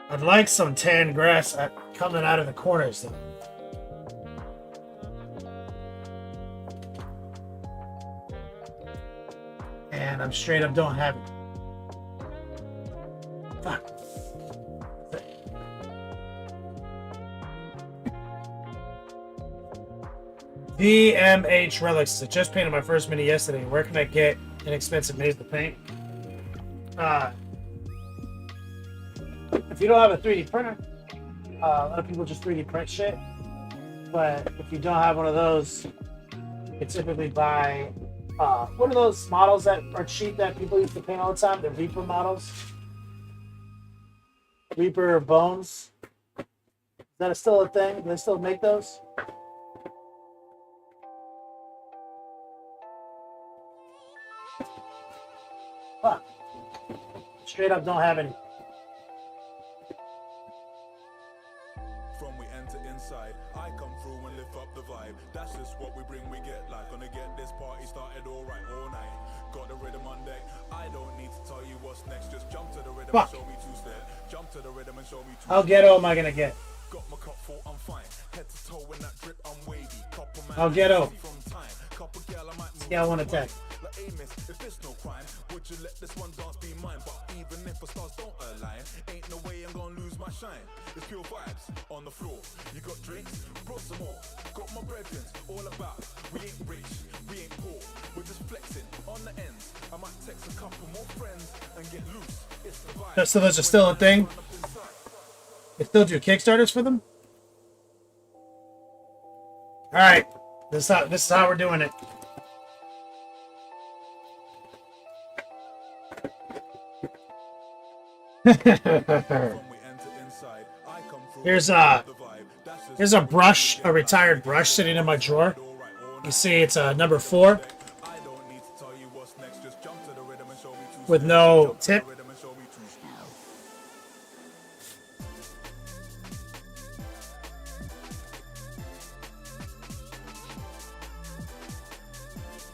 I'd like some tan grass coming out of the corners, though. And I'm straight up don't have it. Fuck. VMH Relics. I just painted my first mini yesterday. Where can I get inexpensive minis to paint? If you don't have a 3D printer, a lot of people just 3D print shit. But if you don't have one of those, you can typically buy one of those models that are cheap that people used to paint all the time. The Reaper models. Reaper Bones. Is that still a thing? Do they still make those? Fuck. Straight up don't have any. From we enter inside, I come through and lift up the vibe. That's just what we bring, we get like. Gonna get this party started alright all night. Got the rhythm on deck. I don't need to tell you what's next. Just jump to the rhythm Fuck. and show me two-step. Jump to the rhythm and show me two-step. How ghetto am I gonna get? Got my cup full, I'm fine. Head to toe in that drip, I'm wavy. Couple man How ghetto? from time. Couple girl, I might move. Yeah, I want to attack. Like, hey miss, if there's no crime, would you let this one dance be mine? But even if the stars don't align, ain't no way I'm gonna lose my shine. It's pure vibes on the floor. You got drinks? Brought some more. Got my brethren all about. We ain't rich, we ain't poor. We're just flexing on the ends. I might text a couple more friends and get loose. It's the vibe. So those are still a thing? They still do Kickstarters for them? Alright. This is how we're doing it. Here's a brush, a retired brush sitting in my drawer. You see it's a number 4 with no tip.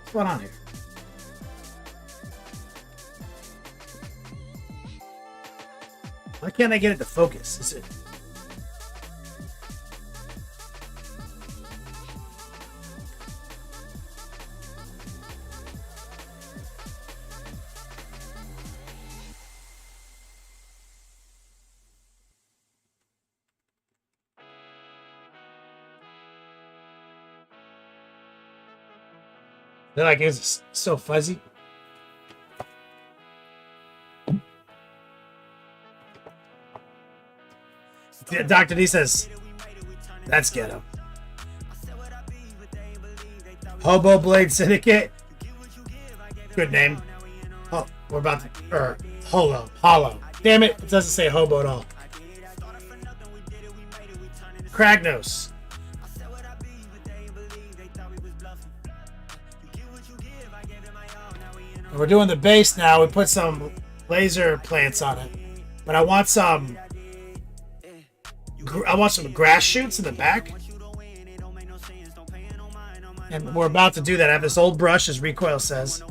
What's going on here? Why can't I get it to focus? Is it? They're like, it's so fuzzy. Dr. D says, that's ghetto. Hobo Blade Syndicate. Good name. Oh, we're about to... Hollow. Damn it, it doesn't say hobo at all. Kragnos. And we're doing the base now. We put some laser plants on it. But I want some grass shoots in the back. And we're about to do that. I have this old brush, as Recoil says.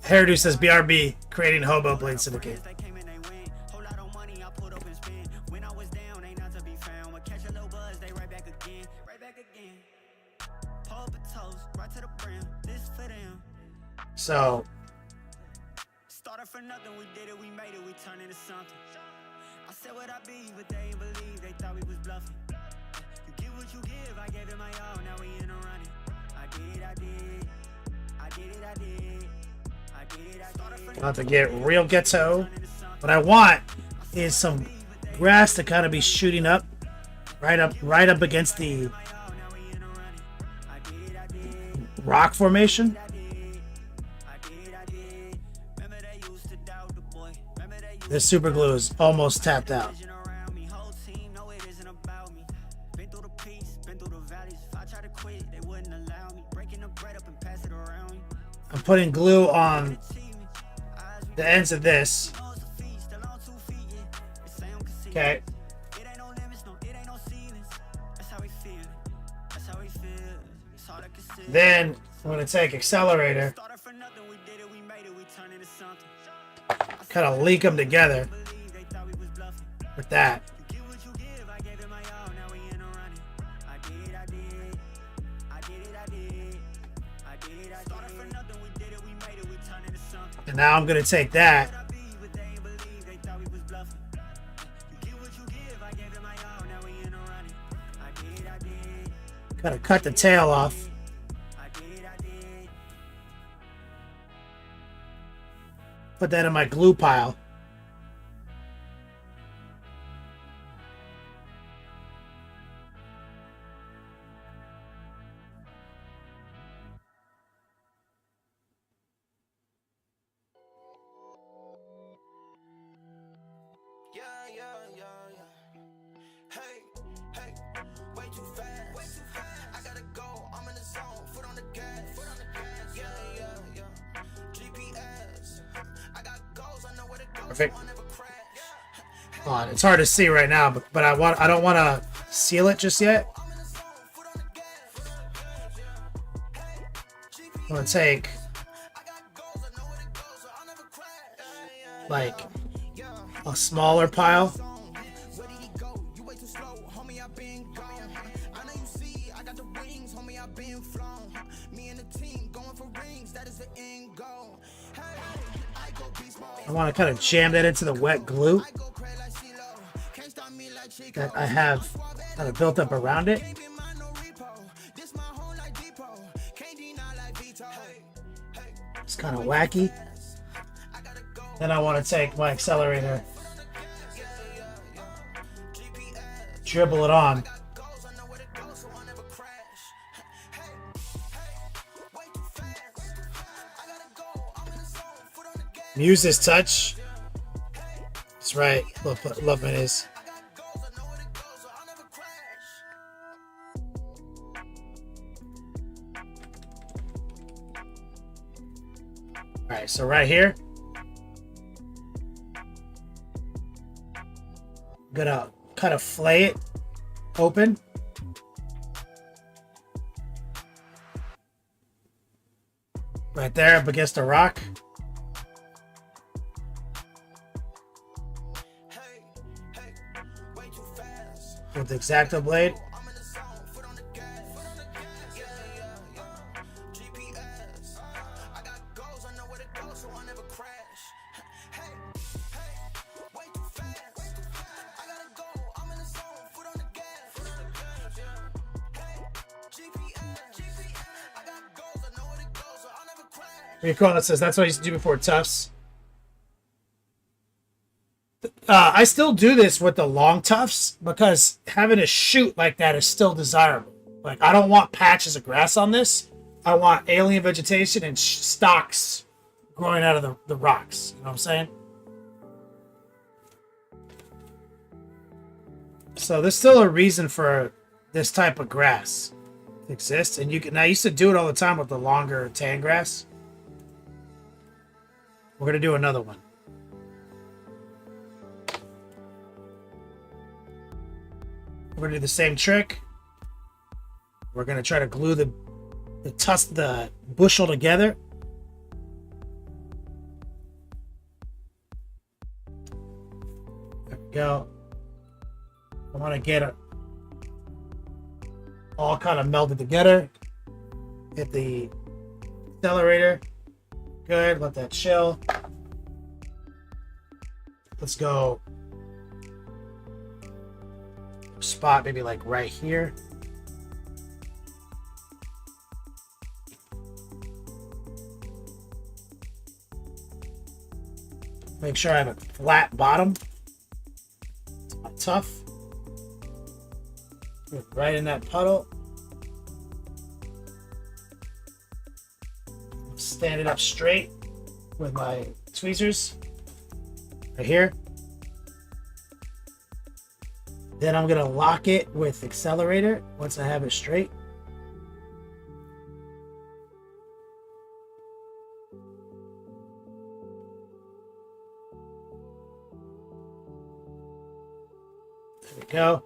Hairdo says BRB creating Hobo Blade Syndicate. So started for nothing, we did it, we made it, we turned into something. I said what I be, but they ain't believe, they thought we was bluffing. You give what you give, I gave it my all, now we in a running. I did it, I did. I did it, I did. I did it, I did. about to get real ghetto. What I want is some grass to kind of be shooting up, right up against the rock formation. This super glue is almost tapped out. I'm putting glue on the ends of this. Okay. Then I'm going to take accelerator, kind of link them together with that. And now I'm going to take that kind of cut the tail off. Put that in my glue pile. Perfect. On. It's hard to see right now, but I don't want to seal it just yet. I'm gonna take like a smaller pile. I want to kind of jam that into the wet glue that I have kind of built up around it. It's kind of wacky. Then I want to take my accelerator, dribble it on. Muse's touch. That's right. Love it is. Alright, so right here, I'm gonna kind of flay it open. Right there up against the rock. With the X-Acto blade. That says that's what I used to do before Tufts. I still do this with the long tufts because having a shoot like that is still desirable. Like, I don't want patches of grass on this. I want alien vegetation and stalks growing out of the rocks. You know what I'm saying? So there's still a reason for this type of grass to exist. And I used to do it all the time with the longer tan grass. We're going to do another one. We're going to do the same trick. We're going to try to glue the bushel together. go. I want to get it all kind of melded together. Hit the accelerator. Good. Let that chill. Let's go. Spot maybe like right here. Make sure I have a flat bottom. It's my tough. Right in that puddle. Stand it up straight with my tweezers. Right here. Then I'm gonna lock it with accelerator once I have it straight. There we go.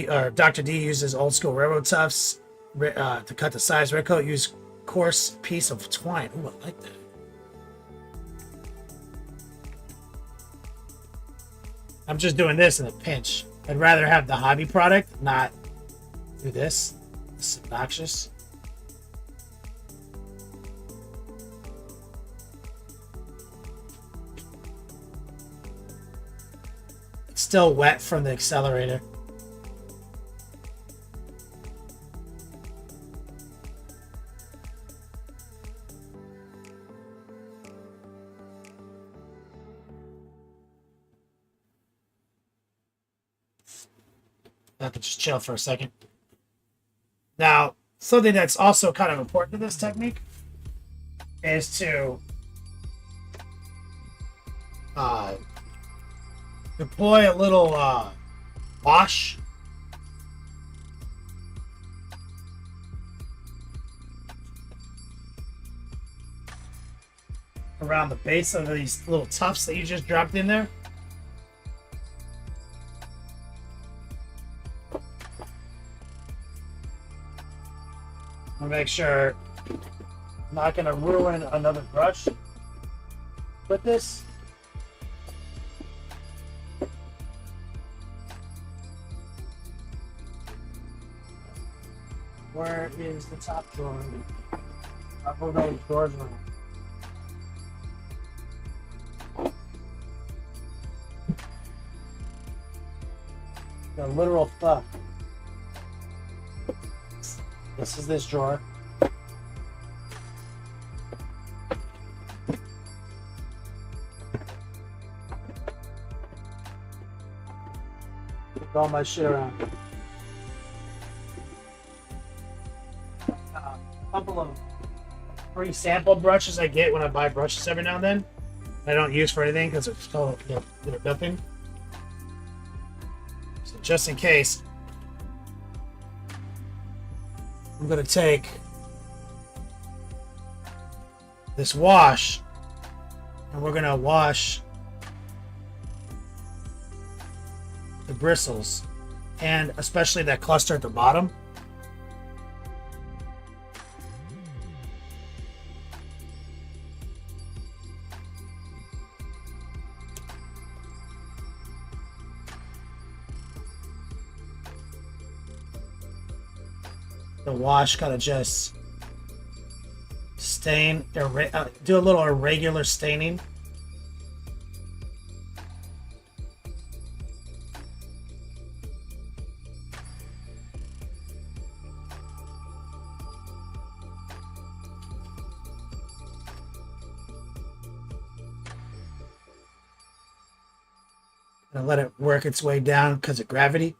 Or Dr. D uses old school railroad tufts to cut the size. Red coat use coarse piece of twine. Ooh, I like that. I'm just doing this in a pinch. I'd rather have the hobby product, not do this. It's obnoxious. Still wet from the accelerator. I have to just chill for a second. Now, something that's also kind of important to this technique is to deploy a little wash around the base of these little tufts that you just dropped in there. I'll make sure I'm not going to ruin another brush with this. Where is the top drawer? I'll hold those drawers around. The literal fuck. This is this drawer. Put all my shit around. Couple of free sample brushes I get when I buy brushes every now and then. I don't use for anything because it's still they're nothing. So just in case, I'm gonna take this wash and we're gonna wash the bristles and especially that cluster at the bottom. The wash gotta just stain, do a little irregular staining. And let it work its way down because of gravity.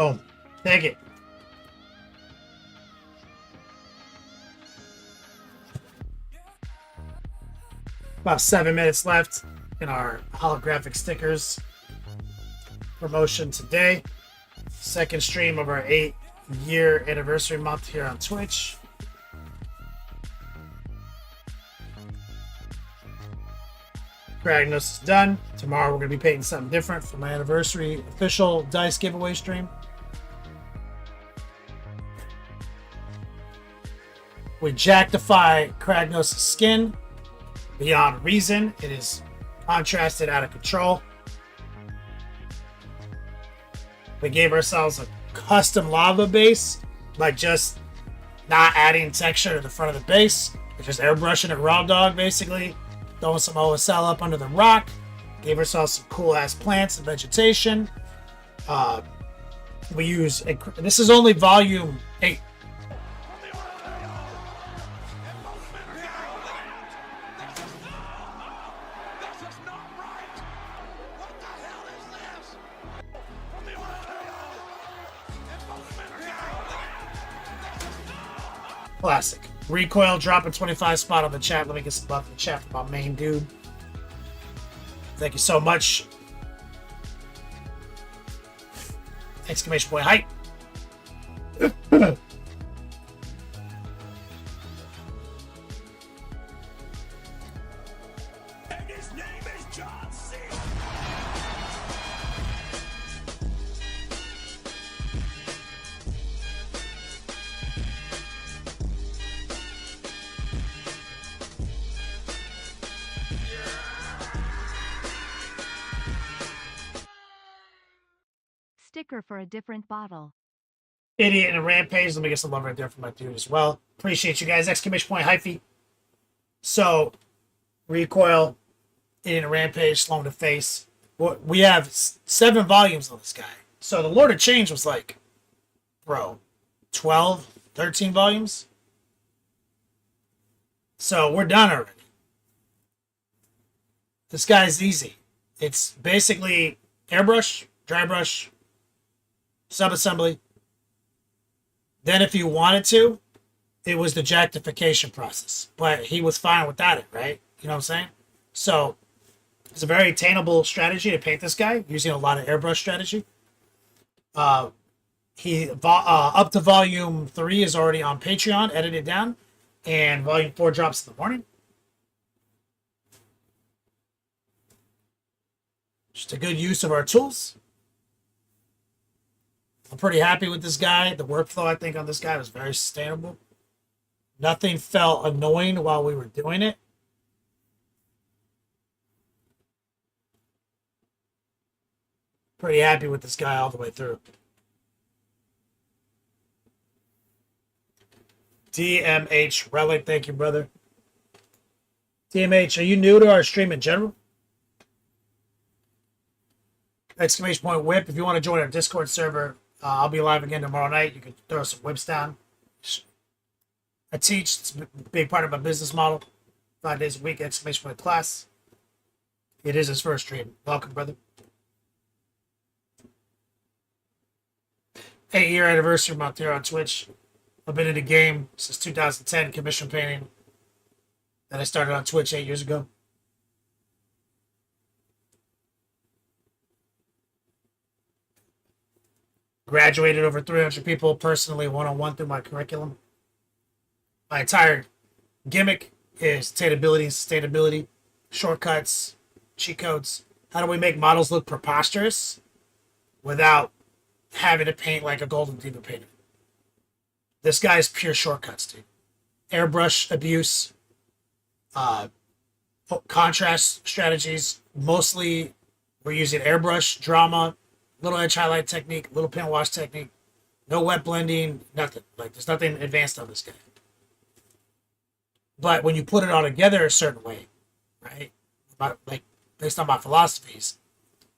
Boom. Take it. About 7 minutes left in our holographic stickers promotion today. Second stream of our 8-year anniversary month here on Twitch. Cragnos is done. Tomorrow we're going to be painting something different for my anniversary official dice giveaway stream. We Jacktify Cragnos' skin beyond reason. It is contrasted out of control. We gave ourselves a custom lava base by just not adding texture to the front of the base. We're just airbrushing it raw dog, basically. Throwing some OSL up under the rock. Gave ourselves some cool ass plants and vegetation. We use, this is only volume 8. Classic. Recoil dropping 25 spot on the chat. Let me get some love in the chat for my main dude. Thank you so much. Exclamation point hype. Sticker for a different bottle. Idiot and a rampage. Let me get some love right there for my dude as well. Appreciate you guys. Exclamation point hyphy. So, recoil, idiot and a rampage, slow in the face. We have 7 volumes on this guy. So the Lord of Change was like, bro, 12, 13 volumes. So we're done already. This guy's easy. It's basically airbrush, dry brush, sub-assembly. Then if you wanted to, it was the jactification process. But he was fine without it, right? You know what I'm saying? So it's a very attainable strategy to paint this guy, using a lot of airbrush strategy. He up to volume 3 is already on Patreon, edited down, and volume 4 drops in the morning. Just a good use of our tools. I'm pretty happy with this guy. The workflow, I think, on this guy was very sustainable. Nothing felt annoying while we were doing it. Pretty happy with this guy all the way through. DMH Relic, thank you, brother. DMH, are you new to our stream in general? Exclamation point whip. If you want to join our Discord server, I'll be live again tomorrow night. You can throw some whips down. I teach. It's a big part of my business model. 5 days a week, exclamation point class. It is his first stream. Welcome, brother. 8-year anniversary month here on Twitch. I've been in the game since 2010, commission painting. Then I started on Twitch 8 years ago. Graduated over 300 people personally, one-on-one through my curriculum. My entire gimmick is attainability and sustainability, shortcuts, cheat codes. How do we make models look preposterous without having to paint like a Golden Diva painter? This guy's pure shortcuts, dude. Airbrush abuse, contrast strategies. Mostly we're using airbrush, drama, little edge highlight technique, little pen wash technique. No wet blending, nothing. Like, there's nothing advanced on this guy. But when you put it all together a certain way, right? Like, based on my philosophies,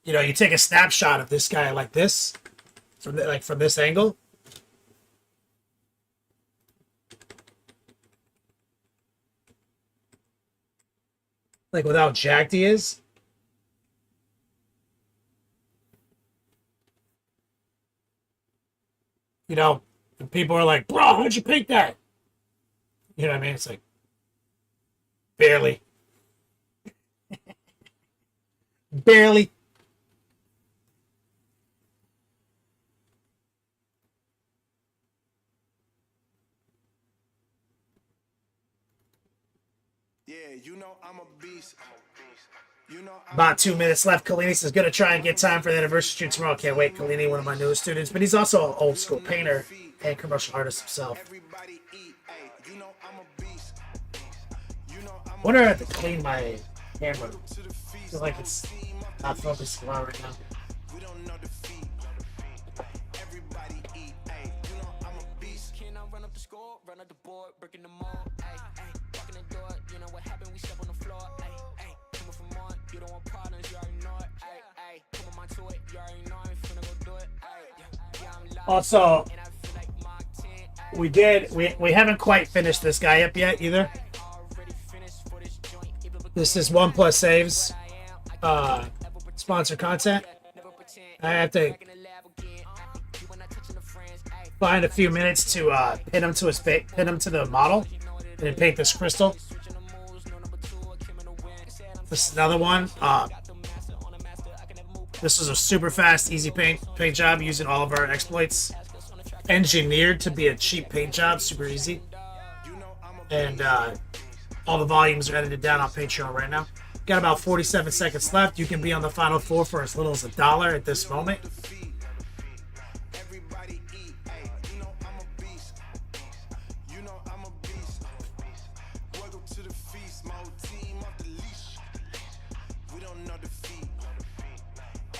you know, you take a snapshot of this guy like this, from this angle. Like, with how jacked he is. you know, and people are like, bro, how'd you paint that? You know what I mean? It's like, barely. Barely. Yeah, you know I'm a beast. You know I'm About 2 minutes left. Kalini says, gonna try and get time for the anniversary shoot tomorrow. Can't wait. Kalini, one of my newest students, but he's also an old school painter and commercial artist himself. everybody eat. Ay, you know I'm a beast. You know I'm Wonder if I have to clean my camera. I feel like it's not focused well right now. we don't know defeat. Everybody eat. Ay, you know I'm a beast. Can I run up the score, run up the board, breaking the mold? Ay, ay, walking the door, you know what happened? We step on the floor. Ay, ay, coming from on, you don't want partners, you already know it. Ay, ay, come on to it, you already know I'm finna go do it. Ay, yeah, I'm loud. Also, And I feel like Mark 10. we haven't quite finished this guy up yet either. Already finished for this joint. Even This is One Plus Saves sponsored content. never pretend. I have to In the lab again. You when I touching the friends. Ay, find a few minutes to pin him to the model, and then paint this crystal. switching the moves, no number 2, I came in to win. Said I'm This is another one. the master on a master, I can never move. This is a super fast, easy paint job using all of our exploits. Engineered to be a cheap paint job, super easy. And all the volumes are edited down on Patreon right now. Got about 47 seconds left. You can be on the final four for as little as $1 at this moment. Everybody eat. Ay, you know I'm a beast. You know I'm a beast. Welcome to the feast. My whole team off the leash. We don't know defeat.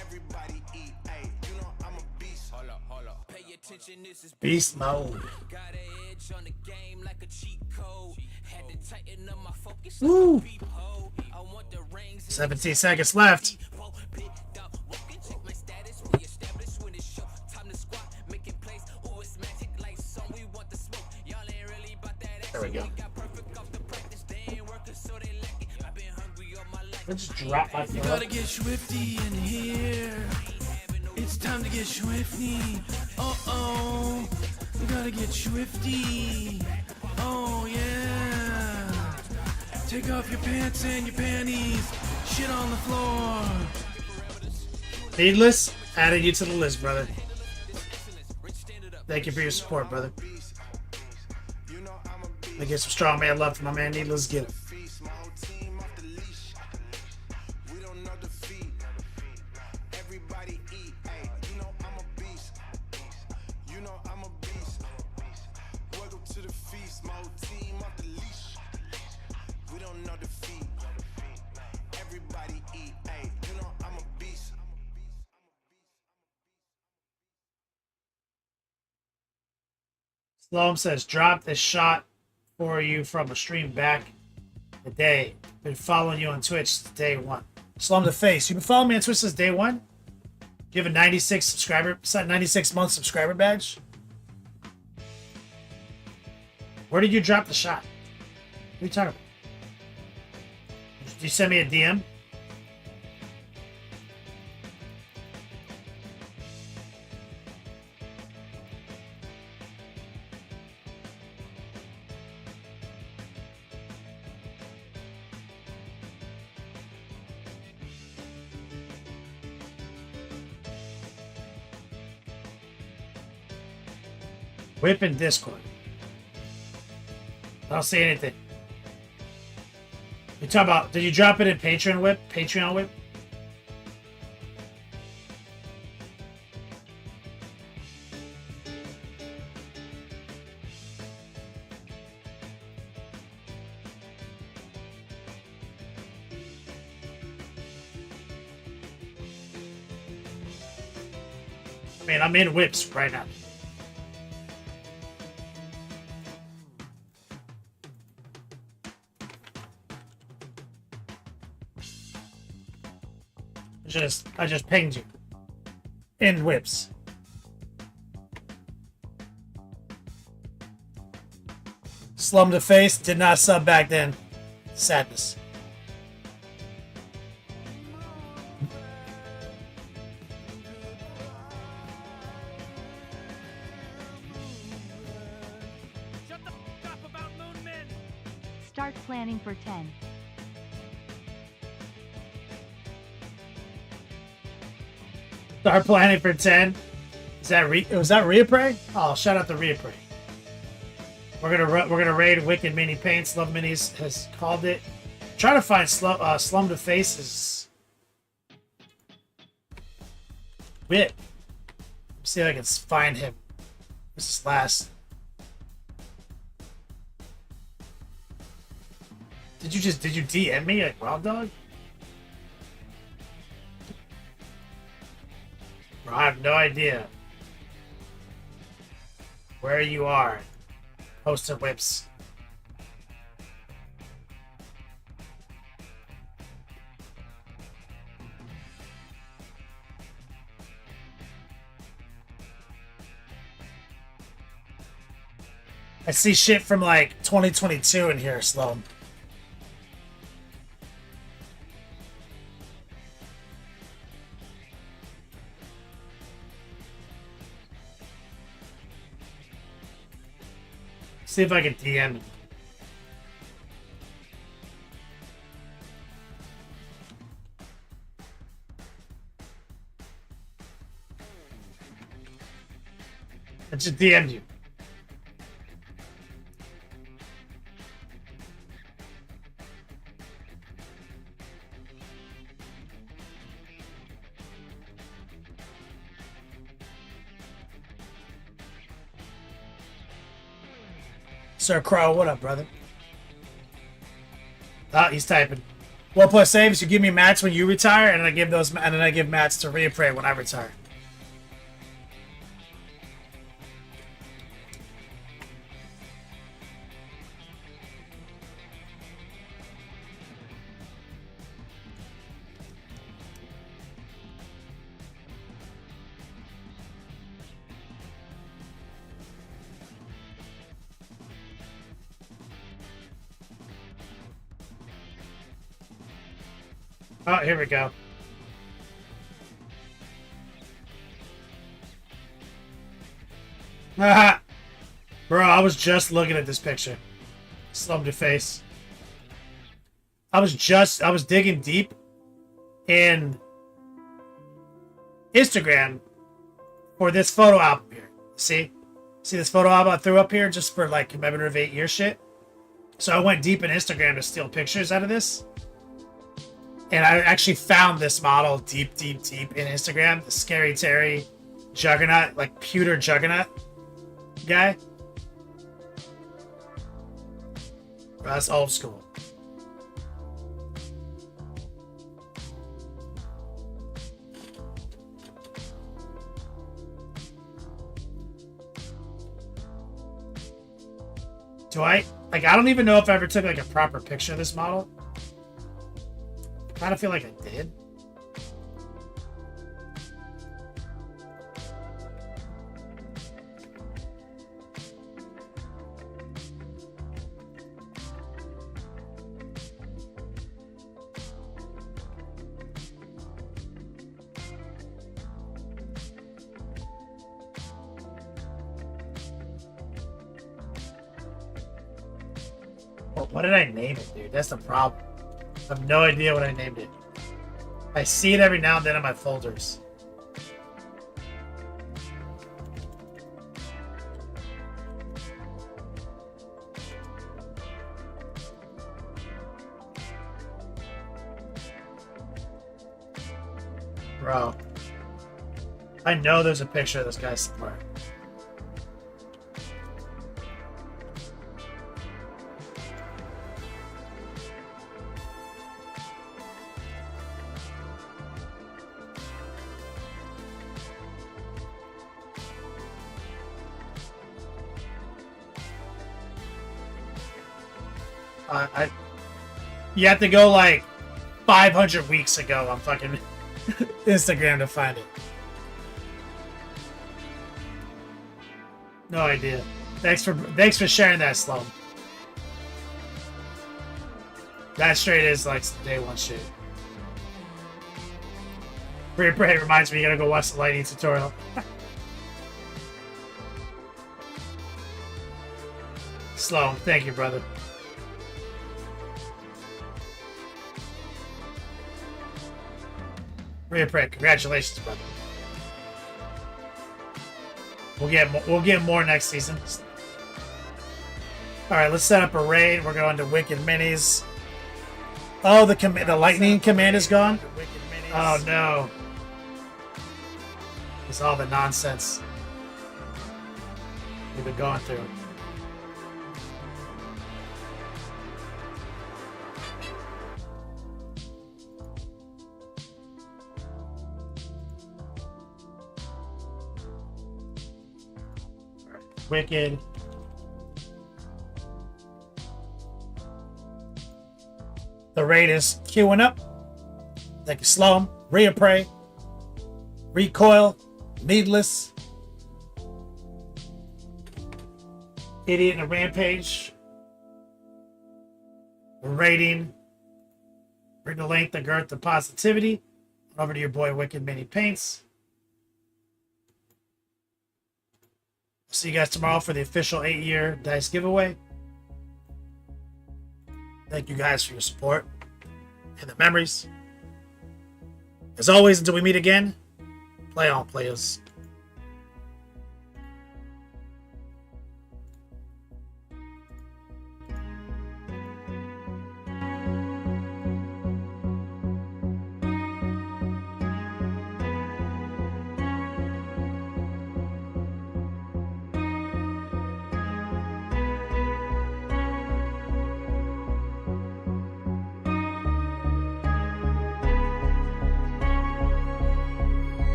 Everybody eat. Ay, you know I'm a beast. Hold up. Pay attention, this is Beast mode. got an edge on the game like a cheat code. Had to tighten up my focus Woo. like a peephole. I want the rings. 17 seconds left. There we go. Let's drop my phone. Gotta get swifty in here. It's time to get swifty. Oh, we gotta get swifty. Oh yeah. Take off your pants and your panties. Shit on the floor. Needless, added you to the list, brother. Thank you for your support, brother. I get some strong man love for my man Needless Gill. Feast. My whole team off the leash. We don't know defeat. Everybody eat. Ay, you know I'm a beast. You know I'm a beast. Welcome to the feast. My whole team off the leash. We don't know defeat. Everybody eat. Ay, you know I'm a beast. Sloam says, drop this shot for you from a stream back the day. Been following you on Twitch since day one. Sloam the face. You've been following me on Twitch since day one? Do you have a 96 month subscriber badge? Where did you drop the shot? What are you talking about? Did you send me a DM? Whip in Discord. I don't see anything. You talk about, did you drop it in Patreon Whip? Patreon Whip? I mean, I'm in Whips right now. I just pinged you. In Whips. Slum to face, did not sub back then. Sadness. Start planning for 10. Start planning for 10. Was that Reapray? Oh, shout out to Reapray. We're gonna raid Wicked Mini Paints. Love Minis has called it. Trying to find Slum to Faces. Wit. See if I can find him. This is last. Did you DM me like Wild Dog? Bro, I have no idea where you are. Posting whips. I see shit from like 2022 in here, Sloan. See if I can DM him. I just DM'd you. Sir Crow, what up, brother? Oh, he's typing. 1 plus saves. You give me mats when you retire, and then I give mats to Reapray when I retire. Oh, here we go. Haha. Bro, I was just looking at this picture. Slum to face. I was digging deep in Instagram for this photo album here. See this photo album I threw up here just for like commemorative 8 year shit? So I went deep in Instagram to steal pictures out of this. And I actually found this model deep in Instagram. The Scary Terry Juggernaut, like pewter Juggernaut guy. That's old school. I don't even know if I ever took like a proper picture of this model. I kind of feel like I did. What did I name it, dude? That's the problem. I have no idea what I named it. I see it every now and then in my folders. Bro. I know there's a picture of this guy somewhere. You have to go like 500 weeks ago on fucking Instagram to find it. No idea. Thanks for sharing that, Sloan. That straight is like day one shit. Reapray reminds me you gotta go watch the lighting tutorial. Sloan, thank you, brother. Reappraise. Congratulations, brother. We'll get more next season. All right, let's set up a raid. We're going to Wicked Minis. Oh, the lightning command is gone. Oh no! It's all the nonsense we've been going through. Wicked. The raid is queuing up. They can slow them. Reappraise. Recoil. Needless. Idiot and a Rampage. Rating. Bring the length, the girth, the positivity. Over to your boy Wicked Mini Paints. See you guys tomorrow for the official 8-year dice giveaway. Thank you guys for your support and the memories. As always, until we meet again, play on, players.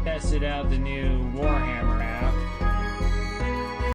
Tested out the new Warhammer app.